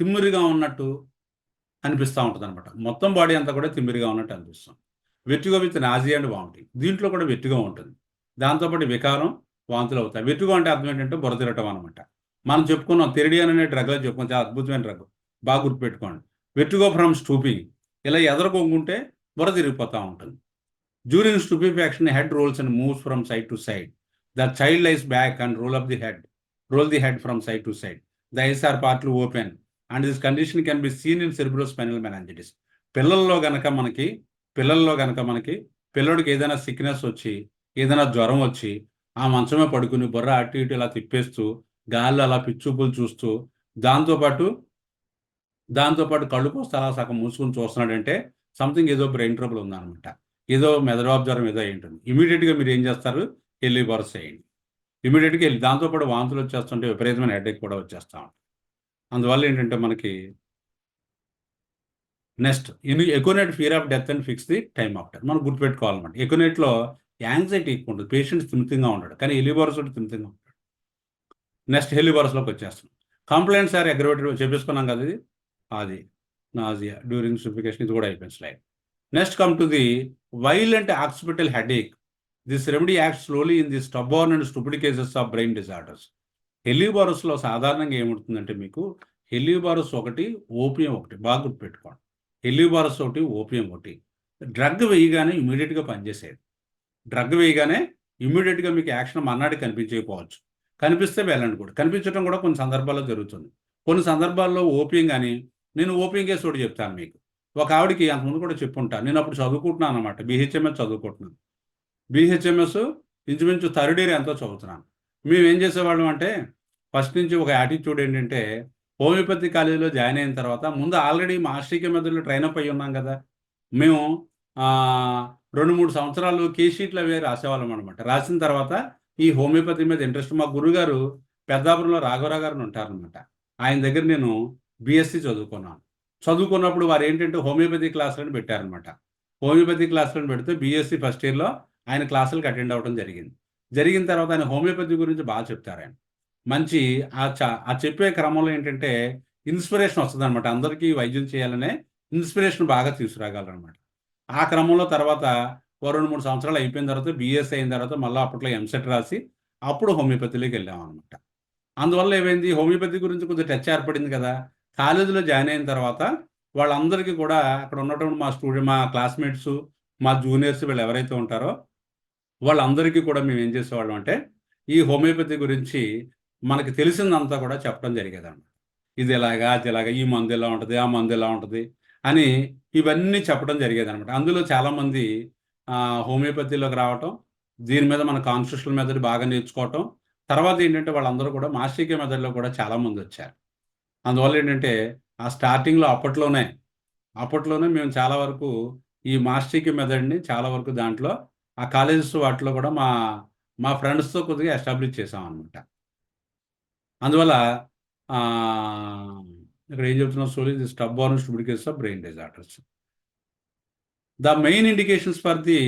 [SPEAKER 1] తిమ్మిరిగా ఉన్నట్టు అనిపిస్తూ ఉంటుంది అనమాట. మొత్తం బాడీ అంతా కూడా తిమ్మిరిగా ఉన్నట్టు అనిపిస్తుంది. Vertigo with nausea and vomiting, దీంట్లో కూడా వెర్టిగో ఉంటుంది. దాంతోపాటు వికారం, వాంతులు అవుతాయి. వెర్టిగో అంటే అర్థం ఏంటంటే బుర్ర తిరగటం అనమాట. మనం చెప్పుకున్నాం థెరిడియన్ అనే డ్రగ్లో చెప్పుకున్నాం, చాలా అద్భుతమైన డ్రగ్, బాగా గుర్తుపెట్టుకోండి. వెర్టిగో ఫ్రమ్ స్టూపింగ్, ఇలా ఎదరకొంగుంటే బుర్ర తిరిగిపోతూ ఉంటుంది. During stupefaction head rolls and moves from side to side. The child lies back and roll the head from side to side. The eyes are partly open and this condition can be seen in cerebrospinal meningitis. పిల్లల్లో గనక మనకి పిల్లడికి ఏదైనా sickness వచ్చి, ఏదైనా జ్వరం వచ్చి ఆ మంచమే పడుకుని బుర్ర అటు ఇటు ఇలా తిప్పేస్తూ గాల్లో అలా పిచ్చూపులు చూస్తూ దాంతోపాటు కళ్ళు పోస్తే అలా సగం మూసుకుని చూస్తున్నాడంటే సంథింగ్ ఏదో బ్రెయిన్ ట్రబుల్ ఉందన్నమాట, ఏదో మెదడు జ్వరం ఏదో అయి ఉంటుంది. ఇమీడియట్గా మీరు ఏం చేస్తారు, హెలిబారస్ చేయండి. ఇమీడియట్గా వెళ్ళి దాంతోపాటు వాంతులు వచ్చేస్తుంటే విపరీతమైన హెడేక్ కూడా వచ్చేస్తూ ఉంటుంది. అందువల్ల ఏంటంటే మనకి next aconite fear of death and fix the time after. మనం గుర్తుపెట్టుకోవాలన్నమాట. ఎకోనెట్లో యాంగ్జైటీ ఎక్కువ ఉంటుంది, పేషెంట్ స్థిమితంగా ఉంటాడు, కానీ హెలిబారస్ స్థిమితంగా ఉంటాడు. నెక్స్ట్ హెలిబారస్లోకి వచ్చేస్తాం. కంప్లైంట్స్ ఆర్ అగ్రవేటెడ్ చెప్పేసుకున్నాం కదా, అది నాజియా డ్యూరింగ్ స్టూపిఫికేషన్, ఇది కూడా అయిపోయింది slide. Next come to the violent occipital headache. This remedy act slowly in the stubborn and stupid cases of brain disorders. హెలిబారస్లో సాధారణంగా ఏముంటుందంటే మీకు హెలిబారస్ ఒకటి, ఓపియం ఒకటి, బాగా గుర్తుపెట్టుకోండి. హెలిబారస్ ఒకటి, ఓపియం ఒకటి. డ్రగ్ వేయగానే ఇమీడియట్గా పనిచేసేది. డ్రగ్ వేయగానే ఇమీడియట్గా మీకు యాక్షన్ మన్నాడు కనిపించకపోవచ్చు, కనిపిస్తే వెళ్ళండి కూడా. కనిపించడం కూడా కొన్ని సందర్భాల్లో జరుగుతుంది. కొన్ని సందర్భాల్లో ఓపియం కానీ, నేను ఓపియం కేసు ఒకటి చెప్తాను మీకు. ఒక ఆవిడకి అంతకుముందు కూడా చెప్పుంటాను, నేను అప్పుడు చదువుకుంటున్నాను అనమాట, BHMS చదువుకుంటున్నాను. BHMS ఇంచుమించు థర్డ్ ఇయర్ ఎంతో చదువుతున్నాను. మేము ఏం చేసేవాళ్ళం అంటే ఫస్ట్ నుంచి ఒక యాటిట్యూడ్ ఏంటంటే, హోమియోపతి కాలేజీలో జాయిన్ అయిన తర్వాత ముందు ఆల్రెడీ మాస్టర్కి మెథడ్లో ట్రైనప్ అయ్యి ఉన్నాం కదా, మేము 2-3 సంవత్సరాలు కేషీట్లు అవి రాసేవాళ్ళం అనమాట. రాసిన తర్వాత ఈ హోమియోపతి మీద ఇంట్రెస్ట్, మా గురుగారు పెద్దాపురంలో రాఘవరావు గారిని ఉంటారనమాట, ఆయన దగ్గర నేను BSc చదువుకున్నాను. చదువుకున్నప్పుడు వారు ఏంటంటే హోమియోపతి క్లాసులను పెట్టారనమాట. హోమియోపతి క్లాసులను పెడితే BSc ఫస్ట్ ఇయర్లో ఆయన క్లాసులకు అటెండ్ అవ్వడం జరిగిన తర్వాత ఆయన హోమియోపతి గురించి బాగా చెప్తారు. ఆయన మంచి ఆ చెప్పే క్రమంలో ఏంటంటే ఇన్స్పిరేషన్ వస్తుంది అనమాట. అందరికీ వైద్యం చేయాలనే ఇన్స్పిరేషన్ బాగా తీసుకురాగలరనమాట. ఆ క్రమంలో తర్వాత 2-3 సంవత్సరాలు అయిపోయిన తర్వాత BSc అయిన తర్వాత మళ్ళీ అప్పట్లో MSET రాసి అప్పుడు హోమియోపతిలోకి వెళ్ళామన్నమాట. అందువల్ల ఏమైంది, హోమియోపతి గురించి కొంచెం టచ్ ఏర్పడింది కదా. కాలేజీలో జాయిన్ అయిన తర్వాత వాళ్ళందరికీ కూడా అక్కడ ఉన్నటువంటి మా క్లాస్మేట్స్, మా జూనియర్స్, వీళ్ళు ఎవరైతే ఉంటారో వాళ్ళందరికీ కూడా మేము ఏం చేసేవాళ్ళం అంటే ఈ హోమియోపతి గురించి మనకి తెలిసిందంతా కూడా చెప్పడం జరిగేదన్నమాట. ఇది ఇలాగా, అది ఇలాగా, ఈ మందు ఇలా ఉంటుంది, ఆ మందు ఇలా ఉంటుంది అని ఇవన్నీ చెప్పడం జరిగేదన్నమాట. అందులో చాలామంది హోమియోపతిలోకి రావటం, దీని మీద మన కాన్స్టిట్యూషనల్ మెథడ్ బాగా నేర్చుకోవటం, తర్వాత ఏంటంటే వాళ్ళందరూ కూడా మాస్టర్కే మెథడ్లో కూడా చాలామంది వచ్చారు. అందువల్ల ఏంటంటే ఆ స్టార్టింగ్లో అప్పట్లోనే మేము చాలా వరకు ఈ మాస్టర్కి మెథడ్ని చాలా వరకు దాంట్లో ఆ కాలేజెస్ వాటిలో కూడా మా ఫ్రెండ్స్తో కొద్దిగా ఎస్టాబ్లిష్ చేసాం అనమాట. అందువల్ల ఇక్కడ ఏం చెప్తున్నాం, solely the stubborn stupid cases of brain disorders. The main indications for the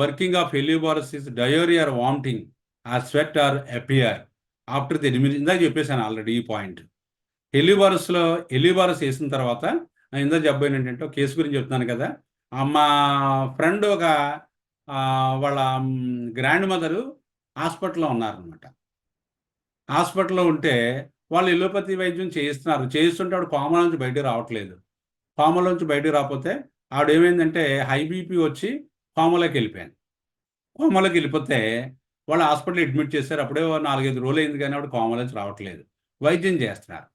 [SPEAKER 1] working of helleborus is diarrhoea or vomiting or sweat or appear after the ఇందాక చెప్పేశాను ఆల్రెడీ ఈ పాయింట్. హెలియోబారస్ వేసిన తర్వాత ఇందాక చెప్పాను ఏంటంటే ఒక కేసు గురించి చెప్తున్నాను కదా. మా ఫ్రెండ్ ఒక వాళ్ళ గ్రాండ్ మదరు హాస్పిటల్లో ఉన్నారనమాట. హాస్పిటల్లో ఉంటే వాళ్ళు ఎలోపతి వైద్యం చేయిస్తుంటే ఆవిడ కోమా నుంచి బయటకు రావట్లేదు. కోమలోంచి బయటకు రాకపోతే ఆవిడ ఏమైందంటే హై బీపీ వచ్చి కోమలోకి వెళ్ళిపోతే వాళ్ళు హాస్పిటల్ అడ్మిట్ చేశారు. అప్పుడే 4-5 రోజులు అయింది కానీ ఆవిడ కోమలోంచి రావట్లేదు. వైద్యం చేస్తున్నారు.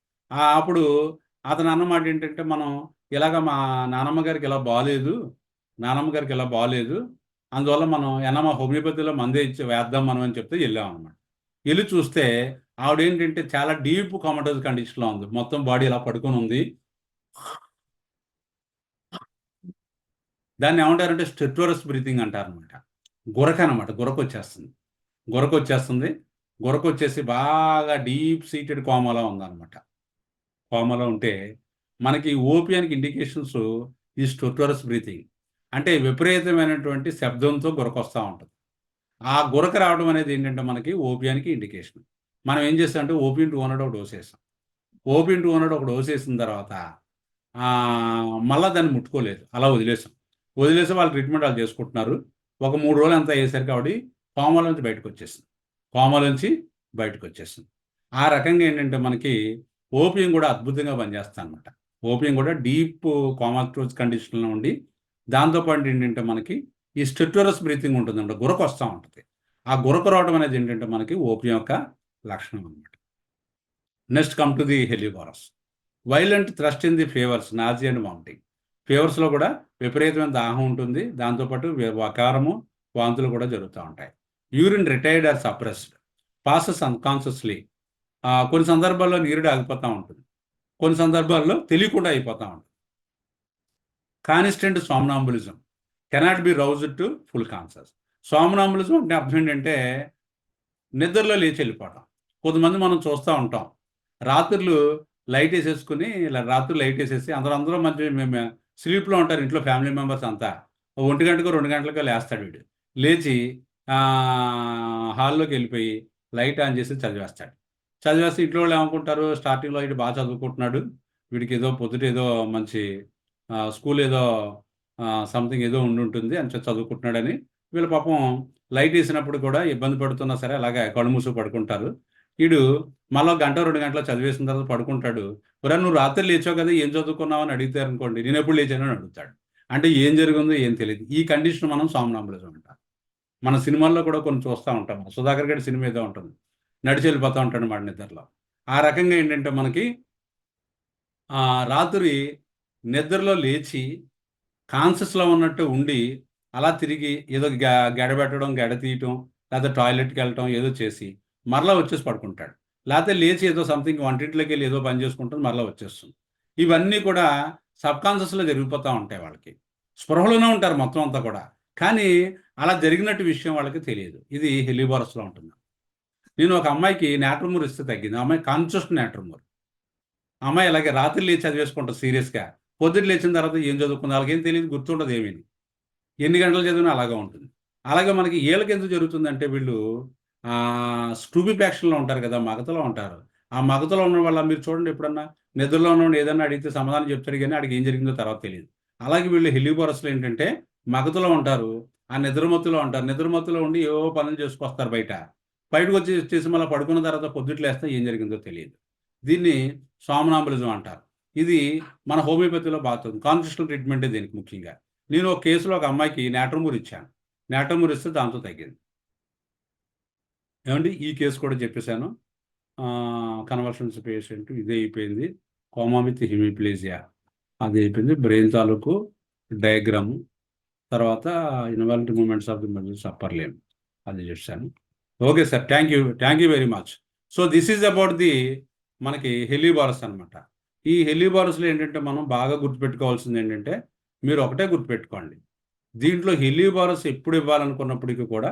[SPEAKER 1] అప్పుడు అతను అన్నమాట ఏంటంటే, మనం ఇలాగ మా నానమ్మ గారికి ఇలా బాగాలేదు, అందువల్ల మనం ఎన్నమా హోమియోపతిలో మందే వేద్దాం మనం అని చెప్తే వెళ్ళాం అనమాట. వెళ్ళి చూస్తే ఆవిడ ఏంటంటే చాలా డీప్ కామటోజ్ కండిషన్లో ఉంది. మొత్తం బాడీ ఇలా పడుకొని ఉంది. దాన్ని ఏమంటారంటే స్టెటోరస్ బ్రీతింగ్ అంటారనమాట. గురకొచ్చేసి బాగా డీప్ సీటెడ్ కోమాలో ఉందన్నమాట. కోమాలో ఉంటే మనకి ఓపియానికి ఇండికేషన్స్ ఈ స్టెటోరస్ బ్రీతింగ్ అంటే విపరీతమైనటువంటి శబ్దంతో గురకొస్తూ ఉంటుంది. ఆ గురక రావడం అనేది ఏంటంటే మనకి ఓపియానికి ఇండికేషన్. మనం ఏం చేస్తామంటే ఓపియం 200 ఒక డోస్ వేసాం. ఓపియం 200 ఒక డోస్ వేసిన తర్వాత మళ్ళీ దాన్ని ముట్టుకోలేదు, అలా వదిలేసి వాళ్ళు ట్రీట్మెంట్ వాళ్ళు చేసుకుంటున్నారు. ఒక 3 రోజులు అంతా అయ్యేసరికి ఆవిడ కోమాలోంచి బయటకు వచ్చేసింది. ఆ రకంగా ఏంటంటే మనకి ఓపియం కూడా అద్భుతంగా పనిచేస్తుంది అనమాట. ఓపియం కూడా డీప్ కోమాటోజ్ కండిషన్లో ఉండి దాంతోపాటు ఏంటంటే మనకి ఈ స్టెటోరస్ బ్రీతింగ్ ఉంటుంది అనమాట. గురక వస్తూ ఉంటుంది. ఆ గురక రావడం అనేది ఏంటంటే మనకి ఓపియం యొక్క లక్షణం అనమాట. Next come to the helleborus. Violent thirst in the fevers, nausea and vomiting. ఫీవర్స్లో కూడా విపరీతమైన దాహం ఉంటుంది. దాంతోపాటు వకారము, వాంతులు కూడా జరుగుతూ ఉంటాయి. Urine retained or suppressed, passes unconsciously. కొన్ని సందర్భాల్లో నీరుడు ఆగిపోతూ ఉంటుంది, కొన్ని సందర్భాల్లో తెలియకుండా అయిపోతూ ఉంటుంది. Constant somnambulism, cannot be roused to full conscious. Somnambulism అంటే అర్థం ఏంటంటే నిద్రలో లేచి వెళ్ళిపోవటం. కొంతమంది మనం చూస్తూ ఉంటాం, రాత్రులు లైట్ వేసేసి అందరూ మంచి మేము స్లీప్లో ఉంటారు ఇంట్లో, ఫ్యామిలీ మెంబర్స్ అంతా. 1 గంటకో 2 గంటలకో లేస్తాడు వీడు. లేచి హాల్లోకి వెళ్ళిపోయి లైట్ ఆన్ చేసి చదివేస్తే ఇంట్లో వాళ్ళు ఏమనుకుంటారు, స్టార్టింగ్లో వీడు బాగా చదువుకుంటున్నాడు, వీడికి ఏదో పొద్దుట ఏదో మంచి స్కూల్ ఏదో సంథింగ్ ఏదో ఉంటుంది అని చదువుకుంటున్నాడని వీళ్ళు పాపం లైట్ వేసినప్పుడు కూడా ఇబ్బంది పడుతున్నా సరే అలాగే కళ్ళు మూసు పడుకుంటారు. వీడు మళ్ళీ 1-2 గంటలు చదివేసిన తర్వాత పడుకుంటాడు. నువ్వు రాత్రి లేచావు కదా, ఏం చదువుకున్నావు అని అడిగితే అనుకోండి, నేను ఎప్పుడు లేచాను అని అడుగుతాడు. అంటే ఏం జరిగిందో ఏం తెలియదు. ఈ కండిషన్ మనం సోమ్నాంబులిజం అంటాం. మన సినిమాల్లో కూడా కొన్ని చూస్తూ ఉంటాం. సుధాకర్ గారి సినిమా ఏదో ఉంటుంది, నడిచి వెళ్ళిపోతూ ఉంటాడు మాట నిద్రలో. ఆ రకంగా ఏంటంటే మనకి రాత్రి నిద్రలో లేచి కాన్షియస్లో ఉన్నట్టు ఉండి అలా తిరిగి ఏదో గెడబెట్టడం, గెడ తీయటం, లేకపోతే టాయిలెట్కి వెళ్ళటం ఏదో చేసి మరలా వచ్చేసి పడుకుంటాడు. లేకపోతే లేచి ఏదో సంథింగ్ వంటింట్లోకి వెళ్ళి ఏదో పని చేసుకుంటుంది, మరలా వచ్చేస్తుంది. ఇవన్నీ కూడా సబ్కాన్షియస్లో జరిగిపోతూ ఉంటాయి. వాళ్ళకి స్పృహలోనే ఉంటారు మొత్తం అంతా కూడా, కానీ అలా జరిగినట్టు విషయం వాళ్ళకి తెలియదు. ఇది హెలియోబారస్లో ఉంటుంది. నేను ఒక అమ్మాయికి నేట్రమూర్ ఇస్తే తగ్గింది. ఆ అమ్మాయి కాన్షియస్ నేట్రమూర్. అమ్మాయి అలాగే రాత్రి లేచి చదివేసుకుంటుంది సీరియస్గా. పొద్దున్న లేచిన తర్వాత ఏం చదువుకుంది వాళ్ళకి ఏం తెలియదు, గుర్తుండదు ఏమీ. ఎన్ని గంటలు చదివినా అలాగే ఉంటుంది. అలాగే మనకి వీళ్ళకి ఎందుకు జరుగుతుందంటే వీళ్ళు స్టూబిఫాక్షన్లో ఉంటారు కదా, మగతలో ఉంటారు. ఆ మగతలో ఉన్న వాళ్ళ మీరు చూడండి, ఎప్పుడన్నా నిద్రలో ఉన్న ఏదన్నా అడిగితే సమాధానం చెప్తాడు కానీ అడిగి ఏం జరిగిందో తర్వాత తెలియదు. అలాగే వీళ్ళు హెలియోబారస్లో ఏంటంటే మగతలో ఉంటారు, ఆ నిద్రమత్తులో ఉంటారు. నిద్రమత్తులో ఉండి ఏవో పనులు చేసుకొస్తారు, బయటకు వచ్చేసి మళ్ళీ పడుకున్న తర్వాత పొద్దుట్లు వేస్తే ఏం జరిగిందో తెలియదు. దీన్ని సోమ్నాంబులిజం అంటారు. ఇది మన హోమియోపతిలో బాగుతుంది. కాన్స్టిట్యూషనల్ ట్రీట్మెంటే దీనికి ముఖ్యంగా. నేను ఒక కేసులో ఒక అమ్మాయికి నేట్రమూర్ ఇచ్చాను. నేట్రమూర్ ఇస్తే దాంతో తగ్గింది. ఏమండి ఈ కేసు కూడా చెప్పేశాను. కన్వర్షన్స్ పేషెంట్ ఇదే అయిపోయింది. కోమా విత్ హిమిప్లేజియా అది అయిపోయింది. బ్రెయిన్ తాలూకు డయాగ్రాము, తర్వాత involve movements of the muscles upper limb అది చేశాను. Okay sir, thank you very much. So this is about the మనకి హెలిబారస్ అనమాట. ఈ హెలిబారస్లో ఏంటంటే మనం బాగా గుర్తుపెట్టుకోవాల్సింది ఏంటంటే, మీరు ఒకటే గుర్తుపెట్టుకోండి, దీంట్లో హెలిబారస్ ఎప్పుడు ఇవ్వాలనుకున్నప్పటికీ కూడా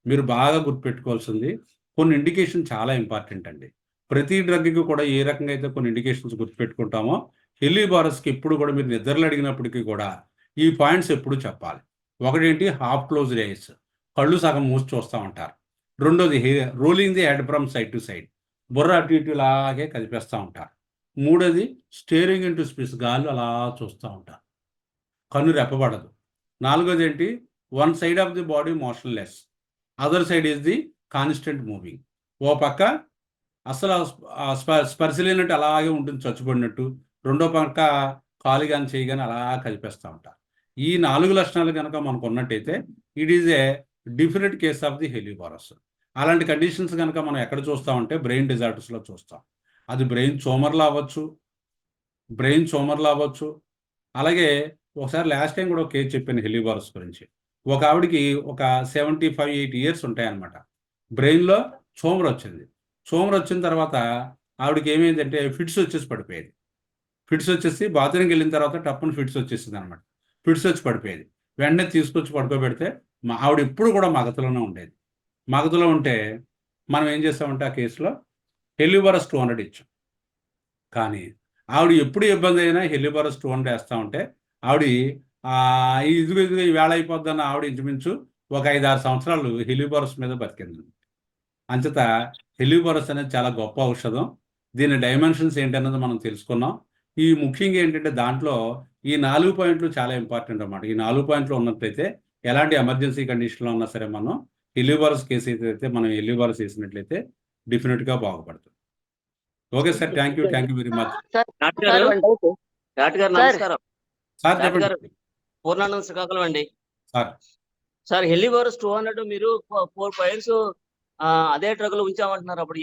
[SPEAKER 1] మీరు బాగా గుర్తుపెట్టుకోవాల్సింది కొన్ని ఇండికేషన్ చాలా ఇంపార్టెంట్ అండి. ప్రతి డ్రగ్కి కూడా ఏ రకంగా అయితే కొన్ని ఇండికేషన్స్ గుర్తుపెట్టుకుంటామో, హెలిబారస్కి ఎప్పుడు కూడా మీరు నిద్రలు అడిగినప్పటికీ కూడా ఈ పాయింట్స్ ఎప్పుడు చెప్పాలి. ఒకటేంటి, హాఫ్ క్లోజ్డ్ ఐస్, కళ్ళు సగం మూసి చూస్తూ ఉంటారు. రెండోది rolling the head from side to side, బుర్ర అటు ఇటు ఇలాగే కదిపేస్తూ ఉంటారు. మూడోది స్టేరింగ్ ఇంటూ స్పేస్, గాల్లో అలా చూస్తూ ఉంటారు, కన్ను రెప్పబడదు. నాలుగోది ఏంటి, one side of the body motionless, other side is the constant moving. ఓ పక్క అసలు స్పర్శ లేనట్టు అలాగే ఉంటుంది చచ్చుబడినట్టు, రెండో పక్క కాలు కానీ చేయి కానీ అలా కదిపేస్తూ ఉంటారు. ఈ 4 లక్షణాలు కనుక మనకు ఉన్నట్టయితే it is a different case of the helleborus. అలాంటి కండిషన్స్ కనుక మనం ఎక్కడ చూస్తామంటే బ్రెయిన్ డిజార్డర్స్లో చూస్తాం. అది బ్రెయిన్ చోమర్లు అవ్వచ్చు. అలాగే ఒకసారి లాస్ట్ టైం కూడా ఒక కేసు చెప్పాను హెలిబారస్ గురించి. ఒక ఆవిడికి ఒక 75-80 ఇయర్స్ ఉంటాయన్నమాట. బ్రెయిన్లో చోమర్ వచ్చిన తర్వాత ఆవిడకి ఏమైందంటే ఫిట్స్ వచ్చేసి పడిపోయేది. ఫిట్స్ వచ్చేసి బాత్రూమ్కి వెళ్ళిన తర్వాత టప్పున ఫిట్స్ వచ్చేసింది అనమాట. ఫిట్స్ వచ్చి పడిపోయేది. వెంటనే తీసుకొచ్చి పడుకోబెడితే ఆవిడ ఎప్పుడు కూడా మగతలోనే ఉండేది. మగతలో ఉంటే మనం ఏం చేస్తామంటే ఆ కేసులో హెలిబారస్ 200 ఇచ్చాం. కానీ ఆవిడ ఎప్పుడు ఇబ్బంది అయినా హెలిబారస్ 200 వేస్తూ ఉంటే ఆవిడ ఇదిగో ఈ వేళ అయిపోద్దన్న ఆవిడ ఇంచుమించు ఒక 5-6 సంవత్సరాలు హెలిబారస్ మీద బతికింది. అంచేత హెలిబారస్ అనేది చాలా గొప్ప ఔషధం. దీని డైమెన్షన్స్ ఏంటన్నది మనం తెలుసుకున్నాం. ఈ ముఖ్యంగా ఏంటంటే దాంట్లో ఈ 4 పాయింట్లు చాలా ఇంపార్టెంట్ అన్నమాట. ఈ 4 పాయింట్లు ఉన్నట్లయితే ఎలాంటి ఎమర్జెన్సీ కండిషన్లో ఉన్నా సరే మనం హెలిబారస్ కేసు అయితే మనం హెలిబారస్ వేసినట్లయితే డెఫినెట్గా బాగుపడుతుంది. Okay sir, thank you very much.
[SPEAKER 3] Doctor గారు నమస్కారం.
[SPEAKER 1] సార్
[SPEAKER 3] డాక్టర్ గారు,
[SPEAKER 1] చెప్పండి
[SPEAKER 3] పూర్ణానంద శ్రీకాకుళం అండి.
[SPEAKER 1] సార్.
[SPEAKER 3] సార్ హెలిబారస్ 200 మీరు 4 పాయింట్స్ అదే డ్రగ్ లో ఉంచామంటున్నారు. అప్పుడు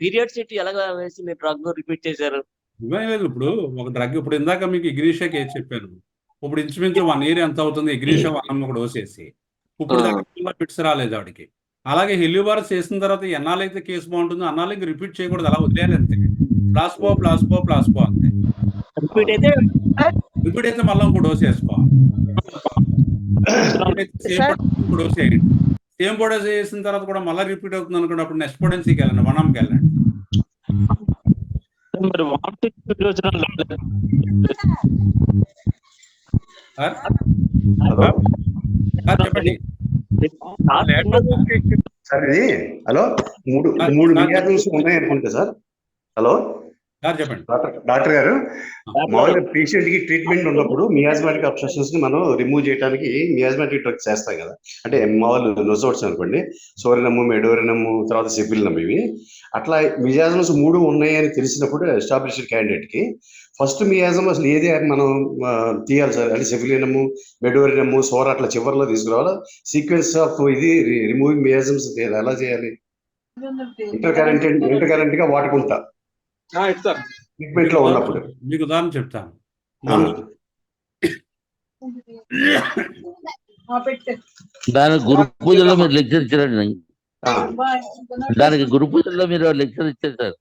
[SPEAKER 3] పీరియడ్స్ ఇటు ఎలాగ వేసి మీరు డ్రగ్ రిపీట్ చేశారు?
[SPEAKER 1] లేదు, ఇప్పుడు ఒక డ్రగ్, ఇప్పుడు ఇందాక మీకు ఇగ్రీషియా కేసు చెప్పాను. ఇప్పుడు ఇంచుమించు 1 year ఎంత అవుతుంది ఇగ్రీషియా 1 ఒక డోస్ వేసి. ఇప్పుడు దాకా ఫిట్స్ రాలేదు ఆవిడకి. అలాగే హెలిబారస్ చేసిన తర్వాత ఎన్నాళ్ళైతే కేసు బాగుంటుందో అన్నాళ్ళకి రిపీట్ చేయకూడదు, అలా వదిలేయాలి అంతే. ప్లాస్పో అంతే. రిపీట్ అయితే మళ్ళీ ఇంకో డోస్ వేసుకోవాలి. ఇంకో డోస్ వేయండి. సేమ్ పొడెన్స్ చేసిన తర్వాత కూడా మళ్ళీ రిపీట్ అవుతుంది అనుకోండి, అప్పుడు నెక్స్ట్ పొడెన్సీకి వెళ్ళండి, 1 వెళ్ళండి. చెప్పండి
[SPEAKER 6] సార్. ఇది హలో, మూడు మియాజమ్స్ ఉన్నాయి అనుకుంటా సార్. హలో
[SPEAKER 1] సార్, చెప్పండి
[SPEAKER 6] డాక్టర్ గారు. మామూలుగా పేషెంట్ కి ట్రీట్మెంట్ ఉన్నప్పుడు మియాజ్మాటిక్ అబ్స్ట్రక్షన్స్ ని మనం రిమూవ్ చేయడానికి మియాజ్మాటిక్ డ్రగ్స్ చేస్తాం కదా. అంటే మామూలు నొజోట్స్ అనుకోండి, సోరినము, మెడోరినము, తర్వాత సెఫిలినమ్, ఇవి అట్లా మియాజమ్స్ 3 ఉన్నాయని తెలిసినప్పుడు ఎస్టాబ్లిష్డ్ క్యాండిడేట్ కి ఫస్ట్ మియాజమ్ అసలు ఏది అని మనం తీయాలి సార్? అంటే సెఫిలినము, మెడోరినము, సోర అట్లా చివరిలో తీసుకురావాలా? సీక్వెన్స్ ఆఫ్ ఇది రిమూవింగ్ మియాజమ్స్ ఎలా చేయాలి? ఇంటర్ కరెంట్ గా వాడుకుంటా ట్రీట్మెంట్ లో ఉన్నప్పుడు.
[SPEAKER 1] మీకు ఉదాహరణ చెప్తాను.
[SPEAKER 7] దానికి గురు పూజలో మీరు లెక్చర్ ఇచ్చారండి. దానికి గురు పూజలో మీరు లెక్చర్ ఇచ్చారు సార్.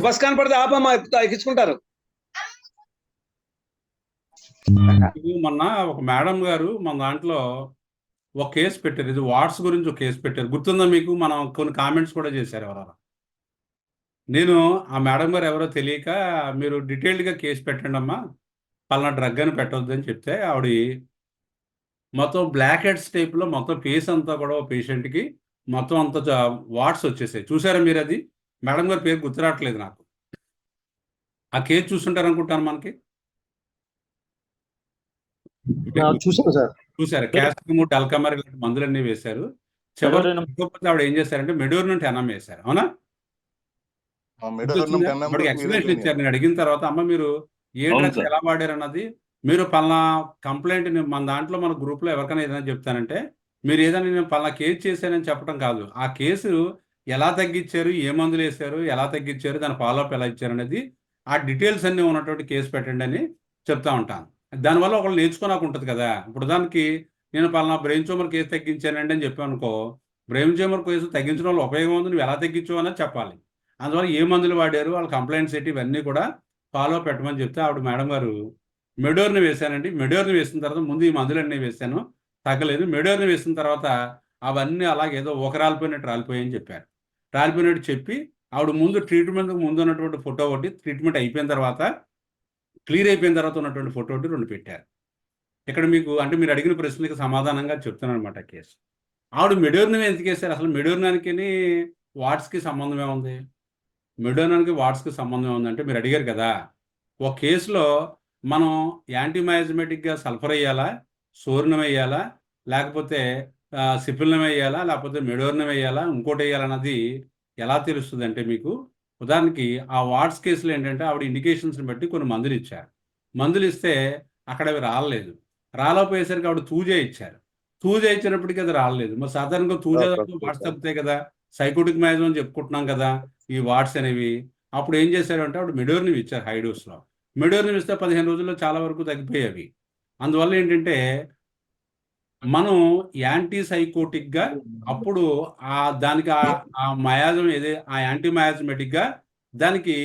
[SPEAKER 8] బస్ కనపడితే ఆపమ్మా ఎక్కించుకుంటారు.
[SPEAKER 1] మొన్న ఒక మేడం గారు మన దాంట్లో ఒక కేసు పెట్టారు, ఇది వాట్స్ గురించి ఒక కేసు పెట్టారు, గుర్తుందా మీకు? మనం కొన్ని కామెంట్స్ కూడా చేశారు ఎవరైనా. నేను ఆ మేడం గారు ఎవరో తెలియక, మీరు డీటెయిల్డ్గా కేసు పెట్టండి అమ్మా, పలానా డ్రగ్ అని పెట్టవద్దు అని చెప్తే ఆవిడ మొత్తం బ్లాక్ హెడ్స్ టైప్లో మొత్తం ఫేస్ అంతా కూడా పేషెంట్కి మొత్తం అంతా వాట్స్ వచ్చేసాయి. చూసారా మీరు? అది మేడం గారి పేరు గుర్తురావట్లేదు నాకు. ఆ కేసు చూస్తుంటారు అనుకుంటాను. మనకి చూసారు క్యాస్టిమో, డల్కమర్ ఇలాంటి మందులన్నీ వేశారు. చివరి ఆవిడ ఏం చేశారంటే మెడోరినం ఎనం వేశారు. అవునా? ఎక్స్ప్లెనేషన్ ఇచ్చారు. నేను అడిగిన తర్వాత, అమ్మ మీరు ఏ డ్రగ్స్ ఎలా వాడారు అన్నది, మీరు పలానా కంప్లైంట్ మన దాంట్లో మన గ్రూప్లో ఎవరికైనా ఏదైనా చెప్తానంటే, మీరు ఏదైనా నేను పలానా కేసు చేశానని చెప్పడం కాదు, ఆ కేసు ఎలా తగ్గించారు, ఏ మందులు వేశారు, ఎలా తగ్గించారు, దాని ఫాలోఅప్ ఎలా ఇచ్చారు అనేది ఆ డీటెయిల్స్ అన్నీ ఉన్నటువంటి కేసు పెట్టండి అని చెప్తా ఉంటాను. దానివల్ల ఒకళ్ళు నేర్చుకోనాకు ఉంటుంది కదా. ఇప్పుడు దానికి నేను పలానా బ్రెయిన్ ట్యూమర్ కేసు తగ్గించానండి అని చెప్పాను అనుకో, బ్రెయిన్ ట్యూమర్ కేసు తగ్గించడం వల్ల ఉపయోగం ఉంది, నువ్వు ఎలా తగ్గించావు అనేది చెప్పాలి. అందువల్ల ఏ మందులు వాడారు, వాళ్ళ కంప్లైంట్స్ ఏంటి, ఇవన్నీ కూడా ఫాలో పెట్టమని చెప్తే ఆవిడ మేడం గారు మెడోర్ని వేశానండి, మెడోర్ని వేసిన తర్వాత ముందు ఈ మందులన్నీ వేశాను, తగ్గలేదు. మెడోర్ని వేసిన తర్వాత అవన్నీ అలాగే ఏదో ఒక రాలిపోయినట్టు రాలిపోయాయని చెప్పారు. రాలిపోయినట్టు చెప్పి ఆవిడ ముందు ట్రీట్మెంట్కి ముందు ఉన్నటువంటి ఫోటో ఒకటి, ట్రీట్మెంట్ అయిపోయిన తర్వాత క్లియర్ అయిపోయిన తర్వాత ఉన్నటువంటి ఫోటో ఒకటి 2 పెట్టారు. ఇక్కడ మీకు అంటే మీరు అడిగిన ప్రశ్నలకు సమాధానంగా చెప్తున్నాను అనమాట కేసు. ఆవిడ మెడోర్ని ఎందుకు వేశారు? అసలు మెడోర్నానికి వాట్స్కి సంబంధం ఏముంది? మెడోర్నానికి వాట్స్కి సంబంధం ఉందంటే మీరు అడిగారు కదా, ఒక కేసులో మనం యాంటీమయాజమెటిక్గా సల్ఫర్ వేయాలా, సోర్నం వేయాలా, లేకపోతే సిఫిల్నం వేయాలా, లేకపోతే మెడోర్నం వేయాలా, ఇంకోటి వేయాలన్నది ఎలా తెలుస్తుంది అంటే మీకు ఉదాహరణకి ఆ వాట్స్ కేసులో ఏంటంటే ఆవిడ ఇండికేషన్స్ని బట్టి కొన్ని మందులు ఇచ్చారు. మందులు ఇస్తే అక్కడ అవి రాలేదు. రాలేకపోయేసరికి ఆవిడ తూజా ఇచ్చారు. తూజా ఇచ్చినప్పటికీ అది రాలేదు. మరి సాధారణంగా తూజా వాట్స్ తగ్గుతాయి కదా, సైకోటిక్ మ్యాజం అని చెప్పుకుంటున్నాం కదా ఈ వాట్స్ అనేవి. అప్పుడు ఏం చేశారు అంటే ఆవిడ మెడోర్ని ఇచ్చారు హై డోస్లో. మెడోర్ని ఇస్తే 15 రోజుల్లో చాలా వరకు తగ్గిపోయేవి. అందువల్ల ఏంటంటే మనం యాంటీ సైకోటిక్గా అప్పుడు దానికి ఆ మయాజం ఏదే ఆ యాంటీ మయాజమెటిక్గా దానికి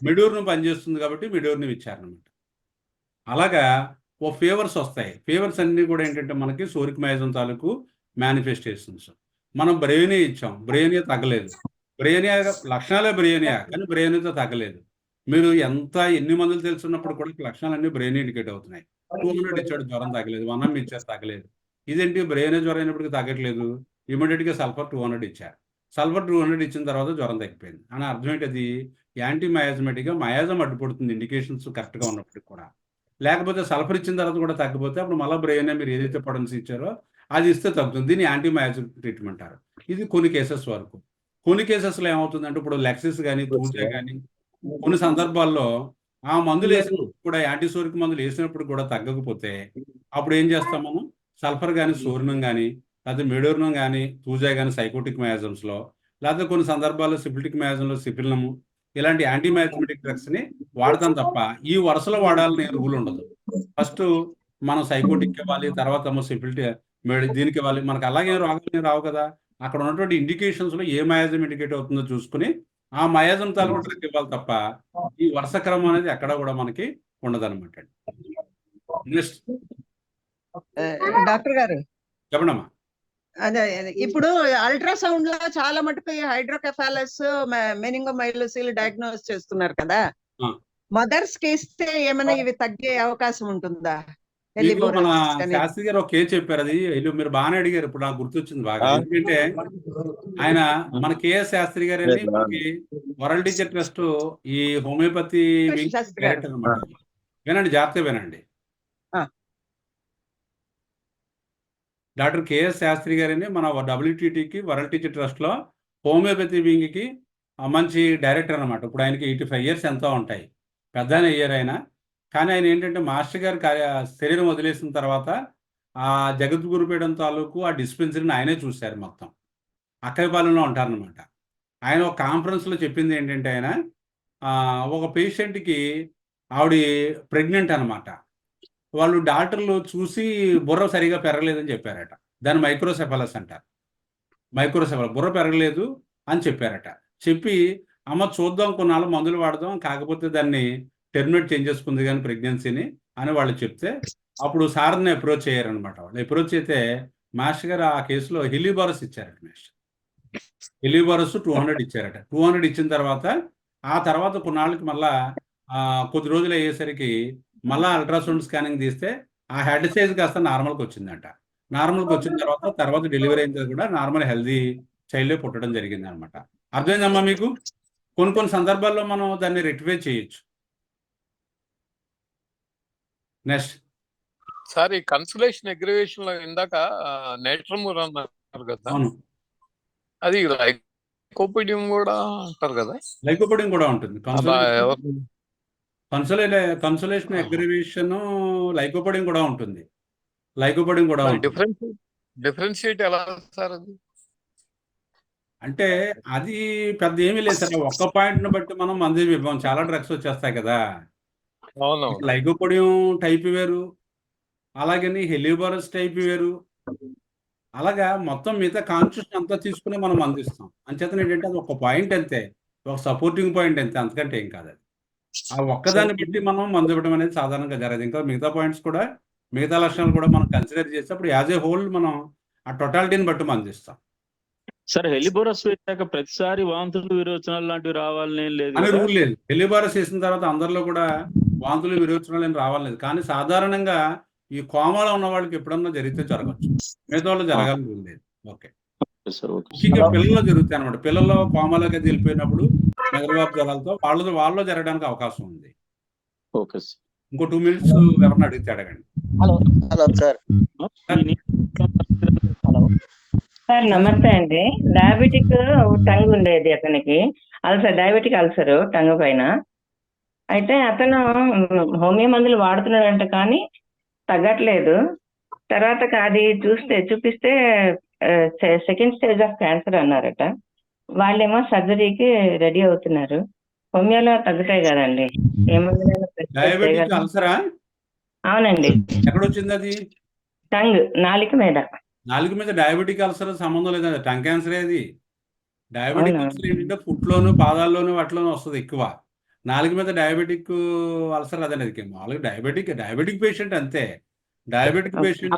[SPEAKER 1] మెడోర్ని పనిచేస్తుంది కాబట్టి మెడోర్ని ఇచ్చారనమాట. అలాగా ఓ ఫీవర్స్ వస్తాయి. ఫీవర్స్ అన్నీ కూడా ఏంటంటే మనకి సోరిక్ మయాజం తాలూకు మేనిఫెస్టేషన్స్. మనం బ్రెయినియా ఇచ్చాం, బ్రెయినియా తగ్గలేదు. బ్రెయినియా లక్షణాలే బ్రెయినియా, కానీ బ్రెయినియాతో తగ్గలేదు. మీరు ఎన్ని మందులు తెలుసున్నప్పుడు కూడా లక్షణాలన్నీ బ్రెయిన్ ఇండికేట్ అవుతున్నాయి. 200 ఇచ్చాడు, జ్వరం తగ్గలేదు. 1M ఇచ్చారు, తగ్గలేదు. ఇదేంటి బ్రెయిన్ జ్వరం అయినప్పటికీ తగ్గట్లేదు. ఇమీడియట్గా సల్ఫర్ 200 ఇచ్చారు. సల్ఫర్ 200 ఇచ్చిన తర్వాత జ్వరం తగ్గిపోయింది అని అర్థం ఏంటది? యాంటీ మయాజమెటిక్గా మయాజం అడ్డుపడుతుంది ఇండికేషన్స్ కరెక్ట్గా ఉన్నప్పటికి కూడా. లేకపోతే సల్ఫర్ ఇచ్చిన తర్వాత కూడా తగ్గిపోతే అప్పుడు మళ్ళీ బ్రెయిన్ మీరు ఏదైతే పొడెన్స్ ఇచ్చారో అది ఇస్తే తగ్గుతుంది. దీన్ని యాంటీ మయాజం ట్రీట్మెంట్ అంటారు. ఇది కొన్ని కేసెస్ వరకు. కొన్ని కేసెస్లో ఏమవుతుందంటే ఇప్పుడు లెక్సిస్ కానీ తూజా కానీ కొన్ని సందర్భాల్లో ఆ మందులు వేసినప్పుడు కూడా యాంటీసోరిక్ మందులు వేసినప్పుడు కూడా తగ్గకపోతే అప్పుడు ఏం చేస్తాం మనం? సల్ఫర్ కానీ సోర్నం కానీ లేకపోతే మెడోర్నం కానీ తూజా కానీ సైకోటిక్ మయాజమ్స్లో, లేకపోతే కొన్ని సందర్భాల్లో సిఫిలిటిక్ మయాజంలో సిఫిల్నము, ఇలాంటి యాంటీ మయాజమెటిక్ డ్రగ్స్ని వాడతాం తప్ప ఈ వరుసలో వాడాలని రూల్ ఉండదు. ఫస్ట్ మనం సైకోటిక్ ఇవ్వాలి, తర్వాత సిఫిలిటీ దీనికి ఇవ్వాలి. మనకు అలాగే రోగాలు రావు కదా. అక్కడ ఉన్నటువంటి ఇండికేషన్స్లో ఏ మయాజం ఇండికేట్ అవుతుందో చూసుకుని ఆ మయాజం తాలూకు డ్రగ్ ఇవ్వాలి తప్ప ఈ వరుస క్రమం అనేది ఎక్కడ కూడా మనకి ఉండదన్నమాట. నెక్స్ట్
[SPEAKER 9] డాక్టర్ గారు
[SPEAKER 1] చెప్పండమ్మా.
[SPEAKER 9] అదే ఇప్పుడు అల్ట్రాసౌండ్ లో చాలా మటుకు హైడ్రోకెఫాలస్ మెనింగోమైలోసిల్ డయాగ్నోస్ చేస్తున్నారు కదా. మదర్స్ కి ఇస్తే ఏమైనా ఇవి తగ్గే అవకాశం ఉంటుందా?
[SPEAKER 1] మన శాస్త్రి గారు ఒక కేసు చెప్పారు, అది మీరు బాగానే అడిగారు. ఇప్పుడు నాకు గుర్తొచ్చింది బాగా. ఎందుకంటే ఆయన మన కేఎస్ శాస్త్రి గారు మనకి వరల్డ్ టీచర్ ట్రస్ట్ ఈ హోమియోపతి డైరెక్టర్ అనమాట. వినండి, జాగ్రత్తగా వినండి. డాక్టర్ కేఎస్ శాస్త్రి గారిని మన WTTకి వరల్డ్ టీచర్ ట్రస్ట్లో హోమియోపతి వింగ్కి మంచి డైరెక్టర్ అనమాట. ఇప్పుడు ఆయనకి 85 years ఎంతో ఉంటాయి, పెద్ద అయ్యారు ఆయన. కానీ ఆయన ఏంటంటే మాస్టర్ గారు శరీరం వదిలేసిన తర్వాత ఆ జగద్గురుపీఠం తాలూకు ఆ డిస్పెన్సరీని ఆయనే చూశారు మొత్తం. అక్కయ్యపాలెంలో ఉంటారనమాట. ఆయన ఒక కాన్ఫరెన్స్లో చెప్పింది ఏంటంటే ఆయన ఒక పేషెంట్కి ఆవిడ ప్రెగ్నెంట్ అనమాట. వాళ్ళు డాక్టర్లు చూసి బుర్ర సరిగా పెరగలేదని చెప్పారట. దాన్ని మైక్రోసెఫలస్ అంటారు. మైక్రోసెఫలస్ బుర్ర పెరగలేదు అని చెప్పారట. చెప్పి అమ్మ చూద్దాం, కొన్నాళ్ళు మందులు వాడదాం, కాకపోతే దాన్ని టెర్మినేట్ చేంజేసుకుంది కానీ ప్రెగ్నెన్సీని అని వాళ్ళు చెప్తే అప్పుడు సార్ని అప్రోచ్ అయ్యారనమాట. వాళ్ళు అప్రోచ్ అయితే మాస్టర్ గారు ఆ కేసులో హెలిబారస్ ఇచ్చారట. మాస్టర్ హెలిబారస్ 200 ఇచ్చారట. 200 ఇచ్చిన తర్వాత ఆ తర్వాత కొన్నాళ్ళకి మళ్ళా కొద్ది రోజులు అయ్యేసరికి మళ్ళీ అల్ట్రాసౌండ్ స్కానింగ్ తీస్తే ఆ హెడ్ సైజ్ కాస్త నార్మల్కి వచ్చిందంట. నార్మల్కి వచ్చిన తర్వాత డెలివరీ అయిన కూడా నార్మల్ హెల్దీ చైల్డే పుట్టడం జరిగింది అనమాట. అర్థమైందమ్మా మీకు? కొన్ని సందర్భాల్లో మనం దాన్ని రెక్టిఫై చేయొచ్చు. నెక్స్ట్
[SPEAKER 10] సార్, ఈ కన్సలేషన్ అగ్రివేషన్ లో ఇందాక నేట్రమూర్ అన్నారు కదా,
[SPEAKER 1] అవును,
[SPEAKER 10] అది లైకోపిడియం కూడా అంటారు కదా.
[SPEAKER 1] లైకోపిడియం కూడా ఉంటుంది. కన్సలేషన్ అగ్రివేషన్ లైకోపిడియం కూడా ఉంటుంది. లైకోపిడియం కూడా
[SPEAKER 10] డిఫరెన్షియేట్ ఎలా సార్ అది?
[SPEAKER 1] అంటే అది పెద్ద ఏమీ లేదు సార్. ఒక్క పాయింట్ని బట్టి మనం మందు ఇవ్వం, చాలా డ్రగ్స్ వచ్చేస్తాయి కదా.
[SPEAKER 10] అవునవును.
[SPEAKER 1] లైకోపోడియం టైప్ వేరు, అలాగని హెలియోబారస్ టైప్ వేరు, అలాగా మొత్తం మిగతా కాన్స్టిట్యూషన్ అంతా తీసుకుని మనం అందిస్తాం. అంచేతన ఏంటంటే అది ఒక పాయింట్ అంతే, ఒక సపోర్టింగ్ పాయింట్ అంతే, అంతకంటే ఏం కాదు అది. ఆ ఒక్కదాన్ని బట్టి మనం మందు ఇవ్వడం అనేది సాధారణంగా జరగదు. ఇంకా మిగతా పాయింట్స్ కూడా, మిగతా లక్షణాలు కూడా మనం కన్సిడర్ చేస్తే అప్పుడు యాజ్ ఏ హోల్ మనం ఆ టోటాలిటీని బట్టి మందిస్తాం
[SPEAKER 11] సార్ హెలిబోరస్ వేసాక ప్రతిసారి వాంతులు విరోచనాలు లాంటివి రావాలని ఏం లేదు
[SPEAKER 1] అని
[SPEAKER 11] కదా?
[SPEAKER 1] రూల్ లేదు. హెలిబారస్ వేసిన తర్వాత అందరిలో కూడా వాంతులు విరోచనాలు ఏం రావాలేదు. కానీ సాధారణంగా ఈ కోమాలో ఉన్న వాళ్ళకి ఎప్పుడన్నా జరిగితే జరగచ్చు, మిగతా వాళ్ళు జరగాలని రూల్ లేదు. ఓకే,
[SPEAKER 11] సార్ ఓకే
[SPEAKER 1] ముఖ్యంగా పిల్లల్లో జరుగుతాయి అనమాట. పిల్లల్లో కోమాలోకి అది వెళ్ళిపోయినప్పుడు మెదడువాపు జ్వరాలతో వాళ్ళలో జరగడానికి అవకాశం ఉంది.
[SPEAKER 11] Okay sir.
[SPEAKER 1] ఇంకో 2 minutes ఎవరిని అడిగితే అడగండి.
[SPEAKER 12] Hello sir. హలో సార్, నమస్తే అండి. డయాబెటిక్ టంగ్ ఉండేది అతనికి, అల్సర్, డయాబెటిక్ అల్సర్ టంగ్ పైన. అయితే అతను హోమియో మందులు వాడుతున్నాడంట కానీ తగ్గట్లేదు. తర్వాత అది చూపిస్తే సెకండ్ స్టేజ్ ఆఫ్ క్యాన్సర్ అన్నారట. వాళ్ళేమో సర్జరీకి రెడీ అవుతున్నారు. హోమియోలో తగ్గుతాయి కదండి, ఏ మందులైనా
[SPEAKER 1] డయాబెటిక్ అల్సరా?
[SPEAKER 12] అవునండి.
[SPEAKER 1] ఎక్కడ వచ్చింది అది?
[SPEAKER 12] టంగ్, నాలుక మీద.
[SPEAKER 1] నాలుగు మీద డయాబెటిక్ అల్సర్ సంబంధం లేదు, అది టంగ్ క్యాన్సర్. అది డయాబెటిక్
[SPEAKER 12] అవునా?
[SPEAKER 1] అల్సర్ ఏంటంటే ఫుట్లోను, పాదాల్లోను, వాటిలోనూ వస్తుంది ఎక్కువ. నాలుగు మీద డయాబెటిక్ అల్సర్ అదనేది మామూలుగా డయాబెటిక్ పేషెంట్ అంతే. డయాబెటిక్ పేషెంట్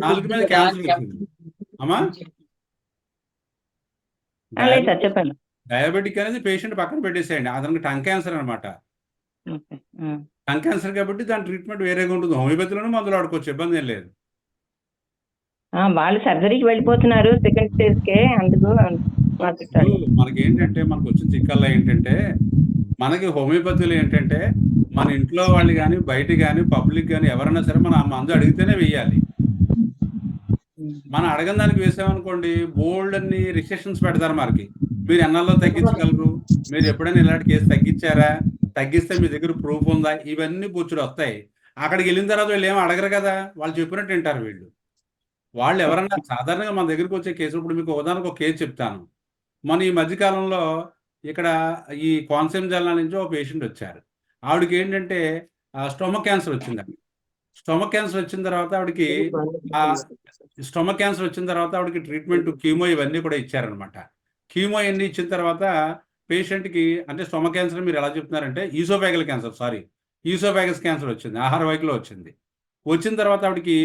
[SPEAKER 1] నాలుగు మీద క్యాన్సర్ వచ్చింది అమ్మా.
[SPEAKER 12] లేదు సార్, చెప్పండి.
[SPEAKER 1] డయాబెటిక్ అనేది పేషెంట్ పక్కన పెట్టేసేయండి, అతనికి టంగ్ క్యాన్సర్ అనమాట.
[SPEAKER 12] ఓకే. ఉమ్.
[SPEAKER 1] టంగ్ క్యాన్సర్ కాబట్టి దాని ట్రీట్మెంట్ వేరేగా ఉంటుంది. హోమియోపతిలోనూ మందులు ఆడుకోవచ్చు, ఇబ్బంది ఏం లేదు.
[SPEAKER 12] వాళ్ళు సర్జరీకి వెళ్ళిపోతున్నారు సెకండ్ స్టేజ్ కే, అందుకు
[SPEAKER 1] ఇప్పుడు మనకి ఏంటంటే మనకు వచ్చిన చిక్కల్లో ఏంటంటే, మనకి హోమియోపతిలో ఏంటంటే మన ఇంట్లో వాళ్ళు కానీ బయట కానీ పబ్లిక్ కానీ ఎవరైనా సరే మన మందు అడిగితేనే వేయాలి. మనం అడగని దానికి వేసామనుకోండి బోల్డ్ అన్ని రిస్ట్రిక్షన్స్ పెడతారు మనకి. మీరు ఎన్నాల్లో తగ్గించగలరు, మీరు ఎప్పుడైనా ఇలాంటి కేసు తగ్గించారా, తగ్గిస్తే మీ దగ్గర ప్రూఫ్ ఉందా, ఇవన్నీ బొచ్చుడు వస్తాయి. అక్కడికి వెళ్ళిన తర్వాత వీళ్ళు ఏమో అడగరు కదా, వాళ్ళు చెప్పినట్టు వింటారు వీళ్ళు. వాళ్ళు ఎవరన్నా సాధారణంగా మన దగ్గరికి వచ్చే కేసు, ఇప్పుడు మీకు ఉదాహరణకు ఒక కేసు చెప్తాను. మన ఈ మధ్యకాలంలో ఇక్కడ ఈ కోనసీమ జిల్లా నుంచి ఒక పేషెంట్ వచ్చారు. ఆవిడకి ఏంటంటే స్టొమక్ క్యాన్సర్ వచ్చిందండి. స్టొమక్ క్యాన్సర్ వచ్చిన తర్వాత ఆవిడకి ట్రీట్మెంట్ కీమో ఇవన్నీ కూడా ఇచ్చారనమాట. కీమో ఇవన్నీ ఇచ్చిన తర్వాత పేషెంట్కి అంటే స్టొమక్ క్యాన్సర్ మీరు ఎలా చెప్తున్నారంటే ఈసోఫాగస్ క్యాన్సర్ వచ్చింది, ఆహార వాహికలో వచ్చింది. వచ్చిన తర్వాత ఆవిడకి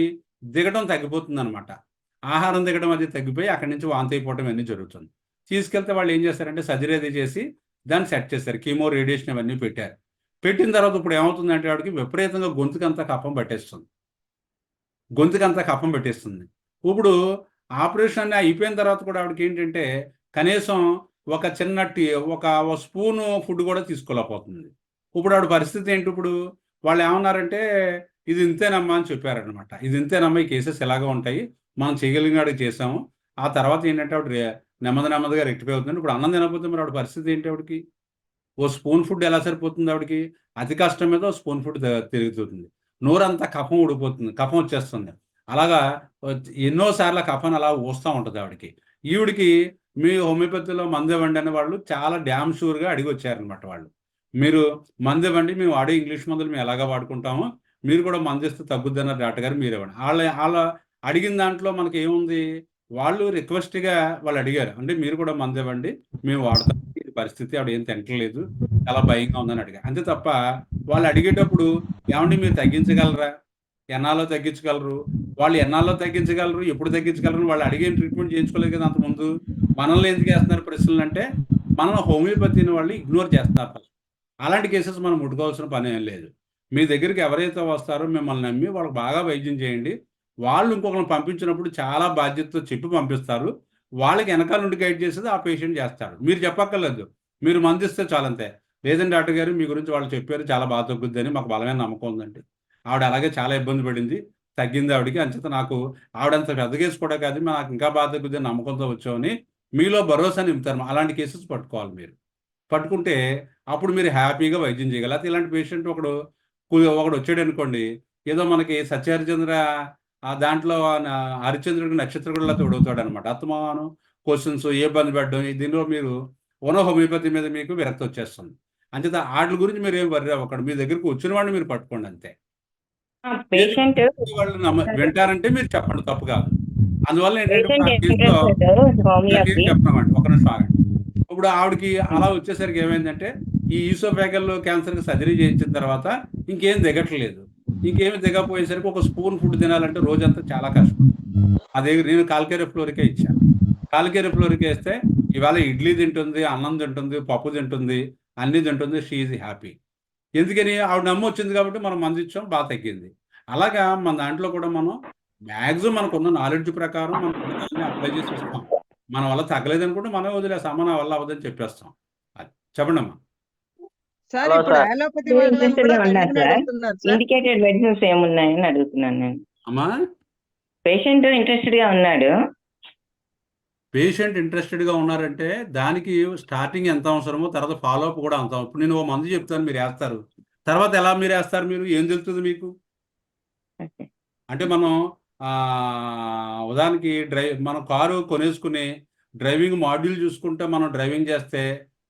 [SPEAKER 1] దిగడం తగ్గిపోతుంది అనమాట. ఆహారం దిగడం అది తగ్గిపోయి అక్కడి నుంచి వాంతి అయిపోవడం అన్నీ జరుగుతుంది. తీసుకెళ్తే వాళ్ళు ఏం చేస్తారంటే సర్జరీ అది చేసి దాన్ని సెట్ చేస్తారు, కీమో రేడియేషన్ ఇవన్నీ పెట్టారు. పెట్టిన తర్వాత ఇప్పుడు ఏమవుతుందంటే ఆవిడకి విపరీతంగా గొంతుకంతా కఫం పెట్టేస్తుంది. ఇప్పుడు ఆపరేషన్ అయిపోయిన తర్వాత కూడా ఆవిడకి ఏంటంటే కనీసం ఒక చిన్న ఒక స్పూను ఫుడ్ కూడా తీసుకోలేకపోతుంది. ఇప్పుడు ఆవిడ పరిస్థితి ఏంటి? ఇప్పుడు వాళ్ళు ఏమన్నారంటే ఇది ఇంతేనమ్మా అని చెప్పారనమాట. ఇది ఇంతేనమ్మా, ఈ కేసెస్ ఎలాగో ఉంటాయి, మనం చేయగలిగినాడికి చేసాము. ఆ తర్వాత ఏంటంటే ఆవిడ నెమ్మదిగా రెక్టిఫై అవుతుంది. ఇప్పుడు అన్నం తినకపోతే మరి ఆవిడ పరిస్థితి ఏంటి? ఆవిడకి ఓ స్పూన్ ఫుడ్ ఎలా సరిపోతుంది? ఆవిడకి అతి కష్టం మీద ఓ స్పూన్ ఫుడ్ తిరుగుతుంది. నోరంతా కఫం ఊడిపోతుంది, కఫం వచ్చేస్తుంది. అలాగా ఎన్నోసార్లు కఫం అలా ఊస్తూ ఉంటుంది ఆవిడకి. ఈవిడికి మీ హోమియోపతిలో మందు ఇవ్వండి అని వాళ్ళు చాలా డ్యామ్ షూర్గా అడిగి వచ్చారనమాట. వాళ్ళు మీరు మందు ఇవ్వండి, మేము వాడే ఇంగ్లీష్ మందులు మేము ఎలాగా వాడుకుంటామో మీరు కూడా మందు ఇస్తే తగ్గుద్ది అన్నారు డాక్టర్ గారు, మీరు ఇవ్వండి. వాళ్ళ అడిగిన దాంట్లో మనకి ఏముంది, వాళ్ళు రిక్వెస్ట్గా వాళ్ళు అడిగారు, అంటే మీరు కూడా మందు ఇవ్వండి, మేము వాడతాం, ఇది పరిస్థితి, ఆవిడ ఏం తింటలేదు, చాలా భయంగా ఉందని అడిగారు. అంతే తప్ప వాళ్ళు అడిగేటప్పుడు ఏమండి మీరు తగ్గించగలరా, ఎన్నాల్లో తగ్గించగలరు, వాళ్ళు ఎన్నాల్లో తగ్గించగలరు, ఎప్పుడు తగ్గించగలరు, వాళ్ళు అడిగే ట్రీట్మెంట్ చేయించుకోలేదు కదా అంతకుముందు. మనల్ని ఎందుకు వేస్తున్నారు ప్రశ్నలు అంటే మనం హోమియోపతిని వాళ్ళు ఇగ్నోర్ చేస్తున్నారు. అలాంటి కేసెస్ మనం ముట్టుకోవాల్సిన పని ఏం లేదు. మీ దగ్గరికి ఎవరైతే వస్తారో మిమ్మల్ని నమ్మి వాళ్ళకి బాగా వైద్యం చేయండి. వాళ్ళు ఇంకొకరిని పంపించినప్పుడు చాలా బాధ్యతతో చెప్పి పంపిస్తారు. వాళ్ళకి వెనకాల నుండి గైడ్ చేసేది ఆ పేషెంట్ చేస్తాడు, మీరు చెప్పక్కర్లేదు, మీరు మందిస్తే చాలంతే. లేదండి డాక్టర్ గారు మీ గురించి వాళ్ళు చెప్పారు, చాలా బాగా తగ్గుద్ది అని మాకు బలమైన నమ్మకం ఉందండి. ఆవిడ అలాగే చాలా ఇబ్బంది పడింది, తగ్గింది ఆవిడకి, అంచేత నాకు ఆవిడంత పెద్ద కేసు కూడా కాదు, నాకు ఇంకా బాగా తగ్గుద్ది నమ్మకంతో వచ్చామని మీలో భరోసా నింపుతారు. అలాంటి కేసెస్ పట్టుకోవాలి. మీరు పట్టుకుంటే అప్పుడు మీరు హ్యాపీగా వైద్యం చేయగలరు. ఇలాంటి పేషెంట్ ఒకడు వచ్చాడు అనుకోండి, ఏదో మనకి సత్యహరిచంద్ర దాంట్లో హరిశ్చంద్రుడికి నక్షత్రకుడిలా తోడవుతాడు అనమాట. అత్తమాను క్వశ్చన్స్ ఏ ఇబ్బంది పెట్టడం దీనిలో మీరు హోమియోపతి మీద మీకు విరక్తి వచ్చేస్తుంది. అంచేత వాటి గురించి మీరు ఏం వర్రీ అవ్వకండి. మీ దగ్గరికి వచ్చిన వాడిని మీరు పట్టుకోండి అంతే.
[SPEAKER 12] పేషెంట్
[SPEAKER 1] వాళ్ళు వింటారంటే మీరు చెప్పండి, తప్పు కాదు. అందువల్ల ఏంటంటే
[SPEAKER 12] పేషెంట్
[SPEAKER 1] ఆ కేసులో
[SPEAKER 12] హోమియోపతి
[SPEAKER 1] చెప్తామండి, ఒక నిమిషం ఆగండి. ఇప్పుడు ఆవిడకి అలా వచ్చేసరికి ఏమైందంటే ఈ ఈసోఫేగల్ క్యాన్సర్కి సర్జరీ చేయించిన తర్వాత ఇంకేం దిగట్లేదు. ఇంకేమి దిగపోయేసరికి ఒక స్పూన్ ఫుడ్ తినాలంటే రోజంతా చాలా కష్టం. అదే నేను కాల్కేరియా ఫ్లోరికే ఇచ్చాను. కాల్కేరియా ఫ్లోరికే ఇస్తే ఇవాళ ఇడ్లీ తింటుంది, అన్నం తింటుంది, పప్పు తింటుంది, అన్నీ తింటుంది. She is happy. ఎందుకని ఆవిడ నమ్ము వచ్చింది కాబట్టి మనం మంది ఇచ్చాం, బాగా తగ్గింది. అలాగా మన దాంట్లో కూడా మనం మ్యాక్సిమం మనకున్న నాలెడ్జ్ ప్రకారం మనం అప్లై చేసి ఇస్తాం. మన వల్ల తగ్గలేదు అనుకుంటే మనం వదిలేస్తాం, మన వల్ల అవ్వదని చెప్పేస్తాం. అది చెప్పండి అమ్మా.
[SPEAKER 9] సార్ ఇప్పుడు అలోపతి వాళ్ళని
[SPEAKER 12] ఇంట్రెస్టెడ్
[SPEAKER 9] కూడా
[SPEAKER 12] గా ఉన్నారు
[SPEAKER 9] తగ్గిన
[SPEAKER 12] సార్.
[SPEAKER 9] అడుగుతున్నారు సార్.
[SPEAKER 12] ఇండికేటెడ్ మెడిసిన్స్ ఏమున్నాయని అడుగుతున్నాను నేను.
[SPEAKER 1] అమ్మా,
[SPEAKER 12] పేషెంట్ ఇంట్రెస్టెడ్ గా ఉన్నాడు.
[SPEAKER 1] పేషెంట్ ఇంట్రెస్టెడ్గా ఉన్నారంటే దానికి స్టార్టింగ్ ఎంత అవసరమో తర్వాత ఫాలోఅప్ కూడా అంత. ఇప్పుడు నేను ఓ మందు చెప్తాను, మీరు వేస్తారు. తర్వాత ఎలా మీరు వేస్తారు, మీరు ఏం తెలుస్తుంది మీకు?
[SPEAKER 12] ఓకే.
[SPEAKER 1] అంటే మనం ఉదాహరణకి మనం కారు కొనేసుకుని డ్రైవింగ్ మాడ్యూల్ చూసుకుంటే మనం డ్రైవింగ్ చేస్తే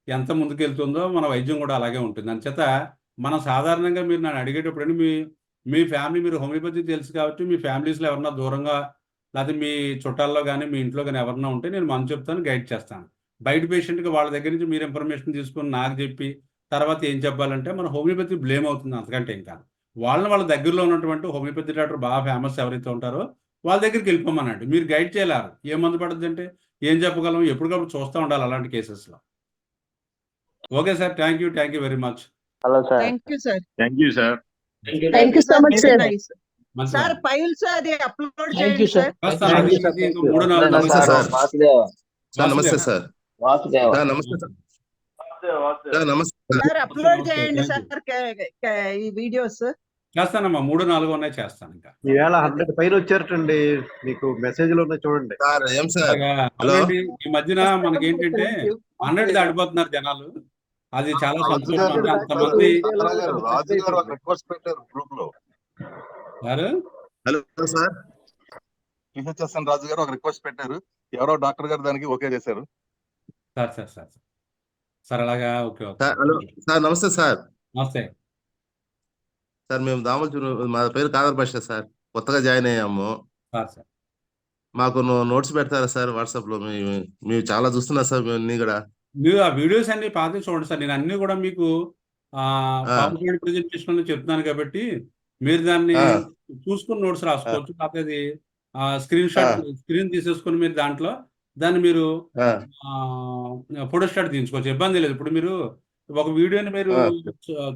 [SPEAKER 1] ఎంత ముందుకెళ్తుందో మన వైద్యం కూడా అలాగే ఉంటుంది. అంచేత మనం సాధారణంగా మీరు నన్ను అడిగేటప్పుడు మీ ఫ్యామిలీ, మీరు హోమియోపతి తెలుసు కాబట్టి మీ ఫ్యామిలీస్లో ఎవరన్నా దూరంగా లేకపోతే మీ చుట్టాల్లో కానీ మీ ఇంట్లో కానీ ఎవరన్నా ఉంటే నేను మందు చెప్తాను, గైడ్ చేస్తాను. బయట పేషెంట్కి వాళ్ళ దగ్గర నుంచి మీరు ఇన్ఫర్మేషన్ తీసుకుని నాకు చెప్పి తర్వాత ఏం చెప్పాలంటే మన హోమియోపతి బ్లేమ్ అవుతుంది, అంతకంటే ఇంకా. వాళ్ళ దగ్గరలో ఉన్నటువంటి హోమియోపతి డాక్టర్ బాగా ఫేమస్ ఎవరైతే ఉంటారో వాళ్ళ దగ్గరికి వెళ్ళిపోమనండి. మీరు గైడ్ చేయలేరు. ఏ మందు పడుతుంది అంటే ఏం చెప్పగలం, ఎప్పటికప్పుడు చూస్తూ ఉండాలి అలాంటి కేసెస్లో. Okay sir, thank you very much.
[SPEAKER 7] Hello sir.
[SPEAKER 9] Thank you sir.
[SPEAKER 11] Thank you sir.
[SPEAKER 4] Thank you so much, sir.
[SPEAKER 1] మంచి
[SPEAKER 9] సార్ ఫైల్స్ అది అప్లోడ్
[SPEAKER 8] Thank
[SPEAKER 9] చేయండి
[SPEAKER 8] you, sir.
[SPEAKER 9] సార్.
[SPEAKER 1] చేస్తాను. అది ఇంకా 3-4
[SPEAKER 7] నమస్తే
[SPEAKER 1] రోజులు.
[SPEAKER 7] సార్. వాసుదేవ.
[SPEAKER 1] సార్ నమస్తే
[SPEAKER 7] సార్. వాసుదేవ.
[SPEAKER 1] నమస్తే సార్.
[SPEAKER 9] సార్ అప్లోడ్ చేయండి సార్ ఈ వీడియోస్.
[SPEAKER 1] చేస్తానమ్మా, 3-4 ఉన్నాయి, చేస్తాను. ఇంకా
[SPEAKER 5] ఈవేళ 100 పైన వచ్చారటండి, మీకు మెసేజ్ లో ఉన్నాయి చూడండి.
[SPEAKER 1] అలాగా అవునండి. ఈ మధ్యన మనకి ఏంటంటే 100 దాటిపోతున్నారు జనాలు. అది చాలా సంతోషం. అంటే అంతమంది
[SPEAKER 5] రిక్వెస్ట్ పెట్టారు గ్రూప్ లో.
[SPEAKER 1] సార్
[SPEAKER 5] హలో సార్, పిహెచ్ఎస్ఎన్ రాజు గారు ఒక రిక్వెస్ట్ పెట్టారు, ఎవరో డాక్టర్ గారు దానికి ఓకే చేశారు.
[SPEAKER 1] సార్ సార్ సార్ సార్ అలాగా ఓకే ఓకే.
[SPEAKER 5] హలో సార్, నమస్తే సార్.
[SPEAKER 1] నమస్తే
[SPEAKER 5] సార్ మేము దామల్చూరు, మా పేరు కాదర్ భాష సార్, కొత్తగా జాయిన్ అయ్యాము.
[SPEAKER 1] సార్ సార్
[SPEAKER 5] మాకు నోట్స్ పెడతారా సార్ వాట్సాప్ లో? మేము చాలా చూస్తున్నా సార్, మేము అన్ని కూడా.
[SPEAKER 1] మీరు ఆ వీడియోస్ అన్ని పాత చూడండి సార్. నేను అన్ని కూడా మీకు పవర్ ప్రెజెంటేషన్ చెప్తున్నాను కాబట్టి మీరు దాన్ని చూసుకుని నోట్స్ రాసుకోవచ్చు. కాకపోతే అది స్క్రీన్ తీసేసుకుని మీరు దాన్ని మీరు ఫోటో స్టాట్ తీసుకోవచ్చు, ఇబ్బంది లేదు. ఇప్పుడు మీరు ఒక వీడియోని మీరు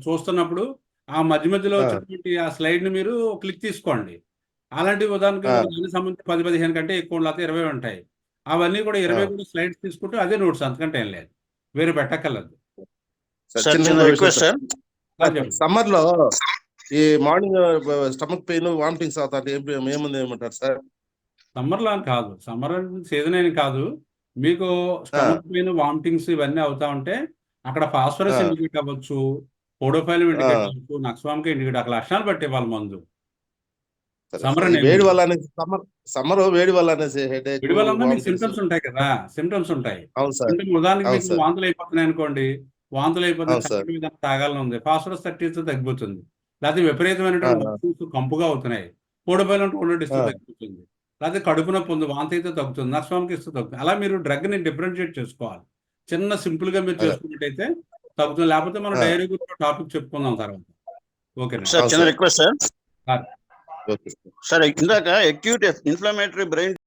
[SPEAKER 1] చూస్తున్నప్పుడు ఆ మధ్యలో వచ్చినటువంటి ఆ స్లైడ్ ని మీరు క్లిక్ తీసుకోండి. అలాంటి ఉదాహరణకి దానికి సంబంధించి 10-15 కంటే ఎక్కువ లేకపోతే 20 ఉంటాయి. అవన్నీ కూడా 20 కూడా స్లైడ్స్ తీసుకుంటే అదే నోట్స్, అంతకంటే ఏం లేదు, వేరే పెట్టక్కర్లేదు.
[SPEAKER 5] సమ్మర్ లో ఈ మార్నింగ్ స్టమక్ పెయిన్, వామిటింగ్స్ అవుతాయి, ఏముంది ఏమంటారు సార్?
[SPEAKER 1] సమ్మర్లో అని కాదు, సమ్మర్ సీజన్ అని కాదు. మీకు స్టమక్ పెయిన్, వామిటింగ్స్ ఇవన్నీ అవుతా ఉంటే అక్కడ ఫాస్ఫరస్ ఇండికేట్ అవ్వచ్చు, పోడోఫైలం ఇండికేట్ అవ్వచ్చు, నక్స్వామికా ఇండికేట్, అక్కడ లక్షణాలు బట్టి ఇవ్వాలి మందు. సమ్మర్
[SPEAKER 5] వేడి వల్ల సమ్మర్ వేడి వల్ల
[SPEAKER 1] విడి వల్ల మీకు సిమ్టమ్స్ ఉంటాయి కదా, సిమ్టమ్స్ ఉంటాయి. ఉదాహరణకి మీకు వాంతులు అయిపోతున్నాయి అనుకోండి, వాంతులు అయిపోతే చక్కటి విధానం తాగాలని ఉంది, ఫాస్ఫరస్ 30 తగ్గిపోతుంది. లేకపోతే విపరీతమైనటువంటి కంపుగా అవుతున్నాయి, పోడోఫైలం 200 తగ్గిపోతుంది. లేకపోతే కడుపు నొప్పి ఉంది, వాంతి అయితే తగ్గుతుంది, నక్స్వామికా ఇస్తే తగ్గుతుంది. అలా మీరు డ్రగ్ ని డిఫరెన్షియేట్ చేసుకోవాలి. చిన్న సింపుల్ గా మీరు చేసుకున్నట్టయితే తగ్గుతుంది. లేకపోతే మనం డైరీ గురించి టాపిక్ చెప్పుకుందాం తర్వాత. ఓకే
[SPEAKER 11] సార్, చిన్న రిక్వెస్ట్ సార్. సార్ ఇందాక అక్యూట్ ఇన్ఫ్లమేటరీ బ్రెయిన్